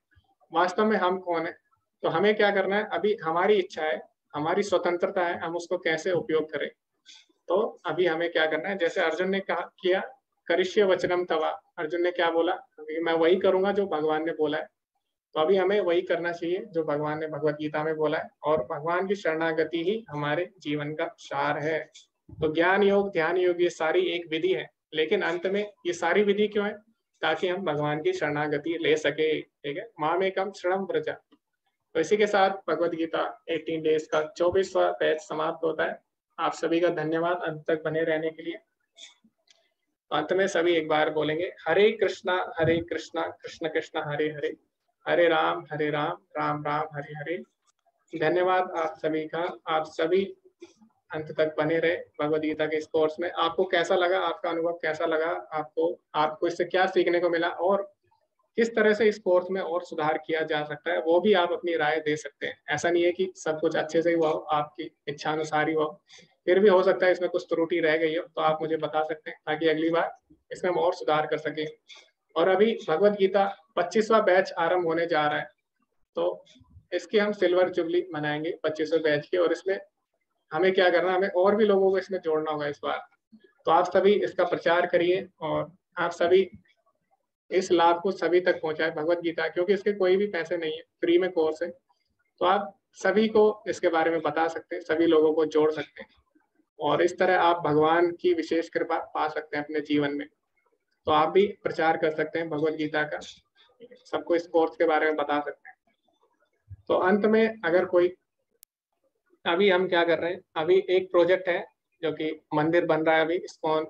वास्तव में हम कौन है। तो हमें क्या करना है, अभी हमारी इच्छा है, हमारी स्वतंत्रता है, हम उसको कैसे उपयोग करें। तो अभी हमें क्या करना है, जैसे अर्जुन ने कहा किया, करिष्य वचनम तवा, अर्जुन ने क्या बोला, मैं वही करूंगा जो भगवान ने बोला है। तो अभी हमें वही करना चाहिए जो भगवान ने भगवत गीता में बोला है, और भगवान की शरणागति ही हमारे जीवन का सार है। तो ज्ञान योग, ध्यान योग, ये सारी एक विधि है, लेकिन अंत में ये सारी विधि क्यों है, ताकि हम भगवान की शरणागति ले सके। ठीक है, मामेकम शरणम व्रजा। तो इसी के साथ भगवत गीता 18 डेज का 24वां बैच समाप्त होता है। आप सभी का धन्यवाद अंत तक बने रहने के लिए। अंत में सभी एक बार बोलेंगे, हरे कृष्णा कृष्ण कृष्ण हरे हरे, हरे राम राम राम हरे हरे। धन्यवाद आप सभी का। आप सभी अंत तक बने रहे भगवद गीता के इस कोर्स में। आपको कैसा लगा, आपका अनुभव कैसा लगा, आपको इससे क्या सीखने को मिला और किस तरह से इस कोर्स में और सुधार किया जा सकता है, वो भी आप अपनी राय दे सकते हैं। ऐसा नहीं है कि सब कुछ अच्छे से ही हुआ हो, आपकी इच्छानुसार ही हुआ हो, फिर भी हो सकता है इसमें कुछ त्रुटि रह गई हो तो आप मुझे बता सकते हैं ताकि अगली बार इसमें हम और सुधार कर सकें। और अभी भगवद गीता 25वां बैच आरंभ होने जा रहा है, तो इसकी हम सिल्वर जुबली मनाएंगे 25वें बैच की। और इसमें हमें क्या करना है, हमें और भी लोगों को इसमें जोड़ना होगा इस बार। तो आप सभी इसका प्रचार करिए और आप सभी इस लाभ को सभी तक पहुंचाए भगवद गीता, क्योंकि इसके कोई भी पैसे नहीं है, फ्री में कोर्स है। तो आप सभी को इसके बारे में बता सकते हैं, सभी लोगों को जोड़ सकते हैं और इस तरह आप भगवान की विशेष कृपा पा सकते हैं अपने जीवन में। तो आप भी प्रचार कर सकते हैं भगवद गीता का, सबको इस कोर्स के बारे में बता सकते हैं। तो अंत में अगर कोई, अभी हम क्या कर रहे हैं, अभी एक प्रोजेक्ट है जो कि मंदिर बन रहा है अभी इस्कॉन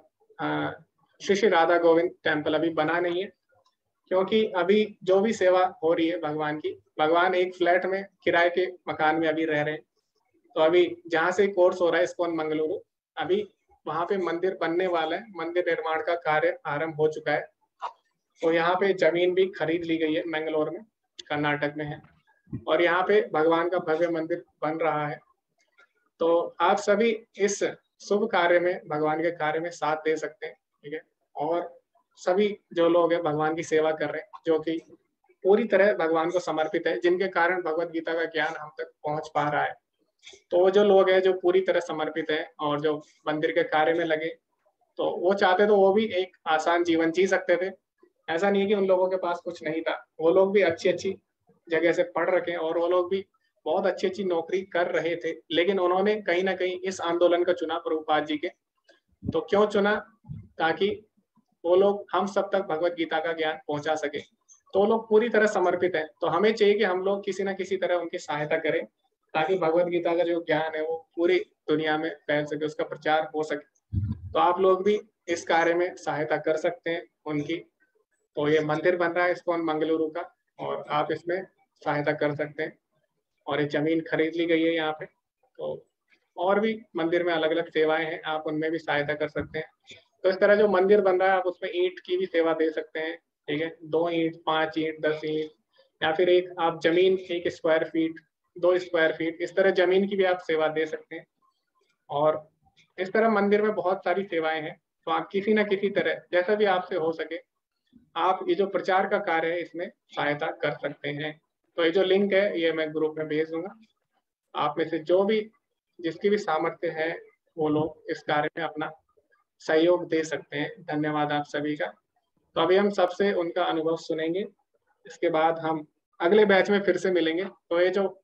श्री श्री राधा गोविंद टेम्पल अभी बना नहीं है, क्योंकि अभी जो भी सेवा हो रही है भगवान की, भगवान एक फ्लैट में किराए के मकान में अभी रह रहे हैं। तो अभी जहाँ से कोर्स हो रहा है इस्कॉन मंगलुरु, अभी वहाँ पे मंदिर बनने वाला है, मंदिर निर्माण का कार्य आरंभ हो चुका है। तो यहाँ पे जमीन भी खरीद ली गई है, मैंगलोर में, कर्नाटक में है, और यहाँ पे भगवान का भव्य मंदिर बन रहा है। तो आप सभी इस शुभ कार्य में, भगवान के कार्य में साथ दे सकते हैं, ठीक है। और सभी जो लोग हैं भगवान की सेवा कर रहे हैं, जो कि पूरी तरह भगवान को समर्पित है, जिनके कारण भगवद गीता का ज्ञान हम तक पहुंच पा रहा है, तो वो जो लोग हैं जो पूरी तरह समर्पित है और जो मंदिर के कार्य में लगे, तो वो चाहते तो वो भी एक आसान जीवन जी सकते थे। ऐसा नहीं है कि उन लोगों के पास कुछ नहीं था, वो लोग भी अच्छी अच्छी जगह से पढ़ रखे और वो लोग भी बहुत अच्छी अच्छी नौकरी कर रहे थे, लेकिन उन्होंने कहीं ना कहीं इस आंदोलन का चुना प्रभुपाद जी के। तो क्यों चुना? ताकि वो लोग हम सब तक भगवद गीता का ज्ञान पहुंचा सके। तो वो लोग पूरी तरह समर्पित है, तो हमें चाहिए कि हम लोग किसी ना किसी तरह उनकी सहायता करें ताकि भगवद गीता का जो ज्ञान है वो पूरी दुनिया में फैल सके, उसका प्रचार हो सके। तो आप लोग भी इस कार्य में सहायता कर सकते हैं उनकी। तो ये मंदिर बन रहा है इस्कॉन मंगलुरु का, और आप इसमें सहायता कर सकते हैं। और ये जमीन खरीद ली गई है यहाँ पे, तो और भी मंदिर में अलग अलग सेवाएं हैं, आप उनमें भी सहायता कर सकते हैं। तो इस तरह जो मंदिर बन रहा है आप उसमें ईंट की भी सेवा दे सकते हैं, ठीक है। 2 ईंट, 5 ईंट, 10 ईंट, या फिर एक आप जमीन 1 स्क्वायर फीट, 2 स्क्वायर फीट, इस तरह जमीन की भी आप सेवा दे सकते हैं। और इस तरह मंदिर में बहुत सारी सेवाएं हैं, तो आप किसी न किसी तरह जैसा भी आपसे हो सके, आप ये जो प्रचार का कार्य है इसमें सहायता कर सकते हैं। तो ये जो लिंक है ये मैं ग्रुप में भेज दूंगा, आप में से जो भी जिसकी भी सामर्थ्य है वो लोग इस कार्य में अपना सहयोग दे सकते हैं। धन्यवाद आप सभी का। तो अभी हम सबसे उनका अनुभव सुनेंगे, इसके बाद हम अगले बैच में फिर से मिलेंगे। तो ये जो,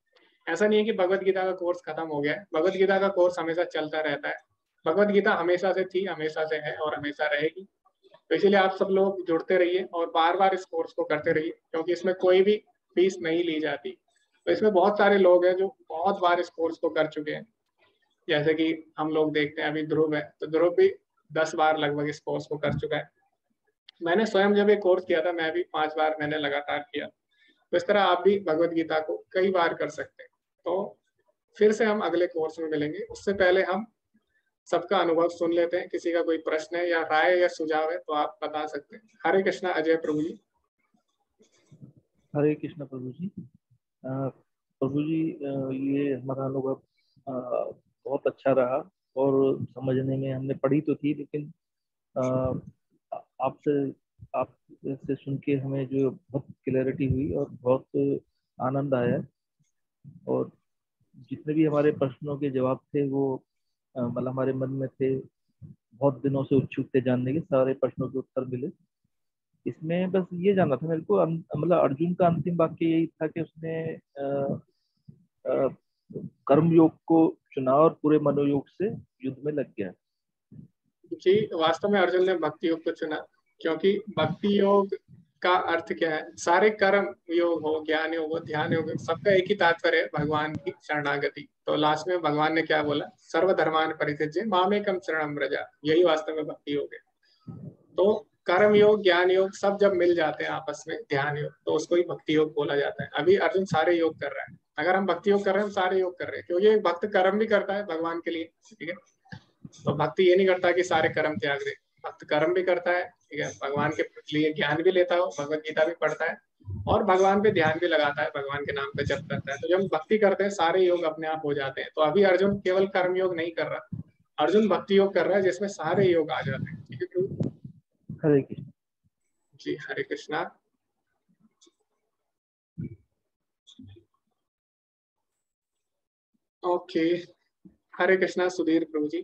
ऐसा नहीं है कि भगवद गीता का कोर्स खत्म हो गया है, भगवद गीता का कोर्स हमेशा चलता रहता है। भगवद गीता हमेशा से थी, हमेशा से है और हमेशा रहेगी। तो इसीलिए आप सब लोग जुड़ते रहिए और बार बार इस कोर्स को करते रहिए, क्योंकि इसमें कोई भी फीस नहीं ली जाती। तो इसमें बहुत सारे लोग हैं जो बहुत बार इस कोर्स को कर चुके हैं, जैसे कि हम लोग देखते हैं अभी ध्रुव है, तो ध्रुव भी 10 बार लगभग इस कोर्स को कर चुका है। मैंने स्वयं जब ये कोर्स किया था मैं भी 5 बार मैंने लगातार किया। तो इस तरह आप भी भगवद गीता को कई बार कर सकते हैं। तो फिर से हम अगले कोर्स में मिलेंगे, उससे पहले हम सबका अनुभव सुन लेते हैं। किसी का कोई प्रश्न है या राय या सुझाव है तो आप बता सकते हैं। हरे कृष्णा अजय प्रभु जी। हरे कृष्णा प्रभु जी। प्रभु जी, ये हमारा अनुभव बहुत अच्छा रहा और समझने में, हमने पढ़ी तो थी लेकिन आपसे सुन के हमें जो बहुत क्लैरिटी हुई और बहुत आनंद आया। और जितने भी हमारे प्रश्नों के जवाब थे वो मतलब हमारे मन में थे, बहुत दिनों से उत्सुक थे जानने के, सारे प्रश्नों के उत्तर मिले। इसमें बस ये जानना था मेरे को, मतलब अर्जुन का अंतिम वाक्य यही था कि उसने कर्म योग को चुना और पूरे मनोयोग से युद्ध में लग गया। जी, वास्तव में अर्जुन ने भक्ति योग को चुना, क्योंकि भक्ति योग का अर्थ क्या है? सारे कर्म योग हो, ज्ञान योग हो, ध्यान योग हो, सबका एक ही तात्पर्य है, भगवान की शरणागति। तो लास्ट में भगवान ने क्या बोला? सर्वधर्मान परित्यज्य मामेकम शरणं व्रज। यही वास्तव में भक्ति योग है। तो कर्म योग, ज्ञान योग सब जब मिल जाते हैं आपस में, ध्यान योग, तो उसको ही भक्ति योग बोला जाता है। अभी अर्जुन सारे योग कर रहा है। अगर हम भक्ति योग कर रहे हैं, हम सारे योग कर रहे हैं, क्योंकि एक भक्त कर्म भी करता है भगवान के लिए, ठीक है। तो भक्ति ये नहीं करता कि सारे कर्म त्याग दे, भक्त कर्म भी करता है, ठीक है, भगवान के लिए ज्ञान भी लेता हो, भगवत गीता भी पढ़ता है, और भगवान पे ध्यान भी लगाता है, भगवान के नाम पे जप करता है। तो जब हम भक्ति करते हैं, सारे योग अपने आप हो जाते हैं। तो अभी अर्जुन केवल कर्म योग नहीं कर रहा, अर्जुन भक्ति योग कर रहा है, जिसमें सारे योग आ जाते हैं, ठीक है प्रभु। हरे कृष्ण जी, हरे कृष्णा। ओके, हरे कृष्णा सुधीर प्रभु जी।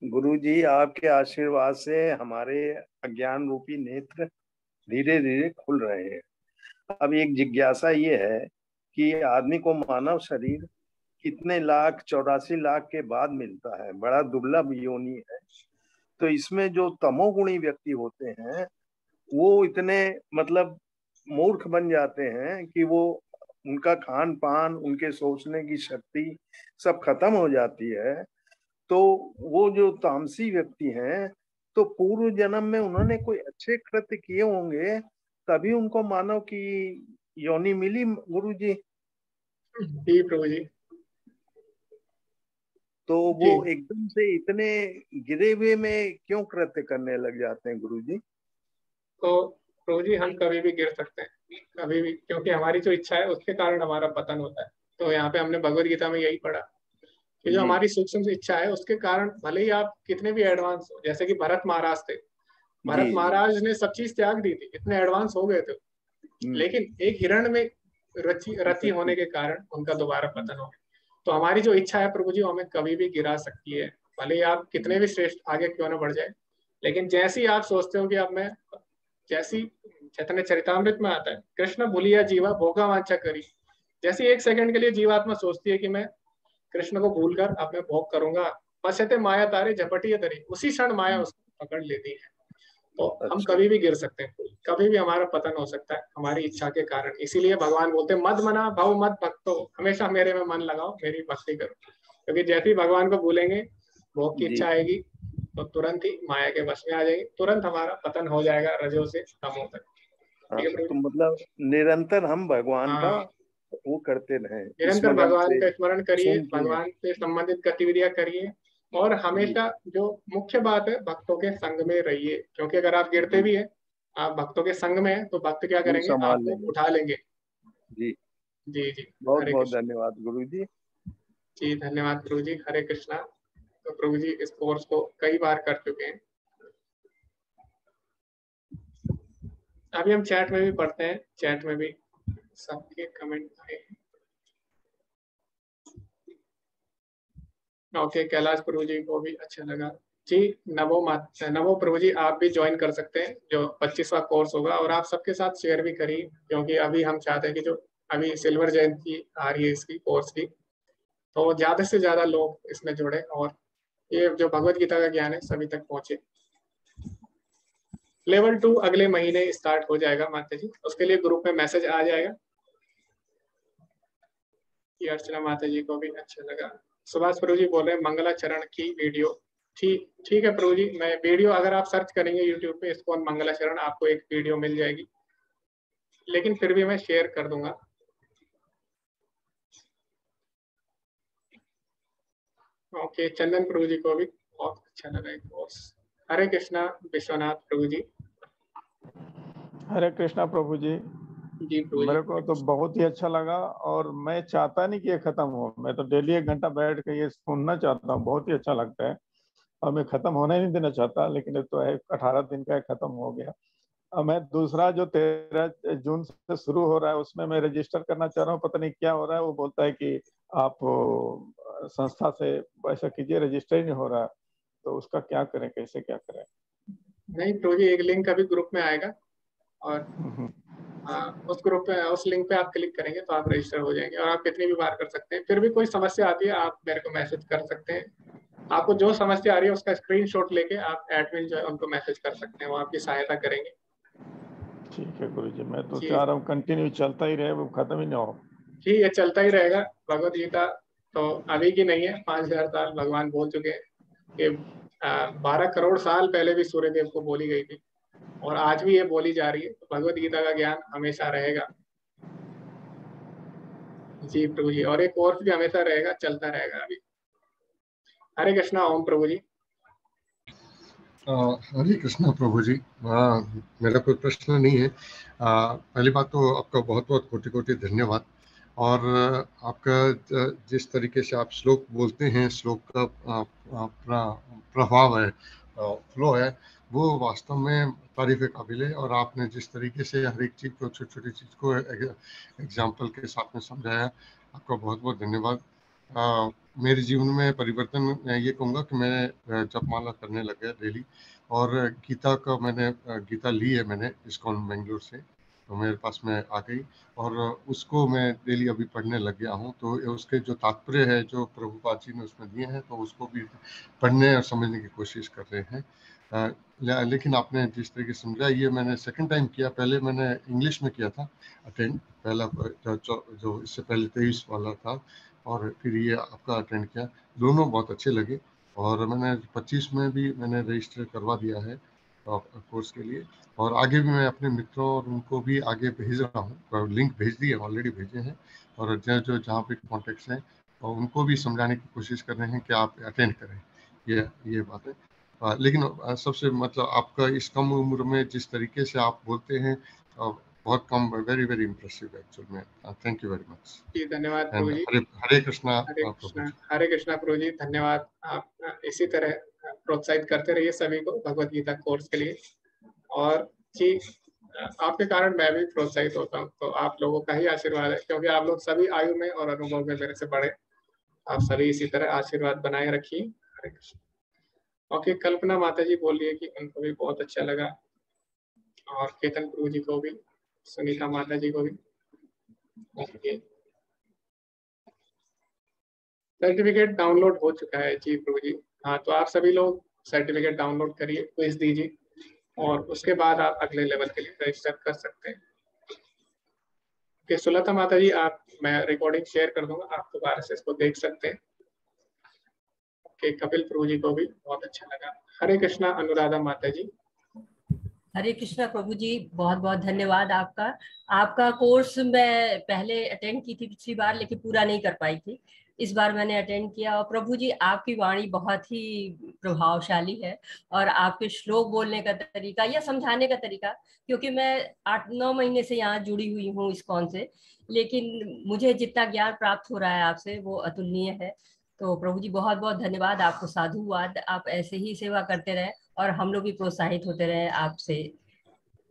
गुरु जी, आपके आशीर्वाद से हमारे अज्ञान रूपी नेत्र धीरे धीरे खुल रहे हैं। अब एक जिज्ञासा ये है कि आदमी को मानव शरीर कितने लाख, 84 लाख के बाद मिलता है, बड़ा दुर्लभ योनि है। तो इसमें जो तमोगुणी व्यक्ति होते हैं वो इतने मतलब मूर्ख बन जाते हैं कि वो उनका खान पान, उनके सोचने की शक्ति सब खत्म हो जाती है। तो वो जो तामसी व्यक्ति हैं, तो पूर्व जन्म में उन्होंने कोई अच्छे कृत्य किए होंगे, तभी उनको मानव की योनि मिली गुरु जी। जी प्रभु जी। तो वो एकदम से इतने गिरे हुए में क्यों कृत्य करने लग जाते हैं गुरु जी? तो प्रभु जी, हम कभी भी गिर सकते हैं, कभी भी, क्योंकि हमारी जो इच्छा है उसके कारण हमारा पतन होता है। तो यहाँ पे हमने भगवत गीता में यही पढ़ा कि जो हमारी सूक्ष्म इच्छा है उसके कारण भले ही आप कितने भी एडवांस हो, जैसे कि भरत महाराज थे, भरत महाराज ने सब चीज त्याग दी थी, इतने एडवांस हो गए थे, लेकिन एक हिरण में रति होने के कारण उनका दोबारा पतन हो गया। तो हमारी जो इच्छा है प्रभु जी, हमें कभी भी गिरा सकती है, भले ही आप कितने भी श्रेष्ठ आगे क्यों ना बढ़ जाए। लेकिन जैसे ही आप सोचते हो कि अब मैं, जैसी चैतन्य चरितामृत में आता है, कृष्ण भूलिया जीवा भोगा वांछा करी, जैसे एक सेकंड के लिए जीवात्मा सोचती है कि मैं कृष्ण को भूलकर अब मैं भोग करूंगा, पश्यते माया तारे झपटिए तरी, उसी क्षण माया उसको पकड़ लेती है। तो हम कभी भी गिर सकते हैं, कभी भी हमारा पतन हो सकता है हमारी इच्छा के कारण। इसीलिए भगवान बोलते हैं मद मना भव मत भक्तो, हमेशा मेरे में मन लगाओ, मेरी भक्ति करो, क्योंकि जैसे ही भगवान को भूलेंगे, भोग की इच्छा आएगी, तो तुरंत ही माया के वश में आ जाएगी, तुरंत हमारा पतन हो जाएगा रजो से तमो तक। तो मतलब निरंतर हम भगवान का वो करते रहे, निरंतर भगवान का स्मरण करिए, भगवान से संबंधित गतिविधियां करिए, और हमेशा जो मुख्य बात है, भक्तों के संग में रहिए, क्योंकि अगर आप गिरते भी हैं, आप भक्तों के संग में हैं, तो भक्त क्या करेंगे, आपको उठा लेंगे। जी जी जी, बहुत बहुत धन्यवाद गुरु जी। जी धन्यवाद प्रभु जी, हरे कृष्णा। तो प्रभु जी इस कोर्स को कई बार कर चुके हैं, अभी हम चैट में भी पढ़ते हैं, चैट में भी सबके कमेंट आए हैं। ओके, कैलाश प्रभु जी को भी अच्छा लगा जी। नवो प्रभु जी, आप भी ज्वाइन कर सकते हैं, जो 25वां कोर्स होगा, और आप सबके साथ शेयर भी करिए, क्योंकि अभी हम चाहते हैं कि जो अभी सिल्वर जयंती आ रही है इसकी कोर्स की, तो ज्यादा से ज्यादा लोग इसमें जुड़े, और ये जो भगवत गीता का ज्ञान है सभी तक पहुंचे। लेवल 2 अगले महीने स्टार्ट हो जाएगा माता जी, उसके लिए ग्रुप में मैसेज आ जाएगा। अर्चना माता जी को भी अच्छा लगा। सुभाष प्रभु जी बोल रहे हैं मंगलाचरण की वीडियो, ठीक है प्रभु जी, मैं वीडियो, अगर आप सर्च करेंगे यूट्यूब पे इसको मंगलाचरण, आपको एक वीडियो मिल जाएगी, लेकिन फिर भी मैं शेयर कर दूंगा। ओके, चंदन प्रभु जी को भी बहुत अच्छा लगा एक कोर्स। हरे कृष्णा विश्वनाथ प्रभु जी। हरे कृष्णा प्रभु जी। जी मेरे को तो बहुत ही अच्छा लगा, और मैं चाहता नहीं कि ये खत्म हो, मैं तो डेली 1 घंटा बैठ के ये सुनना चाहता हूँ, बहुत ही अच्छा लगता है, और मैं खत्म होने ही नहीं देना चाहता, लेकिन ये तो है 18 दिन का खत्म हो गया। अब मैं दूसरा जो 13 जून से शुरू हो रहा है उसमें मैं रजिस्टर करना चाह रहा हूँ, पता नहीं क्या हो रहा है, वो बोलता है कि आप संस्था से ऐसा कीजिए, रजिस्टर ही नहीं हो रहा, तो उसका क्या करें, कैसे क्या करें? नहीं प्रभु जी, एक लिंक अभी ग्रुप में आएगा, और उस ग्रुप पे, उस लिंक पे आप क्लिक करेंगे तो आप रजिस्टर हो जाएंगे, और आप कितनी भी बार कर सकते हैं। फिर भी कोई समस्या आती है आप मेरे को मैसेज कर सकते हैं, आपको जो समस्या आ रही है उसका स्क्रीनशॉट लेके आप एडमिन जो है उनको मैसेज कर सकते हैं, वो आपकी सहायता करेंगे। ठीक है गुरु जी, मैं तो चाह रहा हूँ कंटिन्यू चलता ही रहे, वो खत्म ही ना हो। ठीक है, चलता ही रहेगा। भगवत गीता तो अभी की नहीं है, 5000 साल भगवान बोल चुके हैं कि 12 करोड़ साल पहले भी सूर्यदेव को बोली गई थी और आज भी ये बोली जा रही है। तो भगवत गीता का ज्ञान हमेशा रहेगा। जी प्रभु जी, और एक कोर्स भी हमेशा रहेगा, चलता रहेगा अभी। हरे कृष्णा। ओम प्रभु जी। हरे कृष्णा प्रभु जी। मेरा कोई प्रश्न नहीं है। पहली बात तो आपका बहुत बहुत कोटि कोटि धन्यवाद। और आपका जिस तरीके से आप श्लोक बोलते हैं, श्लोक का प्रभाव है, फ्लो है, वो वास्तव में तारीफ काबिल है। और आपने जिस तरीके से हर एक चीज़ को, छोटी छोटी चीज़ को एग्जाम्पल के साथ में समझाया, आपका बहुत बहुत धन्यवाद। मेरे जीवन में परिवर्तन मैं ये कहूँगा कि मैं जपमाला करने लग गया डेली। और गीता का मैंने गीता ली है मैंने इस्कॉन बेंगलोर से, तो मेरे पास में आ गई और उसको मैं डेली अभी पढ़ने लग गया हूँ। तो उसके जो तात्पर्य है जो प्रभुपाद जी ने उसमें दिए हैं, तो उसको भी पढ़ने और समझने की कोशिश कर रहे हैं। लेकिन आपने जिस तरीके से समझा, ये मैंने सेकंड टाइम किया। पहले मैंने इंग्लिश में किया था अटेंड, पहला जो इससे पहले 23 वाला था, और फिर ये आपका अटेंड किया। दोनों बहुत अच्छे लगे और मैंने 25 में भी मैंने रजिस्टर करवा दिया है कोर्स के लिए। और आगे भी मैं अपने मित्रों और उनको भी आगे भेज रहा हूँ, लिंक भेज दिए, ऑलरेडी भेजे हैं। और जो जहाँ पे कॉन्टेक्ट्स हैं और उनको भी समझाने की कोशिश कर रहे हैं कि आप अटेंड करें, ये बात है। लेकिन सबसे मतलब आपका इस कम उम्र में जिस तरीके से आप बोलते हैं, बहुत कम, वेरी वेरी इम्प्रेसिव एक्चुअल में। Thank you very much. जी धन्यवाद प्रभु जी। हरे कृष्णा हरे प्रभु कृष्णा। जी। हरे कृष्णा प्रभु जी, धन्यवाद। आप इसी तरह प्रोत्साहित करते रहिए सभी को भगवत गीता कोर्स के लिए। और जी, आपके कारण मैं भी प्रोत्साहित होता हूँ, तो आप लोगों का ही आशीर्वाद है, क्योंकि आप लोग सभी आयु में और अनुभव में मेरे से बड़े। आप सभी इसी तरह आशीर्वाद बनाए रखिए। हरे कृष्ण। ओके, कल्पना माता जी बोल रही है कि उनको भी बहुत अच्छा लगा, और केतन प्रभु जी को भी, सुनीता माता जी को भी। ओके, सर्टिफिकेट डाउनलोड हो चुका है जी प्रभु जी। हाँ, तो आप सभी लोग सर्टिफिकेट डाउनलोड करिए, क्विज दीजिए, और उसके बाद आप अगले लेवल के लिए रजिस्टर कर सकते हैं। ओके, सुलता माता जी, मैं रिकॉर्डिंग शेयर कर दूंगा, आप दोबारा से इसको देख सकते हैं। ओके, कपिल प्रभु जी को भी बहुत अच्छा लगा। हरे कृष्णा। अनुराधा माता जी। हरे कृष्णा प्रभु जी, बहुत बहुत धन्यवाद आपका। आपका कोर्स मैं पहले अटेंड की थी पिछली बार, लेकिन पूरा नहीं कर पाई थी। इस बार मैंने अटेंड किया। और प्रभु जी, आपकी वाणी बहुत ही प्रभावशाली है, और आपके श्लोक बोलने का तरीका या समझाने का तरीका, क्योंकि मैं 8-9 महीने से यहाँ जुड़ी हुई हूँ इस्कॉन से, लेकिन मुझे जितना ज्ञान प्राप्त हो रहा है आपसे वो अतुलनीय है। तो प्रभु जी बहुत बहुत धन्यवाद, आपको साधुवाद। आप ऐसे ही सेवा करते रहे और हम लोग भी प्रोत्साहित होते रहे आपसे,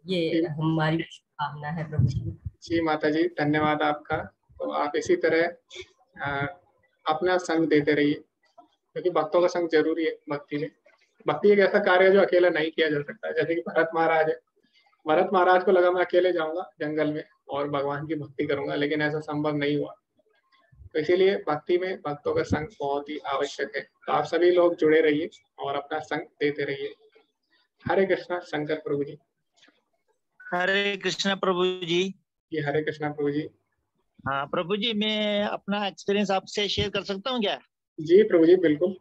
ये हमारी कामना है प्रभु जी। जी माता जी, धन्यवाद आपका। तो आप इसी तरह अपना संग देते रहिए, क्योंकि भक्तों का संग जरूरी है भक्ति में। भक्ति एक ऐसा कार्य है जो अकेला नहीं किया जा सकता। जैसे कि भरत महाराज है, भरत महाराज को लगा मैं अकेले जाऊंगा जंगल में और भगवान की भक्ति करूंगा, लेकिन ऐसा संभव नहीं हुआ। तो इसीलिए भक्ति में भक्तों का संग बहुत ही आवश्यक है। तो आप सभी लोग जुड़े रहिए और अपना संग देते रहिए। हरे कृष्णा। शंकर प्रभु जी। हरे कृष्णा प्रभु जी। जी हरे कृष्णा प्रभु जी। हाँ प्रभु जी, मैं अपना एक्सपीरियंस आपसे शेयर कर सकता हूँ क्या? जी प्रभु जी, बिल्कुल।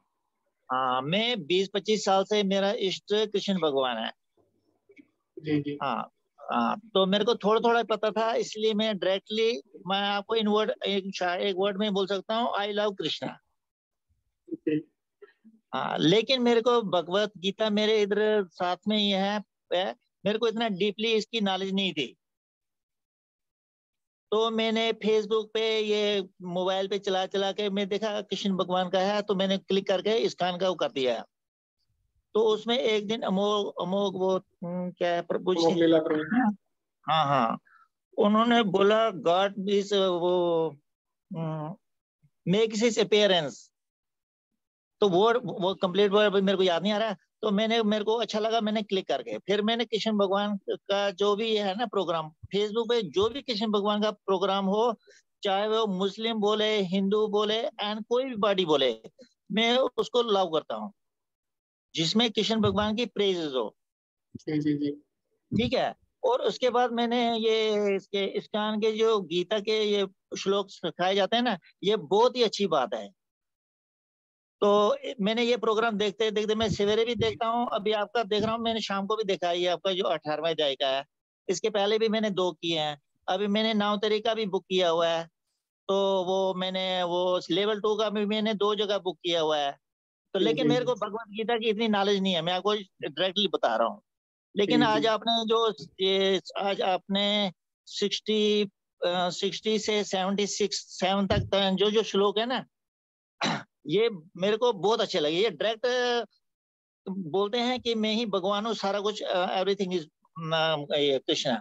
हाँ, मैं 20-25 साल से मेरा इष्ट कृष्ण भगवान है। जी जी। हाँ, तो मेरे को थोड़ा थोड़ा पता था, इसलिए मैं डायरेक्टली मैं आपको इन वर्ड एक वर्ड में बोल सकता हूँ, आई लव कृष्णा। हाँ, लेकिन मेरे को भगवत गीता मेरे इधर साथ में ही है, मेरे को इतना डीपली इसकी नॉलेज नहीं थी। तो मैंने फेसबुक पे, ये मोबाइल पे चला चला के मैं देखा कृष्ण भगवान का है, तो मैंने क्लिक करके इस्कॉन का वो कर दिया। तो उसमें एक दिन अमोघ वो क्या है प्रभु जी, हाँ हाँ, उन्होंने बोला गॉड इज वो मेक्स हिज अपीयरेंस। तो वो कंप्लीट वर्ड मेरे को याद नहीं आ रहा। तो मेरे को अच्छा लगा, मैंने क्लिक करके फिर मैंने कृष्ण भगवान का जो भी है ना प्रोग्राम, फेसबुक पे जो भी कृष्ण भगवान का प्रोग्राम हो, चाहे वो मुस्लिम बोले, हिंदू बोले, एंड कोई भी पार्टी बोले, मैं उसको लव करता हूँ जिसमें कृष्ण भगवान की प्रेजेस हो। जी जी जी, ठीक है। और उसके बाद मैंने ये इसके इस्कॉन के जो गीता के ये श्लोक सिखाए जाते हैं ना, ये बहुत ही अच्छी बात है। तो मैंने ये प्रोग्राम देखते देखते मैं सवेरे भी देखता हूँ, अभी आपका देख रहा हूँ, मैंने शाम को भी देखा है। ये आपका जो 18वां अध्याय का है, इसके पहले भी मैंने 2 किए हैं। अभी मैंने 9 तारीख का भी बुक किया हुआ है, तो वो मैंने वो लेवल 2 का भी मैंने 2 जगह बुक किया हुआ है। तो लेकिन मेरे को भगवत गीता की इतनी नॉलेज नहीं है, मैं आपको डायरेक्टली बता रहा हूँ। लेकिन आज आपने जो आज आपने 60 से 7 तक जो जो श्लोक है ना, ये मेरे को बहुत अच्छे लगे। ये डायरेक्ट बोलते हैं कि मैं ही भगवान हूँ, सारा कुछ, एवरीथिंग इज कृष्णा।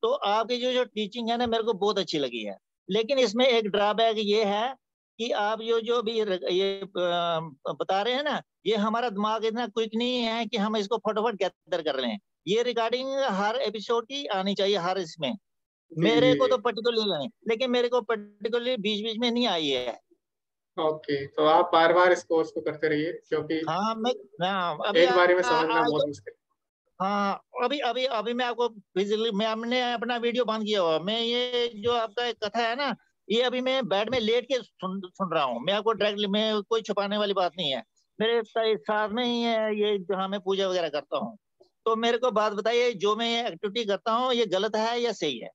तो आपकी जो जो टीचिंग है ना, मेरे को बहुत अच्छी लगी है। लेकिन इसमें एक ड्रॉबैक ये है कि आप जो भी ये बता रहे हैं ना, ये हमारा दिमाग इतना क्विक नहीं है कि हम इसको फटाफट गैदर कर लें। ये रिकॉर्डिंग हर एपिसोड की आनी चाहिए, हर इसमें। मेरे को तो पर्टिकुलरली नहीं, लेकिन मेरे को पर्टिकुलरली बीच बीच में नहीं आई है। ओके, तो आप बार बार इस कोर्स को करते रहिए, क्योंकि हाँ मैं अभी एक बारी में समझना बहुत मुश्किल। हाँ, अभी अभी अभी मैं आपको फिजिकली, मैं हमने अपना वीडियो बंद किया हुआ। मैं ये जो आपका एक कथा है ना, ये अभी मैं बेड में लेट के सुन रहा हूँ। मैं आपको डायरेक्टली, मैं कोई छुपाने वाली बात नहीं है, मेरे साथ में ही है ये, जहाँ मैं पूजा वगैरह करता हूँ। तो मेरे को बात बताइए, जो मैं ये एक्टिविटी करता हूँ, ये गलत है या सही है?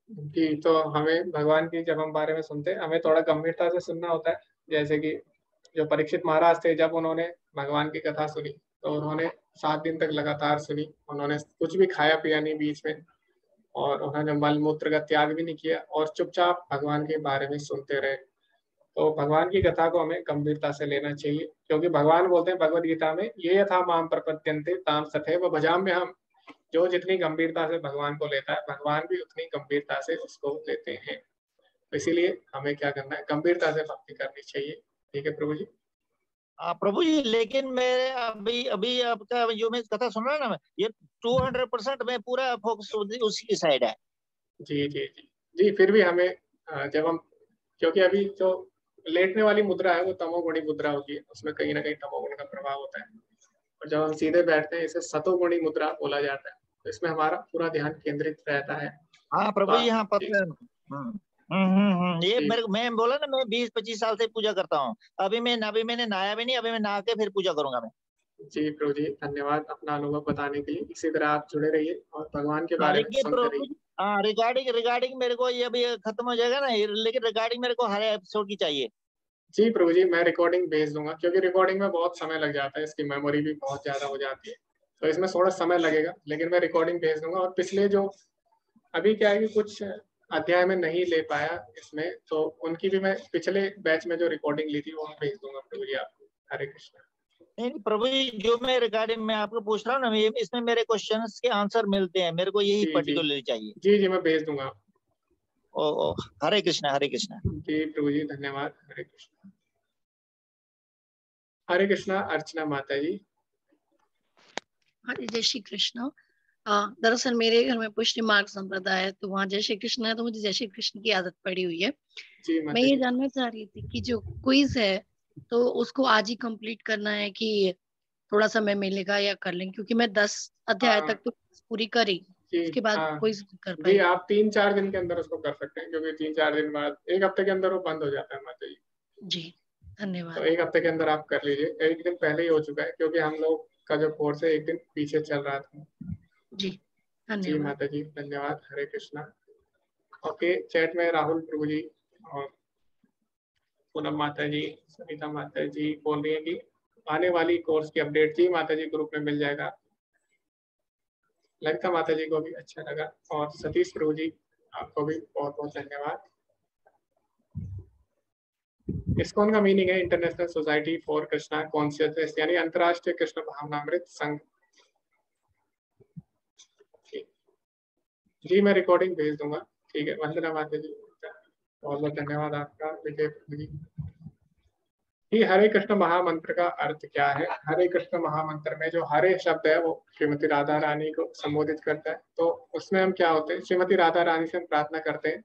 जी, तो हमें भगवान की जब हम बारे में सुनते हैं, हमें थोड़ा गंभीरता से सुनना होता है। जैसे कि जो परीक्षित महाराज थे, जब उन्होंने भगवान की कथा सुनी तो उन्होंने 7 दिन तक लगातार सुनी। उन्होंने कुछ भी खाया पिया नहीं बीच में, और उन्होंने मल मूत्र का त्याग भी नहीं किया, और चुपचाप भगवान के बारे में सुनते रहे। तो भगवान की कथा को हमें गंभीरता से लेना चाहिए, क्योंकि भगवान बोलते हैं भगवद गीता में, ये यथा माम प्रपद्यन्ते ताम तथैव भजाम्यहम्। जो जितनी गंभीरता से भगवान को लेता है, भगवान भी उतनी गंभीरता से उसको लेते हैं। तो इसीलिए हमें क्या करना है, गंभीरता से भक्ति करनी चाहिए। ठीक है प्रभु जी? हाँ प्रभु जी, लेकिन मेरे अभी अभी आपका जो मैं कथा सुन रहा ना, ये 200% में पूरा फोकस उसी की साइड है। जी जी जी जी। फिर भी हमें जब हम, क्योंकि अभी जो लेटने वाली मुद्रा है वो तमोगुणी मुद्रा होती है, उसमें कहीं ना कहीं तमोगुण का प्रभाव होता है। और जब हम सीधे बैठते हैं, इसे सतोगुणी मुद्रा बोला जाता है। तो इसमें हमारा पूरा ध्यान केंद्रित रहता है। हाँ प्रभु जी, हाँ पता है। ये मेरे मैं बोला ना, मैं 20-25 साल से पूजा करता हूँ। अभी मैंने नहाया भी नहीं, अभी मैं नहा के फिर पूजा करूंगा मैं। जी प्रभु जी, धन्यवाद अपना अनुभव बताने के लिए। इसी तरह आप जुड़े रहिए और भगवान के हाँ बारे में लेकिन सुनते प्रभु रहिए। जी, हाँ रिगार्डिंग मेरे को ये अभी खत्म हो जाएगा ना, लेकिन रिगार्डिंग मेरे को हर एपिसोड की चाहिए। जी प्रभु जी, मैं रिकॉर्डिंग भेज दूंगा, क्योंकि रिकॉर्डिंग में बहुत समय लग जाता है, इसकी मेमोरी भी बहुत ज्यादा हो जाती है, तो इसमें थोड़ा समय लगेगा। लेकिन मैं रिकॉर्डिंग भेज दूंगा। और पिछले जो अभी क्या है कि कुछ अध्याय में नहीं ले पाया इसमें, तो उनकी भी मैं पिछले बैच में जो रिकॉर्डिंग ली थी वो मैं भेज दूंगा प्रभु जी आपको। हरे कृष्णा। नहीं प्रभु जी, जो मैं रिगार्डिंग में आपको पूछ रहा हूँ ना, इसमें मेरे क्वेश्चंस के आंसर मिलते हैं, मेरे को यही जी पर्टिकुलरली चाहिए। जी जी, मैं भेज दूंगा। ओ हरे कृष्णा हरे कृष्णा। जी प्रभु जी, धन्यवाद। हरे कृष्णा। हरे कृष्णा अर्चना माता जी। हरे जय श्री कृष्ण। दरअसल मेरे घर में पुष्टि मार्ग संप्रदाय है, तो वहाँ जय श्री कृष्ण है, तो मुझे जय श्री कृष्ण की आदत पड़ी हुई है। जी मैं ये जानना चाह रही थी कि जो क्विज है, तो उसको आज ही कंप्लीट करना है कि थोड़ा समय मिलेगा या कर लेंगे, क्योंकि मैं 10 अध्याय तक तो पूरी करी, उसके बाद क्विज कर जी, पाई। आप 3-4 दिन के अंदर उसको कर सकते हैं, क्योंकि 3-4 दिन बाद, 1 हफ्ते के अंदर वो बंद हो जाता है माता जी। जी धन्यवाद। तो 1 हफ्ते के अंदर आप कर लीजिए। 1 दिन पहले ही हो चुका है, क्योंकि हम लोग का जो कोर्स है 1 दिन पीछे चल रहा था। जी जी धन्यवाद। माता जी, धन्यवाद। हरे कृष्णा। ओके, चैट में राहुल प्रभु जी और पूनम माता जी, सविता माता जी बोल रही है कि आने वाली कोर्स की अपडेट जी माता जी ग्रुप में मिल जाएगा। ललिता माता जी को भी अच्छा लगा, और सतीश प्रभु जी आपको भी बहुत बहुत धन्यवाद। इस्कॉन का मीनिंग है international society for Krishna consciousness, यानी अंतर्राष्ट्रीय कृष्ण भावनामृत संघ। जी मैं रिकॉर्डिंग भेज दूंगा। ठीक है, वंदना माता जी बहुत बहुत धन्यवाद आपका। विजय प्रभु जी। ये हरे कृष्ण महामंत्र का अर्थ क्या है? हरे कृष्ण महामंत्र में जो हरे शब्द है वो श्रीमती राधा रानी को संबोधित करता है। तो उसमें हम क्या होते हैं, श्रीमती राधा रानी से हम प्रार्थना करते हैं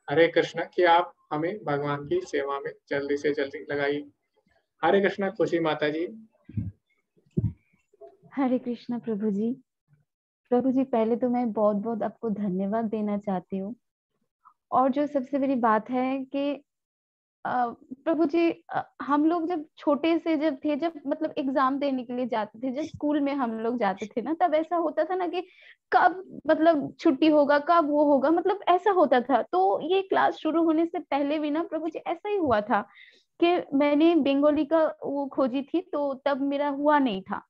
हरे कृष्ण कि आप हमें भगवान की सेवा में जल्दी से जल्दी लगाइए। हरे कृष्ण खुशी माता जी। हरे कृष्णा प्रभु जी। प्रभु जी, पहले तो मैं बहुत बहुत आपको धन्यवाद देना चाहती हूँ। और जो सबसे बड़ी बात है कि प्रभु जी, हम लोग जब छोटे से जब थे, जब मतलब एग्जाम देने के लिए जाते थे, जब स्कूल में हम लोग जाते थे ना, तब ऐसा होता था ना कि कब मतलब छुट्टी होगा, कब वो होगा, मतलब ऐसा होता था। तो ये क्लास शुरू होने से पहले भी ना प्रभु जी ऐसा ही हुआ था कि मैंने बंगाली का वो खोजी थी, तो तब मेरा हुआ नहीं था।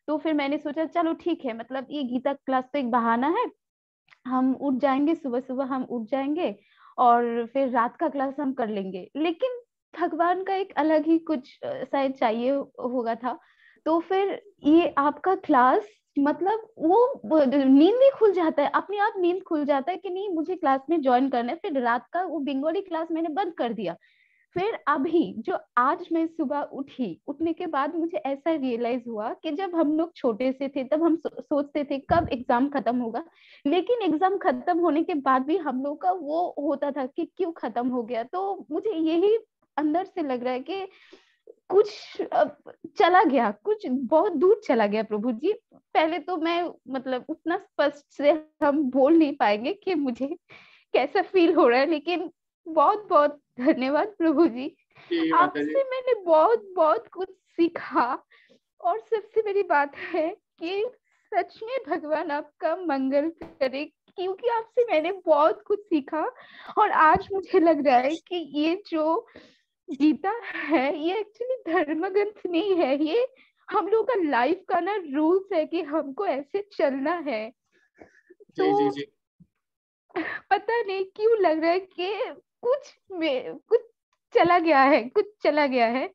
तो फिर मैंने सोचा चलो ठीक है, मतलब ये गीता क्लास तो एक बहाना है, हम उठ जाएंगे, सुबह सुबह हम उठ जाएंगे और फिर रात का क्लास हम कर लेंगे। लेकिन भगवान का एक अलग ही कुछ शायद चाहिए होगा था। तो फिर ये आपका क्लास, मतलब वो नींद भी खुल जाता है, अपने आप नींद खुल जाता है कि नहीं मुझे क्लास में ज्वाइन करना है। फिर रात का वो बंगाली क्लास मैंने बंद कर दिया। फिर अभी जो आज मैं सुबह उठी, उठने के बाद मुझे ऐसा रियलाइज हुआ कि जब हम लोग छोटे से थे तब हम सोचते थे कब एग्जाम खत्म होगा, लेकिन एग्जाम खत्म होने के बाद भी हम लोग का वो होता था कि क्यों खत्म हो गया। तो मुझे यही अंदर से लग रहा है कि कुछ चला गया, कुछ बहुत दूर चला गया प्रभु जी। पहले तो मैं मतलब उतना स्पष्ट से हम बोल नहीं पाएंगे कि मुझे कैसा फील हो रहा है, लेकिन बहुत बहुत धन्यवाद प्रभु जी। जी माता जी। आपसे मैंने बहुत बहुत कुछ सीखा। और सबसे बड़ी बात है कि सच में भगवान आपका मंगल करे, क्योंकि आपसे मैंने बहुत कुछ सीखा। और आज मुझे लग रहा है कि ये जो गीता है ये एक्चुअली धर्म ग्रंथ नहीं है, ये हम लोग का लाइफ का ना रूल्स है कि हमको ऐसे चलना है। जी तो जी जी। पता नहीं क्यों लग रहा है कि कुछ चला गया है, कुछ चला गया है।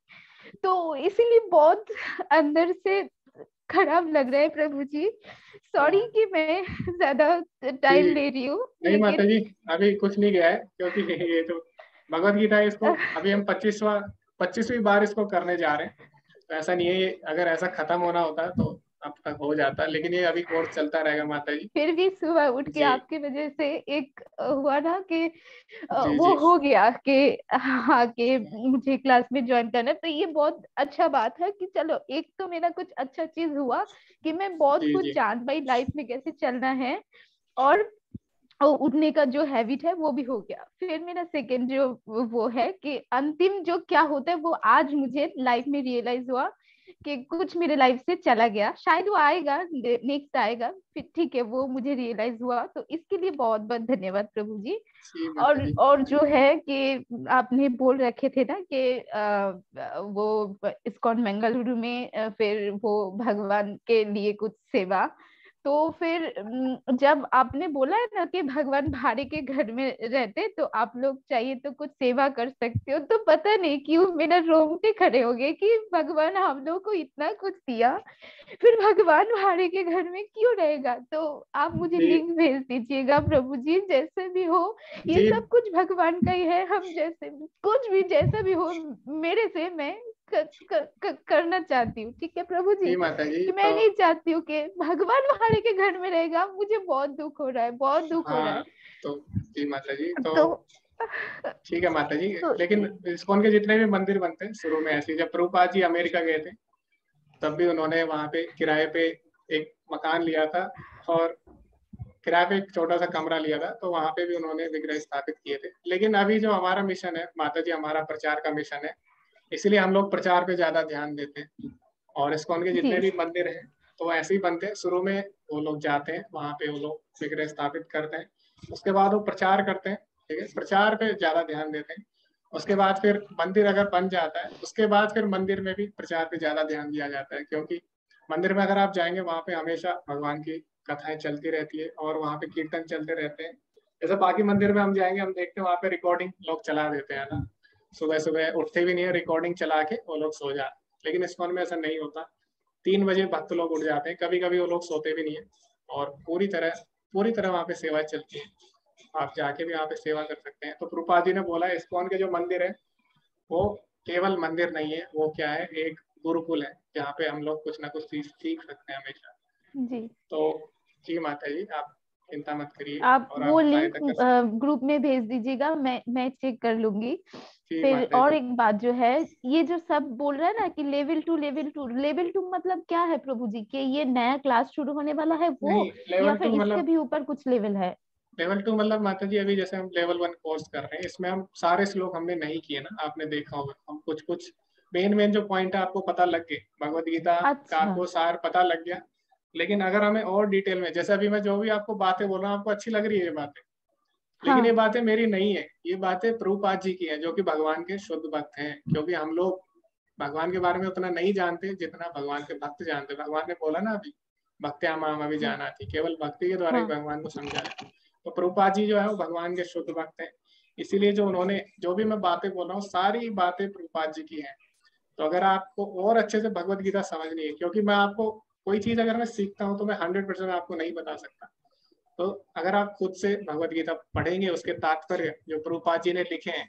तो इसीलिए बहुत अंदर से खराब लग रहा है प्रभु जी। सॉरी कि मैं ज्यादा टाइम जी ले रही हूँ, नहीं माता लेकिन जी, अभी कुछ नहीं गया है, क्योंकि ये जो भगवत गीता है इसको अभी हम 25वीं बार इसको करने जा रहे हैं। तो ऐसा नहीं है, ये अगर ऐसा खत्म होना होता तो अब तक हो जाता, लेकिन ये अभी कोर्स चलता रहेगा माता जी। फिर भी सुबह उठ के जी आपकी वजह से एक हुआ ना कि जी वो जी हो गया कि हाँ कि मुझे क्लास में ज्वाइन करना है। तो ये बहुत अच्छा बात है कि चलो एक तो मेरा कुछ अच्छा चीज हुआ कि मैं बहुत जी कुछ जी जान पाई लाइफ में कैसे चलना है। और उठने का जो हैबिट है वो भी हो गया। फिर मेरा सेकंड जो वो है कि अंतिम जो क्या होता है वो आज मुझे लाइफ में रियलाइज हुआ कि कुछ मेरे लाइफ से चला गया, शायद वो आएगा, नेक्स्ट आएगा, फिर ठीक है, वो मुझे रियलाइज हुआ। तो इसके लिए बहुत बहुत धन्यवाद प्रभु जी। जी माता जी। और जो है कि आपने बोल रखे थे ना कि वो इस्कॉन बेंगलुरु में फिर वो भगवान के लिए कुछ सेवा। तो फिर जब आपने बोला है ना कि भगवान भाड़े के घर में रहते, तो आप लोग चाहिए तो कुछ सेवा कर सकते हो, तो पता नहीं क्यों मेरा रोंगटे खड़े हो गए कि भगवान हम लोग को इतना कुछ दिया, फिर भगवान भाड़े के घर में क्यों रहेगा। तो आप मुझे जी लिंक भेज दीजिएगा प्रभु जी, जैसे भी हो। ये जी सब कुछ भगवान का ही है, हम जैसे कुछ भी जैसा भी हो मेरे से मैं करना चाहती हूँ, ठीक है प्रभु जी। जी माता जी। कि मैं तो नहीं चाहती हूँ कि भगवान भाड़े के घर में रहेगा, मुझे बहुत दुख हो रहा है, बहुत दुख हो रहा हाँ, है। तो जी माता जी, तो तो ठीक है माता जी। तो लेकिन इस्कॉन के जितने भी मंदिर बनते हैं शुरू में ऐसे ही, जब प्रभुपाद जी अमेरिका गए थे तब भी उन्होंने वहां पे किराए पे एक मकान लिया था, और किराए पे एक छोटा सा कमरा लिया था, तो वहां पे भी उन्होंने विग्रह स्थापित किए थे। लेकिन अभी जो हमारा मिशन है माता जी, हमारा प्रचार का मिशन है, इसलिए हम लोग प्रचार पे ज्यादा ध्यान देते हैं। और इस्कॉन के जितने जी भी मंदिर हैं तो ऐसे ही बनते हैं, शुरू में वो लोग जाते हैं वहां पे, वो लोग विग्रह स्थापित करते हैं, उसके बाद वो प्रचार करते हैं, ठीक है, प्रचार पे ज्यादा ध्यान देते हैं। उसके बाद फिर मंदिर अगर बन जाता है, उसके बाद फिर मंदिर में भी प्रचार पे ज्यादा ध्यान दिया जाता है, क्योंकि मंदिर में अगर आप जाएंगे वहां पे हमेशा भगवान की कथाएं चलती रहती है और वहां पे कीर्तन चलते रहते हैं। जैसे बाकी मंदिर में हम जाएंगे, हम देखते हैं वहां पे रिकॉर्डिंग लोग चला देते हैं ना, सुबह सुबह उठते भी नहीं है, रिकॉर्डिंग चला के वो लोग सो जाते। लेकिन इस्कॉन में ऐसा नहीं होता, 3 बजे भक्त लोग उठ जाते हैं, कभी कभी वो लोग सोते भी नहीं है, और पूरी तरह वहाँ पे सेवा चलती है। आप जाके भी वहाँ पे सेवा कर सकते हैं। तो प्रभुपाद जी ने बोला इस्कॉन के जो मंदिर है वो केवल मंदिर नहीं है, वो क्या है, एक गुरुकुल है, जहाँ पे हम लोग कुछ ना कुछ सीख सकते हैं हमेशा। जी, तो जी माता जी, आप चिंता मत करिए, आप और वो आप लिंक सहायता कर सकते ग्रुप में भेज दीजिएगा, मैं चेक कर लूंगी। हैं। जी फिर माता और जी। एक बात जो है, ये जो सब बोल रहा है ना कि लेवल 2 मतलब क्या है प्रभु जी, कि ये नया क्लास शुरू होने वाला है नहीं, वो, या लेवल फिर 2 इससे मतलब भी ऊपर कुछ लेवल है? लेवल 2 मतलब माता जी अभी जैसे हम लेवल 1 कोर्स कर रहे हैं, इसमें हम सारे श्लोक हमने नहीं किए ना, आपने देखा होगा। हम कुछ कुछ मेन जो पॉइंट है आपको पता लग गए, भगवत गीता का आपको सार पता लग गया। लेकिन अगर हमें और डिटेल में, जैसे अभी मैं जो भी आपको बातें बोल रहा हूँ, आपको अच्छी लग रही है ये बातें, लेकिन ये बातें मेरी नहीं है, ये बातें प्रभुपाद जी की हैं, जो कि भगवान के शुद्ध भक्त हैं। क्योंकि हम लोग भगवान के बारे में उतना नहीं जानते जितना भगवान के भक्त जानते। भगवान ने बोला ना अभी, भक्त्या माम अभी जाना थी, केवल भक्ति के द्वारा ही भगवान को समझा है। तो प्रभुपाद जी जो है वो भगवान के शुद्ध भक्त हैं, इसीलिए जो उन्होंने जो भी मैं बातें बोल रहा हूँ सारी बातें प्रभुपाद जी की हैं। तो अगर आपको और अच्छे से भगवत गीता समझनी है, क्योंकि मैं आपको कोई चीज अगर मैं सीखता हूँ तो मैं 100% आपको नहीं बता सकता। तो अगर आप खुद से भगवत गीता पढ़ेंगे, उसके तात्पर्य जो प्रभुपाद जी ने लिखे हैं,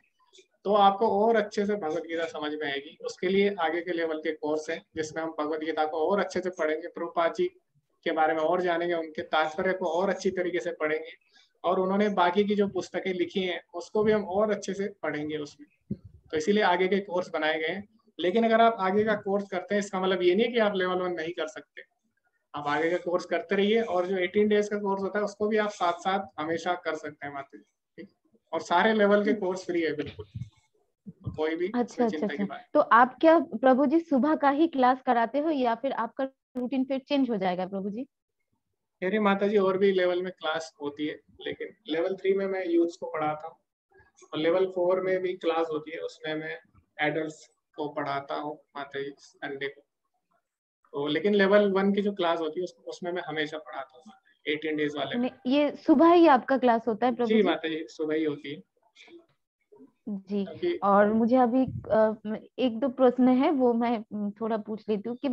तो आपको और अच्छे से भगवत गीता समझ में आएगी। उसके लिए आगे के लेवल के कोर्स हैं जिसमें हम भगवत गीता को और अच्छे से पढ़ेंगे, प्रभुपाद जी के बारे में और जानेंगे, उनके तात्पर्य को और अच्छी तरीके से पढ़ेंगे, और उन्होंने बाकी की जो पुस्तकें लिखी हैं उसको भी हम और अच्छे से पढ़ेंगे उसमें। तो इसीलिए आगे के कोर्स बनाए गए हैं। लेकिन अगर आप आगे का कोर्स करते हैं, इसका मतलब ये नहीं है कि आप लेवल 1 नहीं कर सकते। आप आगे का कोर्स करते रहिए, और जो 18 डेज का कोर्स होता है उसको भी आप साथ साथ हमेशा कर सकते हैं माता जी, ठीक। और सारे लेवल के कोर्स फ्री है बिल्कुल, तो कोई भी अच्छा चिंता की अच्छा। बात। तो आप क्या प्रभु जी सुबह का ही क्लास कराते हो या फिर आपका रूटीन फिर चेंज हो जाएगा प्रभु जी? मेरी माता जी और भी लेवल में क्लास होती है, लेकिन लेवल 3 में मैं यूथ को पढ़ाता हूँ, और लेवल 4 में भी क्लास होती है, उसमें मैं एडल्ट्स को पढ़ाता हूँ माता जी संडे को। तो लेकिन लेवल 1 की जो क्लास होती है उसमें मैं हमेशा पढ़ाता हूँ 18 डेज वाले में। ये सुबह ही आपका क्लास होता है प्रभु जी जी? माता जी सुबह ही होती है जी। और मुझे अभी एक दो प्रश्न है वो मैं थोड़ा पूछ लेती हूँ कि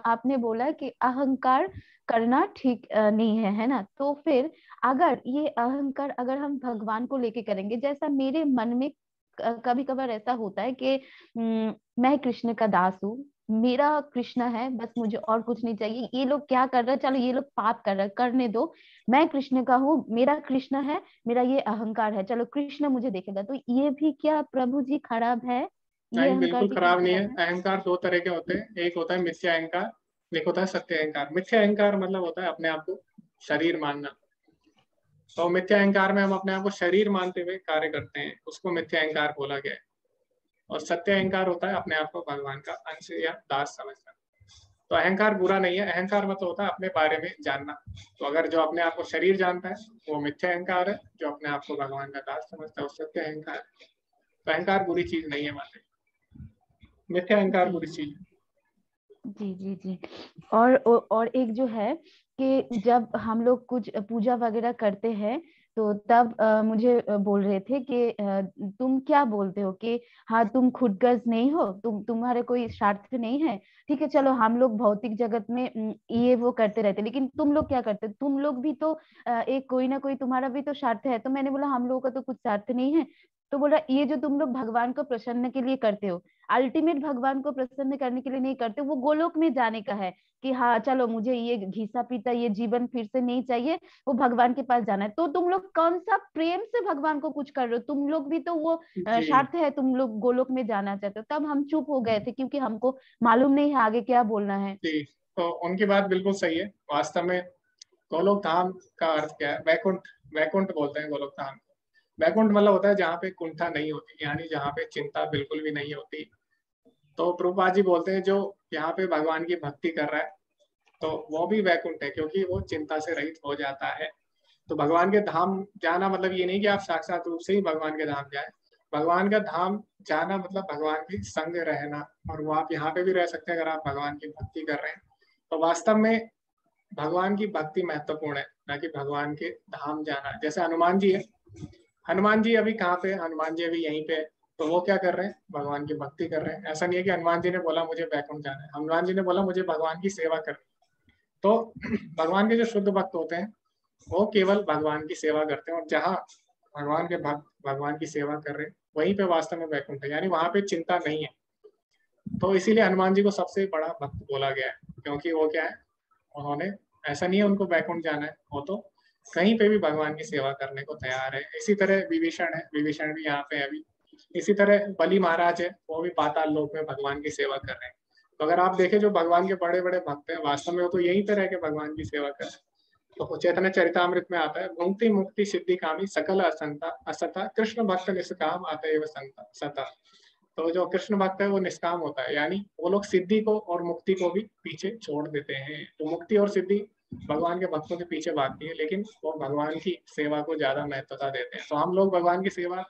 आपने बोला कि अहंकार करना ठीक नहीं है, है ना? तो फिर अगर ये अहंकार अगर हम भगवान को लेके करेंगे, जैसा मेरे मन में कभी कभार ऐसा होता है कि मैं कृष्ण का दास हूँ, मेरा कृष्ण है, बस मुझे और कुछ नहीं चाहिए। ये लोग क्या कर रहे हैं, चलो ये लोग पाप कर रहे हैं, करने दो, मैं कृष्ण का हूँ, मेरा कृष्ण है, मेरा ये अहंकार है, चलो कृष्ण मुझे देखेगा। तो ये भी क्या प्रभु जी खराब है? ये नहीं, अहंकार बिल्कुल भी क्या खराब नहीं है। खराब है? अहंकार 2 तरह के होते हैं, एक होता है मिथ्या अहंकार, एक होता है सत्य अहंकार। मिथ्या अहंकार मतलब होता है अपने आप को शरीर मानना। तो मिथ्या अहंकार में हम अपने आप को शरीर मानते हुए कार्य करते हैं, उसको मिथ्या अहंकार बोला गया है। और सत्य अहंकार होता है अपने आप को भगवान का अंश या दास समझना। तो अहंकार बुरा नहीं है, अहंकार मतलब होता है अपने बारे में जानना। तो अगर जो अपने आप को शरीर जानता है वो मिथ्या अहंकार है, जो अपने आप को भगवान का दास समझता है वो सत्य अहंकार है। तो अहंकार बुरी चीज नहीं है माता, मिथ्या अहंकार बुरी चीज है। जी जी जी। और एक जो है कि जब हम लोग कुछ पूजा वगैरह करते हैं तो तब मुझे बोल रहे थे कि तुम क्या बोलते हो कि हाँ तुम खुदगर्ज नहीं हो, तुम्हारे कोई स्वार्थ नहीं है, ठीक है चलो हम लोग भौतिक जगत में ये वो करते रहते, लेकिन तुम लोग क्या करते हो? तुम लोग भी तो एक कोई ना कोई तुम्हारा भी तो स्वार्थ है। तो मैंने बोला हम लोगों का तो कुछ स्वार्थ नहीं है। तो बोला ये जो तुम लोग भगवान को प्रसन्न के लिए करते हो, अल्टीमेट भगवान को प्रसन्न करने के लिए नहीं करते, वो गोलोक में जाने का है कि हाँ चलो मुझे ये घिसा पीता ये जीवन फिर से नहीं चाहिए, वो भगवान के पास जाना है। तो तुम लोग कौन सा प्रेम से भगवान को कुछ कर रहे हो? तुम लोग भी तो वो स्वार्थ है, तुम लोग गोलोक में जाना चाहते हो। तब हम चुप हो गए थे क्योंकि हमको मालूम नहीं है आगे क्या बोलना है। जी, तो उनकी बात बिल्कुल सही है। वास्तव में गोलोक धाम का अर्थ क्या है? वैकुंठ, वैकुंठ बोलते हैं गोलोक धाम। वैकुंठ मतलब होता है जहाँ पे कुंठा नहीं होती, यानी जहाँ पे चिंता बिल्कुल भी नहीं होती। तो प्रभुपाद जी बोलते हैं जो यहाँ पे भगवान की भक्ति कर रहा है तो वो भी वैकुंठ है, क्योंकि वो चिंता से रहित हो जाता है। तो भगवान के धाम जाना मतलब ये नहीं कि आप साक्षात रूप से ही भगवान के धाम जाए। भगवान का धाम जाना मतलब भगवान के संग रहना, और वो आप यहाँ पे भी रह सकते हैं अगर आप भगवान की भक्ति कर रहे हैं। तो वास्तव में भगवान की भक्ति महत्वपूर्ण है, ना कि भगवान के धाम जाना। जैसे हनुमान जी है, हनुमान जी अभी कहाँ पे? हनुमान जी अभी यहीं पे है, तो वो क्या कर रहे हैं? भगवान की भक्ति कर रहे हैं। ऐसा नहीं है कि हनुमान जी ने बोला मुझे वैकुंठ जाना है, हनुमान जी ने बोला मुझे भगवान की सेवा करनी। तो भगवान के जो शुद्ध भक्त होते हैं वो केवल भगवान की सेवा करते हैं, और जहाँ भगवान के भक्त भगवान की सेवा कर रहे हैं वहीं पे वास्तव में वैकुंठ है, यानी वहां पे चिंता नहीं है। तो इसीलिए हनुमान जी को सबसे बड़ा भक्त बोला गया है, क्योंकि वो क्या है, उन्होंने ऐसा नहीं है उनको वैकुंठ जाना है, वो तो कहीं पे भी भगवान की सेवा करने को तैयार है। इसी तरह विभीषण है, विभीषण भी यहाँ पे है अभी। इसी तरह बलि महाराज है, वो भी पाताल लोक में भगवान की सेवा कर रहे हैं। तो अगर आप देखें जो भगवान के बड़े बड़े भक्त हैं वास्तव में वो तो यहीं पे रह के भगवान की सेवा कर रहे हैं। तो चैतन्य चरितामृत में आता है, भुंक्ति मुक्ति सिद्धि कामी सकल असंता असता कृष्ण भक्त निष्काम अतएव संता सता। तो जो कृष्ण भक्त है वो निष्काम होता है, यानी वो लोग सिद्धि को और मुक्ति को भी पीछे छोड़ देते हैं। तो मुक्ति और सिद्धि भगवान के भक्तों के पीछे भागती है, लेकिन वो भगवान की सेवा को ज्यादा महत्वता देते हैं। तो हम लोग भगवान की सेवा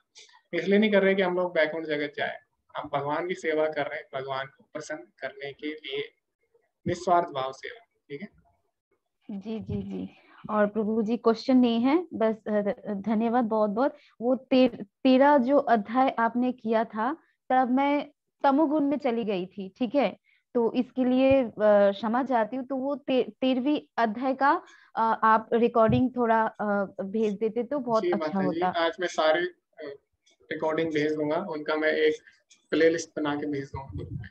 इसलिए नहीं कर रहे कि हम लोग बैकुंठ जगत जाए, हम भगवान की सेवा कर रहे हैं भगवान को प्रसन्न करने के लिए, निस्वार्थ भाव सेवा। ठीक है जी जी जी। और प्रभु जी क्वेश्चन नहीं है, बस धन्यवाद बहुत बहुत। वो 13 जो अध्याय आपने किया था तब मैं तमोगुण में चली गई थी, ठीक है, तो इसके लिए क्षमा चाहती हूँ। तो वो 13वीं अध्याय का आप रिकॉर्डिंग थोड़ा भेज देते तो बहुत जी अच्छा माता जी, होता। आज मैं सारे रिकॉर्डिंग भेज दूंगा, उनका मैं एक प्लेलिस्ट बना के भेज दूंगा।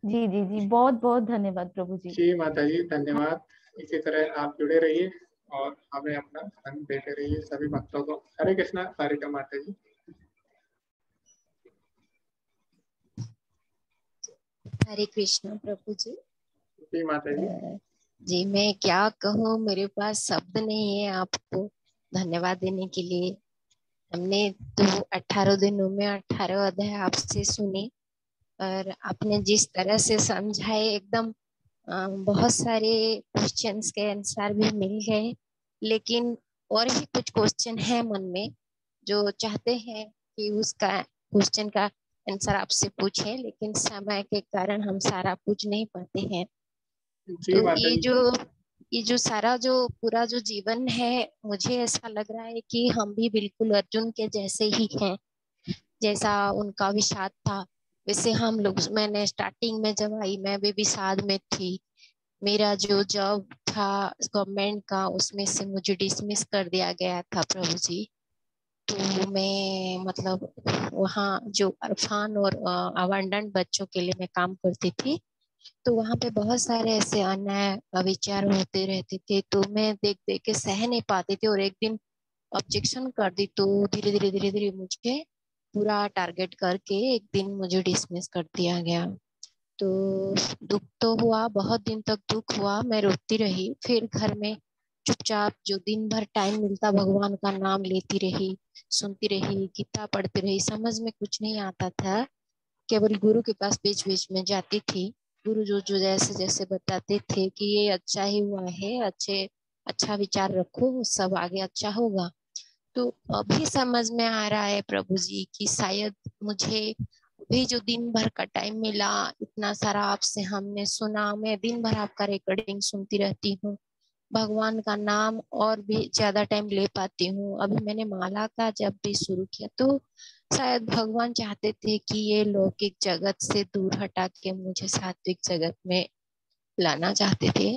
जी जी जी, बहुत बहुत धन्यवाद प्रभु जी। जी माता जी धन्यवाद। इसी तरह आप जुड़े रहिए और हमें अपना धन देते रहिए सभी भक्तों को। हरे कृष्णा। सारिका माता जी। हरे कृष्णा प्रभु जी। जी माता जी। जी मैं क्या कहूँ, मेरे पास शब्द नहीं है आपको धन्यवाद देने के लिए। हमने तो 18 दिनों में 18 अध्याय आपसे सुने और आपने जिस तरह से समझाए एकदम बहुत सारे क्वेश्चंस के आंसर भी मिल गए, लेकिन और भी कुछ क्वेश्चन है मन में जो चाहते हैं कि उसका क्वेश्चन का आंसर आपसे पूछे, लेकिन समय के कारण हम सारा पूछ नहीं पाते हैं। जी तो माता जी। ये जो सारा जो पूरा जो जीवन है, मुझे ऐसा लग रहा है कि हम भी बिल्कुल अर्जुन के जैसे ही हैं। जैसा उनका विषाद था वैसे हम लोग, मैंने स्टार्टिंग में जब आई मैं भी विषाद में थी। मेरा जो जॉब था गवर्नमेंट का उसमें से मुझे डिसमिस कर दिया गया था प्रभु जी। तो मैं मतलब वहाँ जो अरफान और अबांडन बच्चों के लिए मैं काम करती थी, तो वहाँ पे बहुत सारे ऐसे अन्याय विचार होते रहते थे, तो मैं देख देख के सह नहीं पाती थी और एक दिन ऑब्जेक्शन कर दी। तो धीरे धीरे धीरे धीरे मुझे पूरा टारगेट करके एक दिन मुझे डिसमिस कर दिया गया। तो दुख तो हुआ, बहुत दिन तक दुख हुआ, मैं रोती रही। फिर घर में चुपचाप जो दिन भर टाइम मिलता भगवान का नाम लेती रही, सुनती रही, गीता पढ़ती रही। समझ में कुछ नहीं आता था, केवल गुरु के पास बीच बीच में जाती थी। गुरु जो जो जैसे जैसे बताते थे कि ये अच्छा ही हुआ है, अच्छा विचार रखो, सब आगे अच्छा होगा। तो अभी समझ में आ रहा है प्रभु जी कि शायद मुझे भी जो दिन भर का टाइम मिला, इतना सारा आपसे हमने सुना, मैं दिन भर आपका रिकॉर्डिंग सुनती रहती हूँ, भगवान का नाम और भी ज्यादा टाइम ले पाती हूँ। अभी मैंने माला का जब भी शुरू किया तो शायद भगवान चाहते थे कि ये लौकिक जगत से दूर हटा के मुझे सात्विक जगत में लाना चाहते थे।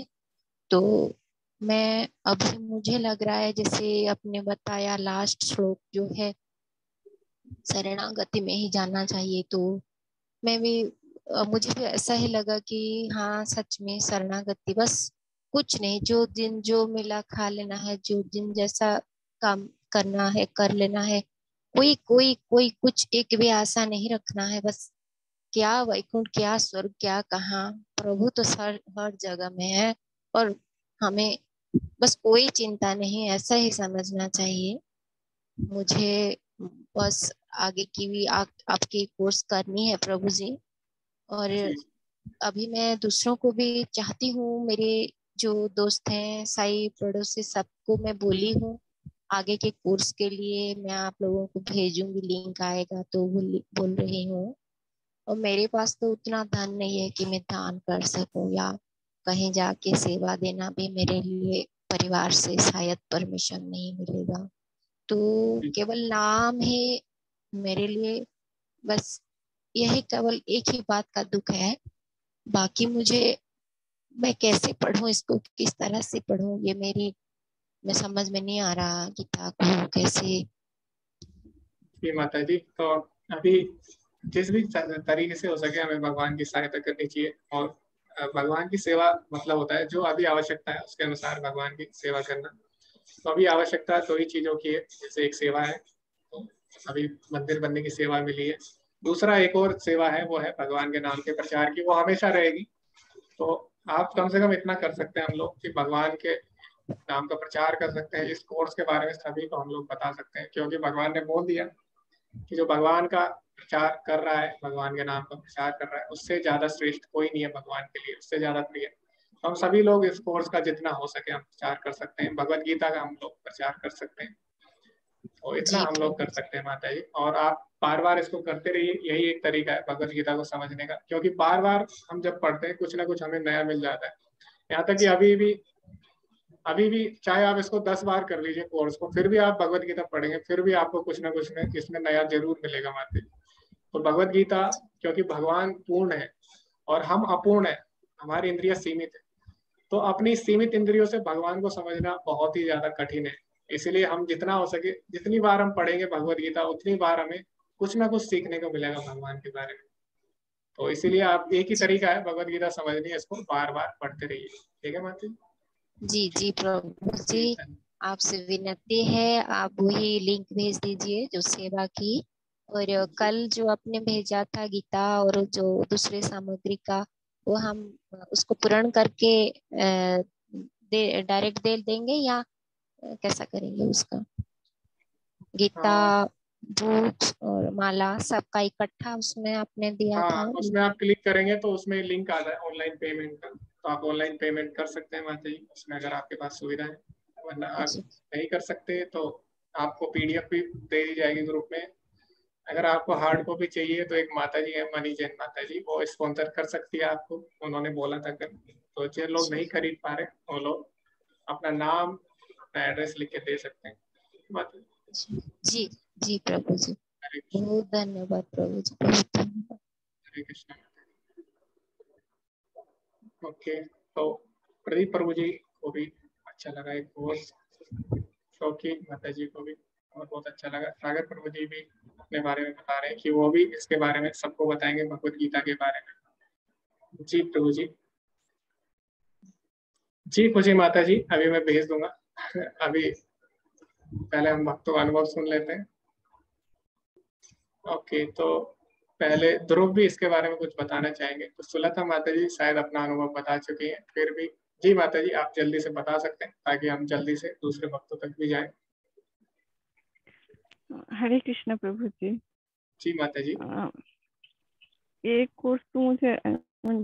तो मैं अभी मुझे लग रहा है जैसे आपने बताया लास्ट श्लोक जो है शरणागति में ही जाना चाहिए, तो मैं भी मुझे भी ऐसा ही लगा कि हाँ सच में शरणागति, बस कुछ नहीं, जो दिन जो मिला खा लेना है, जो दिन जैसा काम करना है कर लेना है, कोई कोई कोई कुछ एक भी आशा नहीं रखना है। बस क्या वैकुंठ, क्या स्वर्ग, क्या कहाँ, प्रभु तो हर जगह में है और हमें बस कोई चिंता नहीं, ऐसा ही समझना चाहिए। मुझे बस आगे की भी आपकी कोर्स करनी है प्रभु जी। और अभी मैं दूसरों को भी चाहती हूँ, मेरे जो दोस्त हैं साई पड़ोसी सबको मैं बोली हूँ आगे के कोर्स के लिए मैं आप लोगों को भेजूंगी, लिंक आएगा तो बोल रही हूँ। और मेरे पास तो उतना धन नहीं है कि मैं दान कर सकूं या कहीं जाके सेवा देना भी मेरे लिए परिवार से शायद परमिशन नहीं मिलेगा। तो केवल नाम ही मेरे लिए, बस यही केवल एक ही बात का दुख है। बाकी मुझे मैं कैसे पढूं इसको, किस तरह से पढूं, ये मैं समझ में नहीं आ रहा गीता को कैसे। जी माता जी, तो अभी जिस भी तरीके से हो सके हमें भगवान की सहायता करनी चाहिए। और भगवान की सेवा मतलब होता है जो अभी आवश्यकता है उसके अनुसार भगवान की सेवा करना। तो अभी आवश्यकता दो ही चीजों की है, जैसे एक सेवा है, तो अभी मंदिर बनने की सेवा मिली है। दूसरा एक और सेवा है, वो है भगवान के नाम के प्रचार की, वो हमेशा रहेगी। तो आप कम से कम इतना कर सकते हैं हम लोग कि भगवान के नाम का प्रचार कर सकते हैं। इस कोर्स के बारे में सभी को हम लोग बता सकते हैं, क्योंकि भगवान ने बोल दिया कि जो भगवान का प्रचार कर रहा है, भगवान के नाम का प्रचार कर रहा है, उससे ज्यादा श्रेष्ठ कोई नहीं है भगवान के लिए, उससे ज्यादा प्रिय। तो हम सभी लोग इस कोर्स का जितना हो सके हम प्रचार कर सकते हैं, भगवत गीता का हम लोग प्रचार कर सकते हैं, तो इतना हम लोग कर सकते हैं माता जी। और आप बार बार इसको करते रहिए, यही एक तरीका है भगवत गीता को समझने का, क्योंकि बार बार हम जब पढ़ते हैं कुछ ना कुछ हमें नया मिल जाता है। यहाँ तक कि अभी भी चाहे आप इसको 10 बार कर लीजिए कोर्स को, फिर भी आप भगवत गीता पढ़ेंगे, फिर भी आपको कुछ ना कुछ इसमें नया जरूर मिलेगा माता जी। तो भगवत गीता, क्योंकि भगवान पूर्ण है और हम अपूर्ण है, हमारी इंद्रियां सीमित है, तो अपनी सीमित इंद्रियों से भगवान को समझना बहुत ही ज्यादा कठिन है। इसीलिए हम जितना हो सके, जितनी बार हम पढ़ेंगे भगवत गीता, उतनी बार हमें कुछ ना कुछ सीखने को मिलेगा भगवान के बारे में। तो इसीलिए आप, एक ही तरीका है भगवत गीता समझनी है, इसको बार बार पढ़ते रहिए। ठीक है माता जी जी प्रभु जी, आपसे विनती है आप वही लिंक भेज दीजिए जो सेवा की, और कल जो आपने भेजा था गीता और जो दूसरे सामग्री का, वो हम उसको पूर्ण करके डायरेक्ट दे देंगे या कैसा करेंगे उसका? गीता, बुक और माला सबका इकट्ठा उसमें आपने दिया था। उसमें आप क्लिक करेंगे तो उसमें लिंक आता है ऑनलाइन पेमेंट का, तो आप ऑनलाइन पेमेंट कर सकते हैं माता जी उसमें, अगर आपके पास सुविधा है। वरना आप नहीं कर सकते तो आपको पीडीएफ भी दे दी जाएगी ग्रुप में। अगर आपको हार्ड कॉपी चाहिए तो एक माता जी है, मनी जैन माता जी, वो स्पॉन्सर कर सकती है आपको, उन्होंने बोला था कल। तो जो लोग नहीं खरीद पा रहे वो लोग अपना नाम, अपना एड्रेस लिख के दे सकते हैं माता जी। जी प्रभु जी, बहुत धन्यवाद प्रभु जी, बहुत धन्यवाद। हरे कृष्णा। ओके, तो प्रदीप प्रभु जी को भी अच्छा लगा एक कोर्स, शौकी माता जी को भी और बहुत अच्छा लगा। सागर प्रभु जी भी अपने बारे में बता रहे हैं कि वो भी इसके बारे में सबको बताएंगे भगवत गीता के बारे में। जी प्रभु जी, जी खुशी माता जी, अभी मैं भेज दूंगा। अभी पहले हम भक्तों का अनुभव सुन लेते हैं। ओके, तो पहले ध्रुव भी इसके बारे में कुछ बताना चाहेंगे। तो सुलता माता जी शायद अपना अनुभव बता चुकी हैं, फिर भी जी माता जी आप जल्दी से बता सकते हैं ताकि हम जल्दी से दूसरे भक्तों तक भी जाएं। हरे कृष्ण प्रभु जी। जी माता जी। ये कोर्स तो मुझे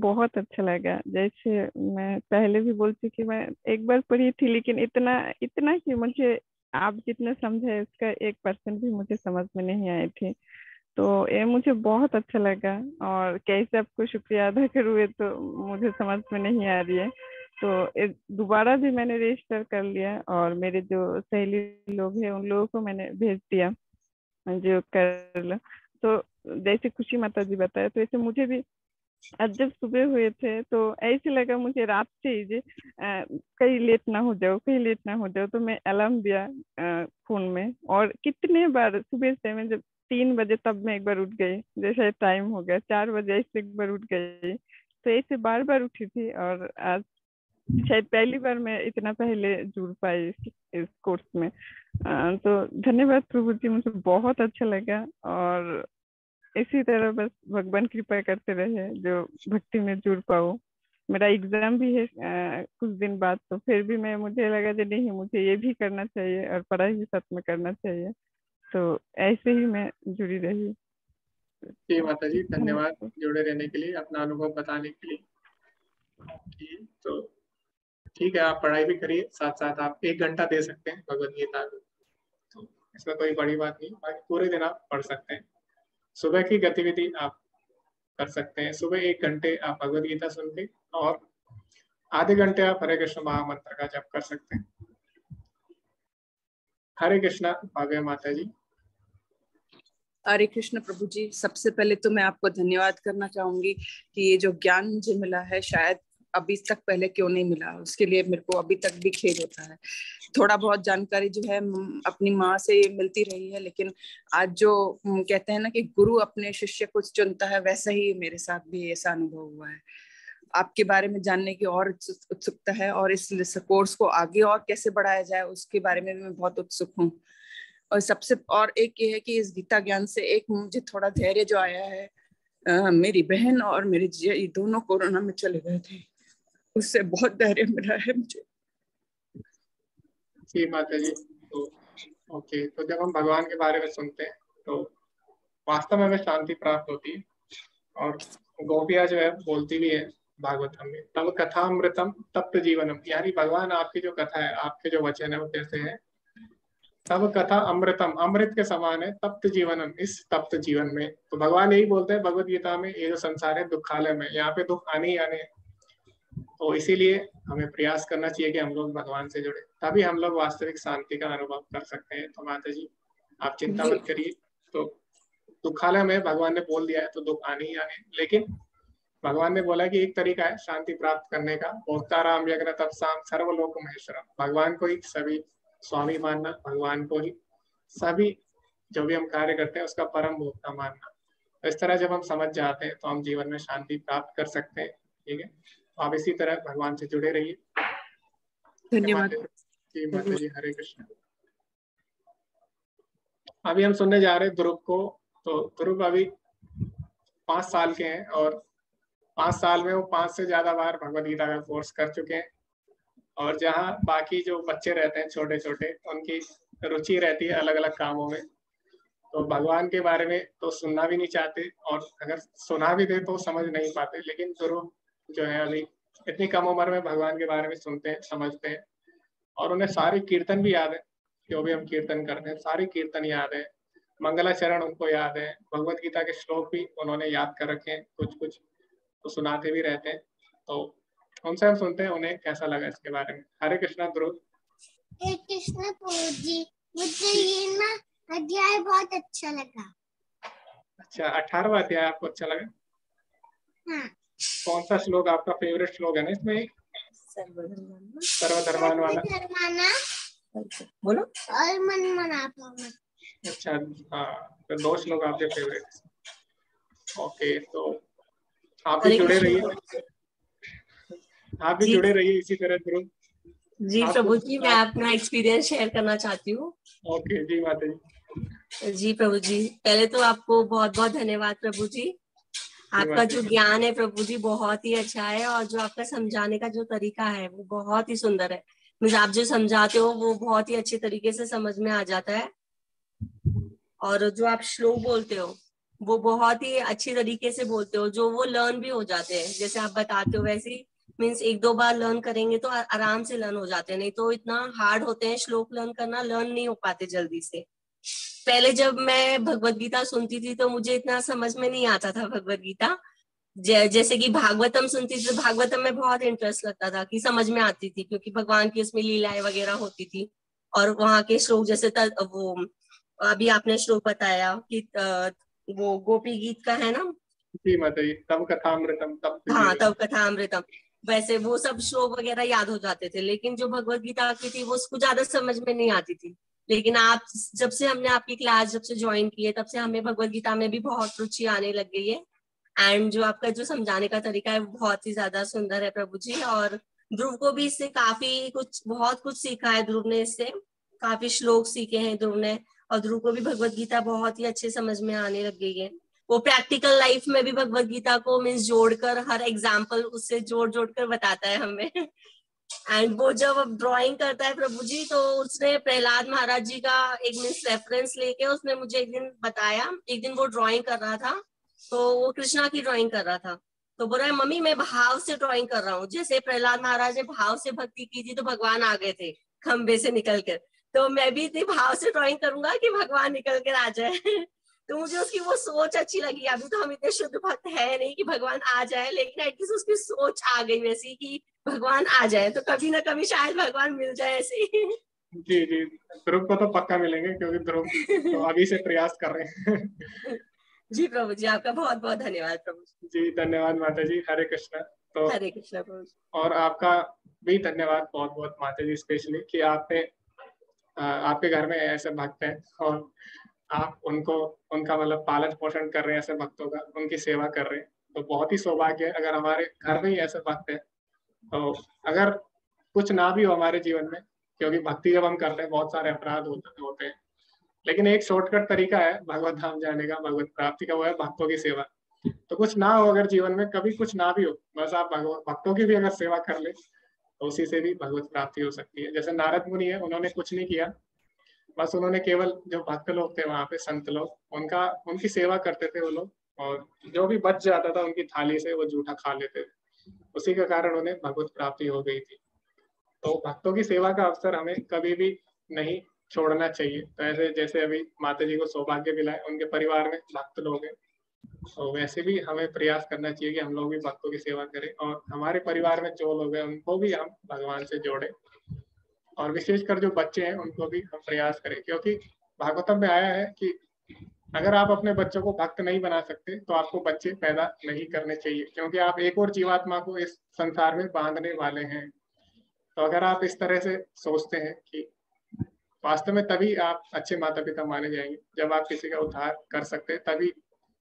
बहुत अच्छा लगा। जैसे मैं पहले भी बोल चुकी, मैं एक बार पढ़ी थी, लेकिन इतना कि मुझे आप जितना समझे उसका 1% भी मुझे समझ में नहीं आए थे। तो ये मुझे बहुत अच्छा लगा, और कैसे आपको शुक्रिया अदा करूँ ये तो मुझे समझ में नहीं आ रही है। तो दोबारा भी मैंने रजिस्टर कर लिया, और मेरे जो सहेली लोग हैं उन लोगों को मैंने भेज दिया जो कर लो। तो जैसे खुशी माता जी बताया, तो ऐसे मुझे भी आज जब सुबह हुए थे तो ऐसे लगा मुझे रात से ही कहीं लेट ना हो जाओ, कहीं लेट ना हो जाओ। तो मैं अलार्म दिया फोन में, और कितने बार सुबह से मैं जब 3 बजे तब मैं एक बार उठ गई, जैसे टाइम हो गया 4 बजे ऐसे एक बार उठ गई। तो ऐसे बार बार उठी थी, और आज शायद पहली बार मैं इतना पहले जुड़ पाई इस कोर्स में। तो धन्यवाद प्रभु जी, मुझे बहुत अच्छा लगा। और इसी तरह बस भगवान कृपा करते रहे जो भक्ति में जुड़ पाओ। मेरा एग्जाम भी है कुछ दिन बाद, तो फिर भी मुझे लगा कि नहीं, मुझे ये भी करना चाहिए और पढ़ाई भी साथ में करना चाहिए। तो ऐसे ही मैं जुड़ी रही। जी माता जी, धन्यवाद जुड़े रहने के लिए, अपना अनुभव बताने के लिए। तो ठीक है, आप पढ़ाई भी करिए, साथ साथ आप 1 घंटा दे सकते हैं भगवत गीता को, तो इसमें कोई बड़ी बात नहीं। बाकी पूरे दिन आप पढ़ सकते हैं। सुबह की गतिविधि आप कर सकते हैं, सुबह 1 घंटे आप भगवत गीता सुन के, और आधे घंटे आप हरे कृष्ण महामंत्र का जप कर सकते हैं। हरे कृष्णा भाग्य माता जी। हरे कृष्ण प्रभु जी, सबसे पहले तो मैं आपको धन्यवाद करना चाहूंगी कि ये जो ज्ञान मुझे मिला है, शायद अभी तक पहले क्यों नहीं मिला, उसके लिए मेरे को अभी तक भी खेद होता है। थोड़ा बहुत जानकारी जो है अपनी माँ से मिलती रही है, लेकिन आज जो कहते हैं ना कि गुरु अपने शिष्य को चुनता है, वैसा ही मेरे साथ भी ऐसा अनुभव हुआ है। आपके बारे में जानने की और उत्सुकता है, और इस कोर्स को आगे और कैसे बढ़ाया जाए उसके बारे में मैं बहुत उत्सुक हूँ। और सबसे और एक ये है कि इस गीता ज्ञान से एक मुझे थोड़ा धैर्य जो आया है, मेरी बहन और मेरे जीजा दोनों कोरोना में चले गए थे, उससे बहुत धैर्य मिला है मुझे। जी माता जी। तो ओके, तो जब हम भगवान के बारे में सुनते हैं तो वास्तव में हमें शांति प्राप्त होती है। और गोपियाँ जो है बोलती भी है भागवतम में, तब कथामृतम तप्त जीवनम, यानी भगवान आपकी जो कथा है, आपके जो वचन है वो कैसे है, तब कथा अमृतम, अमृत के समान है, तप्त जीवनम, इस तप्त जीवन में। तो भगवान यही बोलते हैं भगवत गीता में, ये जो संसार है दुखालय में, यहाँ पे दुख आने ही आने। तो इसीलिए हमें प्रयास करना चाहिए कि हम लोग भगवान से जुड़े, तभी हम लोग वास्तविक शांति का अनुभव कर सकते हैं। तो माता जी आप चिंता मत करिए। तो दुखालय में भगवान ने बोल दिया है तो दुख आने ही आने, लेकिन भगवान ने बोला कि एक तरीका है शांति प्राप्त करने का, भोक्ताराम यज्ञ तपसाम सर्वलोक महेश्वरम, भगवान को ही सभी स्वामी मानना, भगवान को ही सभी जो भी हम कार्य करते हैं उसका परम भोक्ता मानना। तो इस तरह जब हम समझ जाते हैं तो हम जीवन में शांति प्राप्त कर सकते हैं। ठीक है, तो आप इसी तरह भगवान से जुड़े रहिए। धन्यवाद जी माता जी, हरे कृष्ण। अभी हम सुनने जा रहे हैं ध्रुव को। तो ध्रुव अभी 5 साल के हैं और 5 साल में वो 5 से ज्यादा बार भगवद गीता का कोर्स कर चुके हैं। और जहाँ बाकी जो बच्चे रहते हैं छोटे छोटे, उनकी रुचि रहती है अलग अलग कामों में, तो भगवान के बारे में तो सुनना भी नहीं चाहते, और अगर सुना भी दे तो समझ नहीं पाते। लेकिन ध्रुव जो है अभी इतनी कम उम्र में भगवान के बारे में सुनते हैं, समझते हैं, और उन्हें सारे कीर्तन भी याद है। जो भी हम कीर्तन करते हैं सारे कीर्तन याद है, मंगलाचरण उनको याद है, भगवत गीता के श्लोक भी उन्होंने याद कर रखे हैं, कुछ कुछ तो सुनाते भी रहते हैं। तो उनसे हम सुनते हैं उन्हें कैसा लगा इसके बारे में। हरे कृष्णा ध्रुव। हरे कृष्णा प्रभु जी, मुझे ये ना अध्याय बहुत अच्छा लगा। अच्छा, 18वां अध्याय आपको अच्छा लगा? हाँ। कौन सा श्लोक आपका फेवरेट श्लोक है ना इसमें? सर्वधर्मान वाला। बोलो। और मन मना पाओ। अच्छा, हाँ, तो 2 श्लोक आपके फेवरेट। ओके, तो आप भी जुड़े रहिए, आप भी जुड़े रहिए इसी तरह ध्रुव। जी प्रभु जी, मैं अपना एक्सपीरियंस शेयर करना चाहती हूँ। ओके जी माता जी। जी प्रभु जी, पहले तो आपको बहुत बहुत धन्यवाद प्रभु जी। आपका जो ज्ञान है प्रभु जी बहुत ही अच्छा है, और जो आपका समझाने का जो तरीका है वो बहुत ही सुंदर है। मीन्स आप जो समझाते हो वो बहुत ही अच्छे तरीके से समझ में आ जाता है, और जो आप श्लोक बोलते हो वो बहुत ही अच्छी तरीके से बोलते हो, जो वो लर्न भी हो जाते हैं जैसे आप बताते हो वैसे ही। मीन्स 1-2 बार लर्न करेंगे तो आराम से लर्न हो जाते हैं, नहीं तो इतना हार्ड होते हैं श्लोक लर्न करना, लर्न नहीं हो पाते जल्दी से। पहले जब मैं भगवत गीता सुनती थी तो मुझे इतना समझ में नहीं आता था भगवत गीता। जैसे कि भागवतम सुनती थी तो भागवतम में बहुत इंटरेस्ट लगता था कि समझ में आती थी, क्योंकि भगवान की उसमें लीलाएं वगैरह होती थी, और वहाँ के श्लोक जैसे वो अभी आपने श्लोक बताया कि वो गोपी गीत का है ना। जी माता जी, तब कथामृतम तब। हाँ, तब कथामृतम, वैसे वो सब श्लोक वगैरह याद हो जाते थे। लेकिन जो भगवत गीता की थी वो उसको ज्यादा समझ में नहीं आती थी। लेकिन आप जब से हमने आपकी क्लास जब से ज्वाइन की है तब से हमें भगवत गीता में भी बहुत रुचि आने लग गई है। एंड जो आपका जो समझाने का तरीका है वो बहुत ही ज्यादा सुंदर है प्रभु जी। और ध्रुव को भी इससे काफी कुछ बहुत कुछ सीखा है ध्रुव ने, इससे काफी श्लोक सीखे हैं ध्रुव ने, और ध्रुव को भी भगवत गीता बहुत ही अच्छे समझ में आने लग गई है। वो प्रैक्टिकल लाइफ में भी भगवत गीता को मीन्स जोड़कर हर एग्जाम्पल उससे जोड़ कर बताता है हमें। एंड वो जब ड्राइंग करता है प्रभु जी, तो उसने प्रहलाद महाराज जी का एक मीन्स रेफरेंस लेके उसने मुझे एक दिन बताया। एक दिन वो ड्राइंग कर रहा था तो वो कृष्णा की ड्राइंग कर रहा था, तो बोल रहा है मम्मी मैं भाव से ड्राइंग कर रहा हूँ। जैसे प्रहलाद महाराज ने भाव से भक्ति की थी तो भगवान आ गए थे खंबे से निकल कर, तो मैं भी इतनी भाव से ड्राइंग करूंगा कि भगवान निकल कर आ जाए। तो मुझे उसकी वो सोच अच्छी लगी। अभी तो हम इतने शुद्ध भक्त है नहीं कि भगवान आ जाए, लेकिन एटलीस्ट उसकी सोच आ गई वैसी कि भगवान आ जाए, तो कभी ना कभी शायद भगवान मिल जाए ऐसे ही। जी जी, ध्रुव को तो पक्का मिलेंगे क्योंकि ध्रुव तो अभी से प्रयास कर रहे हैं। जी प्रभु जी, आपका बहुत बहुत धन्यवाद प्रभु जी। धन्यवाद माता जी, हरे कृष्णा। तो हरे कृष्णा प्रभु। और आपका भी धन्यवाद बहुत बहुत माता जी, स्पेशली कि आपने आपके घर में ऐसे भक्त हैं और आप उनको उनका मतलब पालन पोषण कर रहे हैं, ऐसे भक्तों का उनकी सेवा कर रहे हैं। तो बहुत ही सौभाग्य है अगर हमारे घर में ही ऐसे भक्त हैं। तो अगर कुछ ना भी हो हमारे जीवन में, क्योंकि भक्ति जब हम करते हैं बहुत सारे अपराध होते हैं, लेकिन एक शॉर्टकट तरीका है भगवत धाम जाने का, भगवत प्राप्ति का, वो है भक्तों की सेवा। तो कुछ ना हो अगर जीवन में, कभी कुछ ना भी हो, बस आप भक्तों की भी अगर सेवा कर ले तो उसी से भी भगवत प्राप्ति हो सकती है। जैसे नारद मुनि है, उन्होंने कुछ नहीं किया, बस उन्होंने केवल जो भक्त लोग थे वहाँ पे, संत लोग, उनकी सेवा करते थे वो लोग, और जो भी बच जाता था उनकी थाली से वो जूठा खा लेते थे, उसी के कारण उन्हें भगवत प्राप्ति हो गई थी। तो भक्तों की सेवा का अवसर हमें कभी भी नहीं छोड़ना चाहिए। तो ऐसे जैसे अभी माता जी को सौभाग्य मिला है, उनके परिवार में भक्त लोग हैं, तो वैसे भी हमें प्रयास करना चाहिए कि हम लोग भी भक्तों की सेवा करें, और हमारे परिवार में जो लोग हैं उनको भी हम भगवान से जोड़ें, और विशेषकर जो बच्चे हैं उनको भी हम प्रयास करें, क्योंकि भागवतम में आया है कि अगर आप अपने बच्चों को भक्त नहीं बना सकते तो आपको बच्चे पैदा नहीं करने चाहिए, क्योंकि आप एक और जीवात्मा को इस संसार में बांधने वाले हैं। तो अगर आप इस तरह से सोचते हैं कि वास्तव में तभी आप अच्छे माता पिता माने जाएंगे, जब आप किसी का उद्धार कर सकते हैं, तभी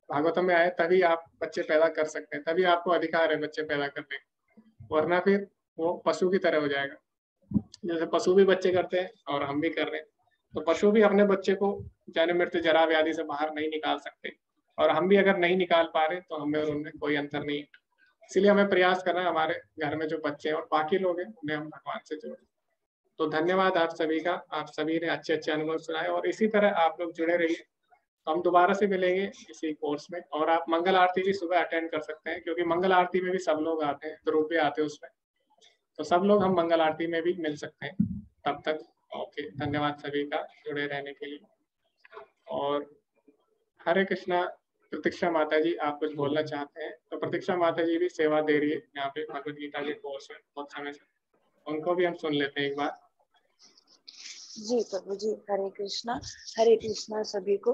भागवतम में आए, तभी आप बच्चे पैदा कर सकते हैं, तभी आपको अधिकार है बच्चे पैदा करने का, वरना फिर वो पशु की तरह हो जाएगा। जैसे पशु भी बच्चे करते हैं और हम भी कर रहे हैं, तो पशु भी अपने बच्चे को जन्म मृत्यु जरा व्याधि से बाहर नहीं निकाल सकते, और हम भी अगर नहीं निकाल पा रहे तो हमें और उनमें कोई अंतर नहीं है। इसलिए हमें प्रयास करना है हमारे घर में जो बच्चे हैं और बाकी लोग हैं उन्हें हम भगवान से जोड़ें। तो धन्यवाद आप सभी का, आप सभी ने अच्छे अच्छे अनुभव सुनाए, और इसी तरह आप लोग जुड़े रहिए। तो हम दोबारा से मिलेंगे इसी कोर्स में, और आप मंगल आरती भी सुबह अटेंड कर सकते हैं, क्योंकि मंगल आरती में भी सब लोग आते हैं, ग्रुप भी आते हैं उसमें, तो सब लोग हम मंगल आरती में भी मिल सकते हैं। तब तक ओके, धन्यवाद सभी का जुड़े रहने के लिए। और हरे कृष्णा। प्रतीक्षा माता जी आप कुछ बोलना चाहते हैं? तो प्रतीक्षा माता जी भी सेवा दे रही है यहाँ पे भगवद गीता के कोर्स में बहुत समय से, उनको भी हम सुन लेते हैं एक बार। जी प्रभु जी, हरे कृष्णा सभी को।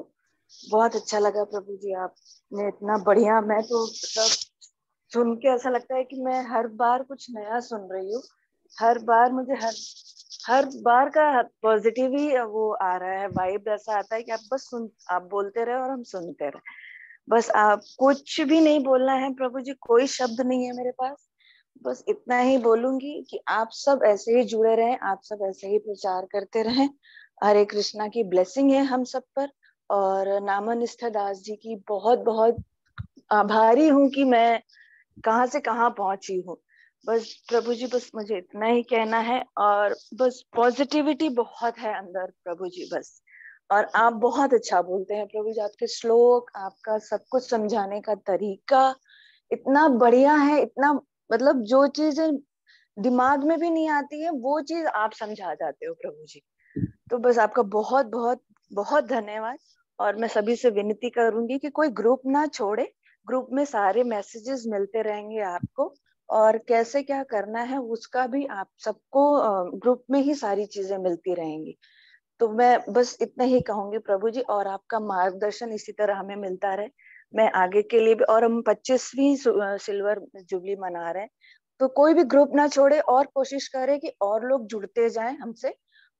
बहुत अच्छा लगा प्रभु जी, आपने इतना बढ़िया, मैं तो मतलब सुन के ऐसा लगता है कि मैं हर बार कुछ नया सुन रही हूँ। हर बार मुझे हर बार का पॉजिटिव ही वो आ रहा है, वाइब ऐसा आता है कि आप बोलते रहे और हम सुनते रहे। बस आप कुछ भी नहीं बोलना है प्रभु जी, कोई शब्द नहीं है मेरे पास, बस इतना ही बोलूंगी कि आप सब ऐसे ही जुड़े रहें, आप सब ऐसे ही प्रचार करते रहें। हरे कृष्णा की ब्लेसिंग है हम सब पर, और नामनिष्ठा दास जी की बहुत बहुत आभारी हूँ कि मैं कहाँ से कहाँ पहुंची हूँ। बस प्रभु जी, बस मुझे इतना ही कहना है, और बस पॉजिटिविटी बहुत है अंदर प्रभु जी बस। और आप बहुत अच्छा बोलते हैं प्रभु जी, आपके श्लोक, आपका सब कुछ समझाने का तरीका इतना बढ़िया है, इतना मतलब जो चीजें दिमाग में भी नहीं आती है वो चीज आप समझा जाते हो प्रभु जी। तो बस आपका बहुत बहुत बहुत धन्यवाद। और मैं सभी से विनती करूंगी कि कोई ग्रुप ना छोड़े, ग्रुप में सारे मैसेजेस मिलते रहेंगे आपको, और कैसे क्या करना है उसका भी आप सबको ग्रुप में ही सारी चीजें मिलती रहेंगी। तो मैं बस इतना ही कहूंगी प्रभु जी, और आपका मार्गदर्शन इसी तरह हमें मिलता रहे। मैं आगे के लिए भी, और हम 25वीं सिल्वर जुबली मना रहे हैं, तो कोई भी ग्रुप ना छोड़े और कोशिश करे कि और लोग जुड़ते जाएं हमसे।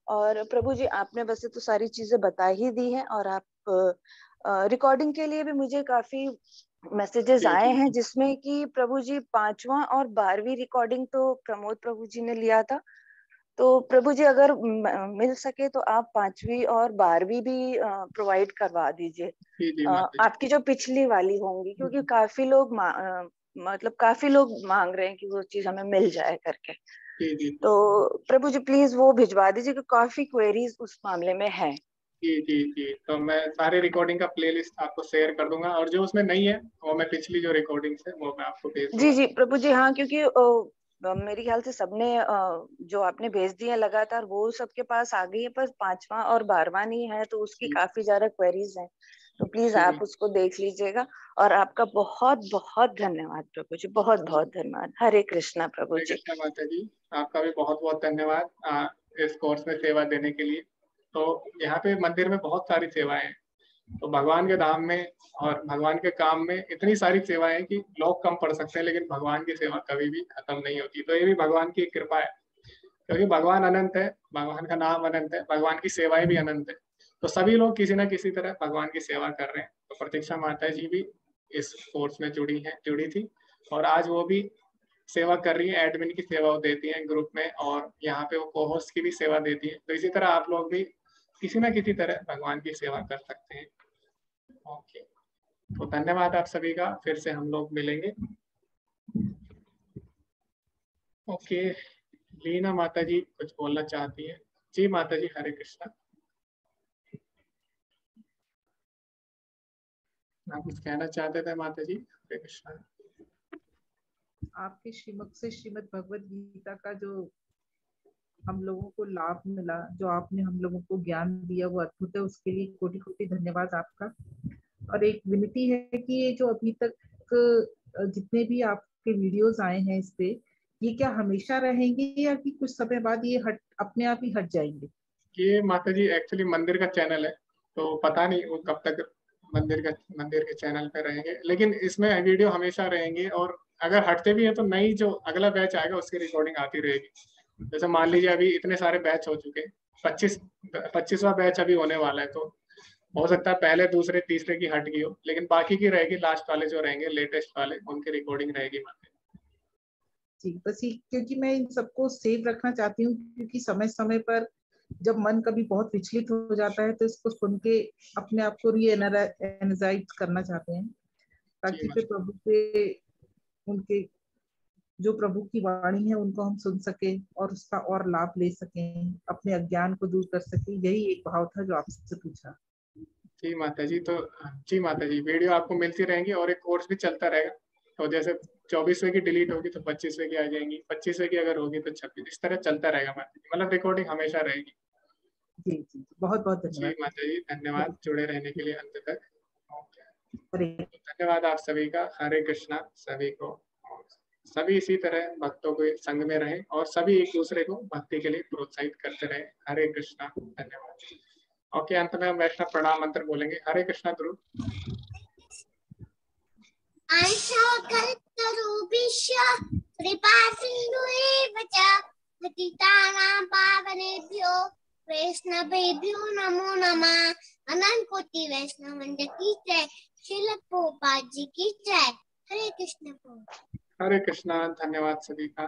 और प्रभु जी आपने वैसे तो सारी चीजें बता ही दी हैं, और आप रिकॉर्डिंग के लिए भी मुझे काफी मैसेजेस आए हैं, जिसमें कि प्रभु जी 5वां और 12वीं रिकॉर्डिंग तो प्रमोद प्रभु जी ने लिया था। तो प्रभु जी अगर मिल सके तो आप 5वीं और 12वीं भी प्रोवाइड करवा दीजिए, आपकी जो पिछली वाली होंगी, क्योंकि काफी लोग मतलब काफी लोग मांग रहे हैं कि वो चीज हमें मिल जाए करके। तो प्रभु जी प्लीज वो भिजवा दीजिए, क्योंकि काफी क्वेरीज उस मामले में है। जी, तो मैं सारे रिकॉर्डिंग का प्लेलिस्ट आपको शेयर कर दूंगा, और जो उसमें नहीं है वो मैं पिछली जो रिकॉर्डिंग्स है वो मैं आपको भेज दूंगा। जी प्रभु जी, हाँ, क्योंकि मेरे ख्याल से सबने जो आपने भेज दिए लगातार वो सबके पास आ गई है, पर 5वां और 12वां नहीं है, तो उसकी काफी ज्यादा क्वेरीज हैं। तो प्लीज आप उसको देख लीजिएगा। और आपका बहुत बहुत धन्यवाद प्रभु जी, बहुत बहुत धन्यवाद। हरे कृष्णा प्रभु जी। हरे कृष्णा माता जी, आपका भी बहुत बहुत धन्यवाद इस कोर्स में सेवा देने के लिए। तो यहाँ पे मंदिर में बहुत सारी सेवाएं हैं, तो भगवान के धाम में और भगवान के काम में इतनी सारी सेवाएं हैं कि लोग कम पढ़ सकते हैं, लेकिन भगवान की सेवा कभी भी खत्म नहीं होती। तो ये भी भगवान की कृपा है, क्योंकि भगवान अनंत है, भगवान का नाम अनंत है, भगवान की सेवाएं भी अनंत है। तो सभी लोग किसी ना किसी तरह भगवान की सेवा कर रहे हैं। तो प्रतीक्षा माता जी भी इस कोर्स में जुड़ी थी, और आज वो भी सेवा कर रही है, एडमिन की सेवा वो देती है ग्रुप में, और यहाँ पे वो कोहोस्ट की भी सेवा देती है। तो इसी तरह आप लोग भी किसी ना किसी तरह भगवान की सेवा कर सकते हैं। ओके, तो धन्यवाद आप सभी का, फिर से हम लोग मिलेंगे। ओके, लीना माता जी कुछ बोलना चाहती है। जी माता जी, हरे कृष्णा। आप कुछ कहना चाहते थे माता जी? हरे कृष्णा। आपके श्रीमद से श्रीमद भगवत गीता का जो हम लोगों को लाभ मिला, जो आपने हम लोगों को ज्ञान दिया, वो अद्भुत है। उसके लिए कोटि कोटि धन्यवाद आपका। और एक विनती है कि ये जो अभी तक जितने भी आपके वीडियोस आए हैं इस पे, ये क्या हमेशा रहेंगे या कि कुछ समय बाद ये अपने आप ही हट जाएंगे? ये माता जी एक्चुअली मंदिर का चैनल है, तो पता नहीं वो कब तक मंदिर के चैनल पे रहेंगे, लेकिन इसमें वीडियो हमेशा रहेंगे। और अगर हटते भी हैं तो नई जो अगला बैच आएगा उसकी रिकॉर्डिंग आती रहेगी। जैसे मान लीजिए अभी इतने सारे बैच हो चुके हैं, 25वां बैच अभी होने वाला है, तो हो सकता है पहले दूसरे तीसरे की हट गई हो, लेकिन बाकी की रहेगी। लास्ट वाले जो रहेंगे, लेटेस्ट वाले, उनकी रिकॉर्डिंग रहेगी माता जी। जी, बस ये क्योंकि मैं इन सबको सेव रखना चाहती हूँ, क्योंकि समय समय पर जब मन कभी बहुत विचलित हो जाता है तो इसको सुन के अपने आप को री-एनर्जाइज करना चाहते हैं, ताकि फिर प्रभु के उनके जो प्रभु की वाणी है उनको हम सुन सके और उसका और लाभ ले सकें, अपने अज्ञान को दूर कर सके। यही एक भाव था जो आपसे पूछा। जी माता जी, तो जी माता जी, वीडियो आपको मिलती रहेंगी और एक कोर्स भी चलता रहेगा। तो जैसे 24वें की डिलीट होगी तो 25वें की आ जाएंगी, 25वें की अगर होगी तो 26, इस तरह चलता रहेगा माता जी। मतलब रिकॉर्डिंग हमेशा रहेगी। जी जी, बहुत बहुत धन्यवाद। जी माता जी, धन्यवाद जुड़े रहने के लिए अंत तक। धन्यवाद आप सभी का। हरे कृष्णा सभी को। सभी इसी तरह भक्तों के संग में रहें और सभी एक दूसरे को भक्ति के लिए प्रोत्साहित करते रहे। हरे कृष्णा, धन्यवाद। ओके, अंत में हम वैष्णव प्रणाम मंत्र बोलेंगे। हरे कृष्णा ध्रुव। वैष्णवेभ्यो नमो नमः। अनंत कोटि वैष्णव वृंद की जय। श्रील प्रभुपाद जी की जय। हरे कृष्ण। हरे कृष्णा, धन्यवाद सभी का।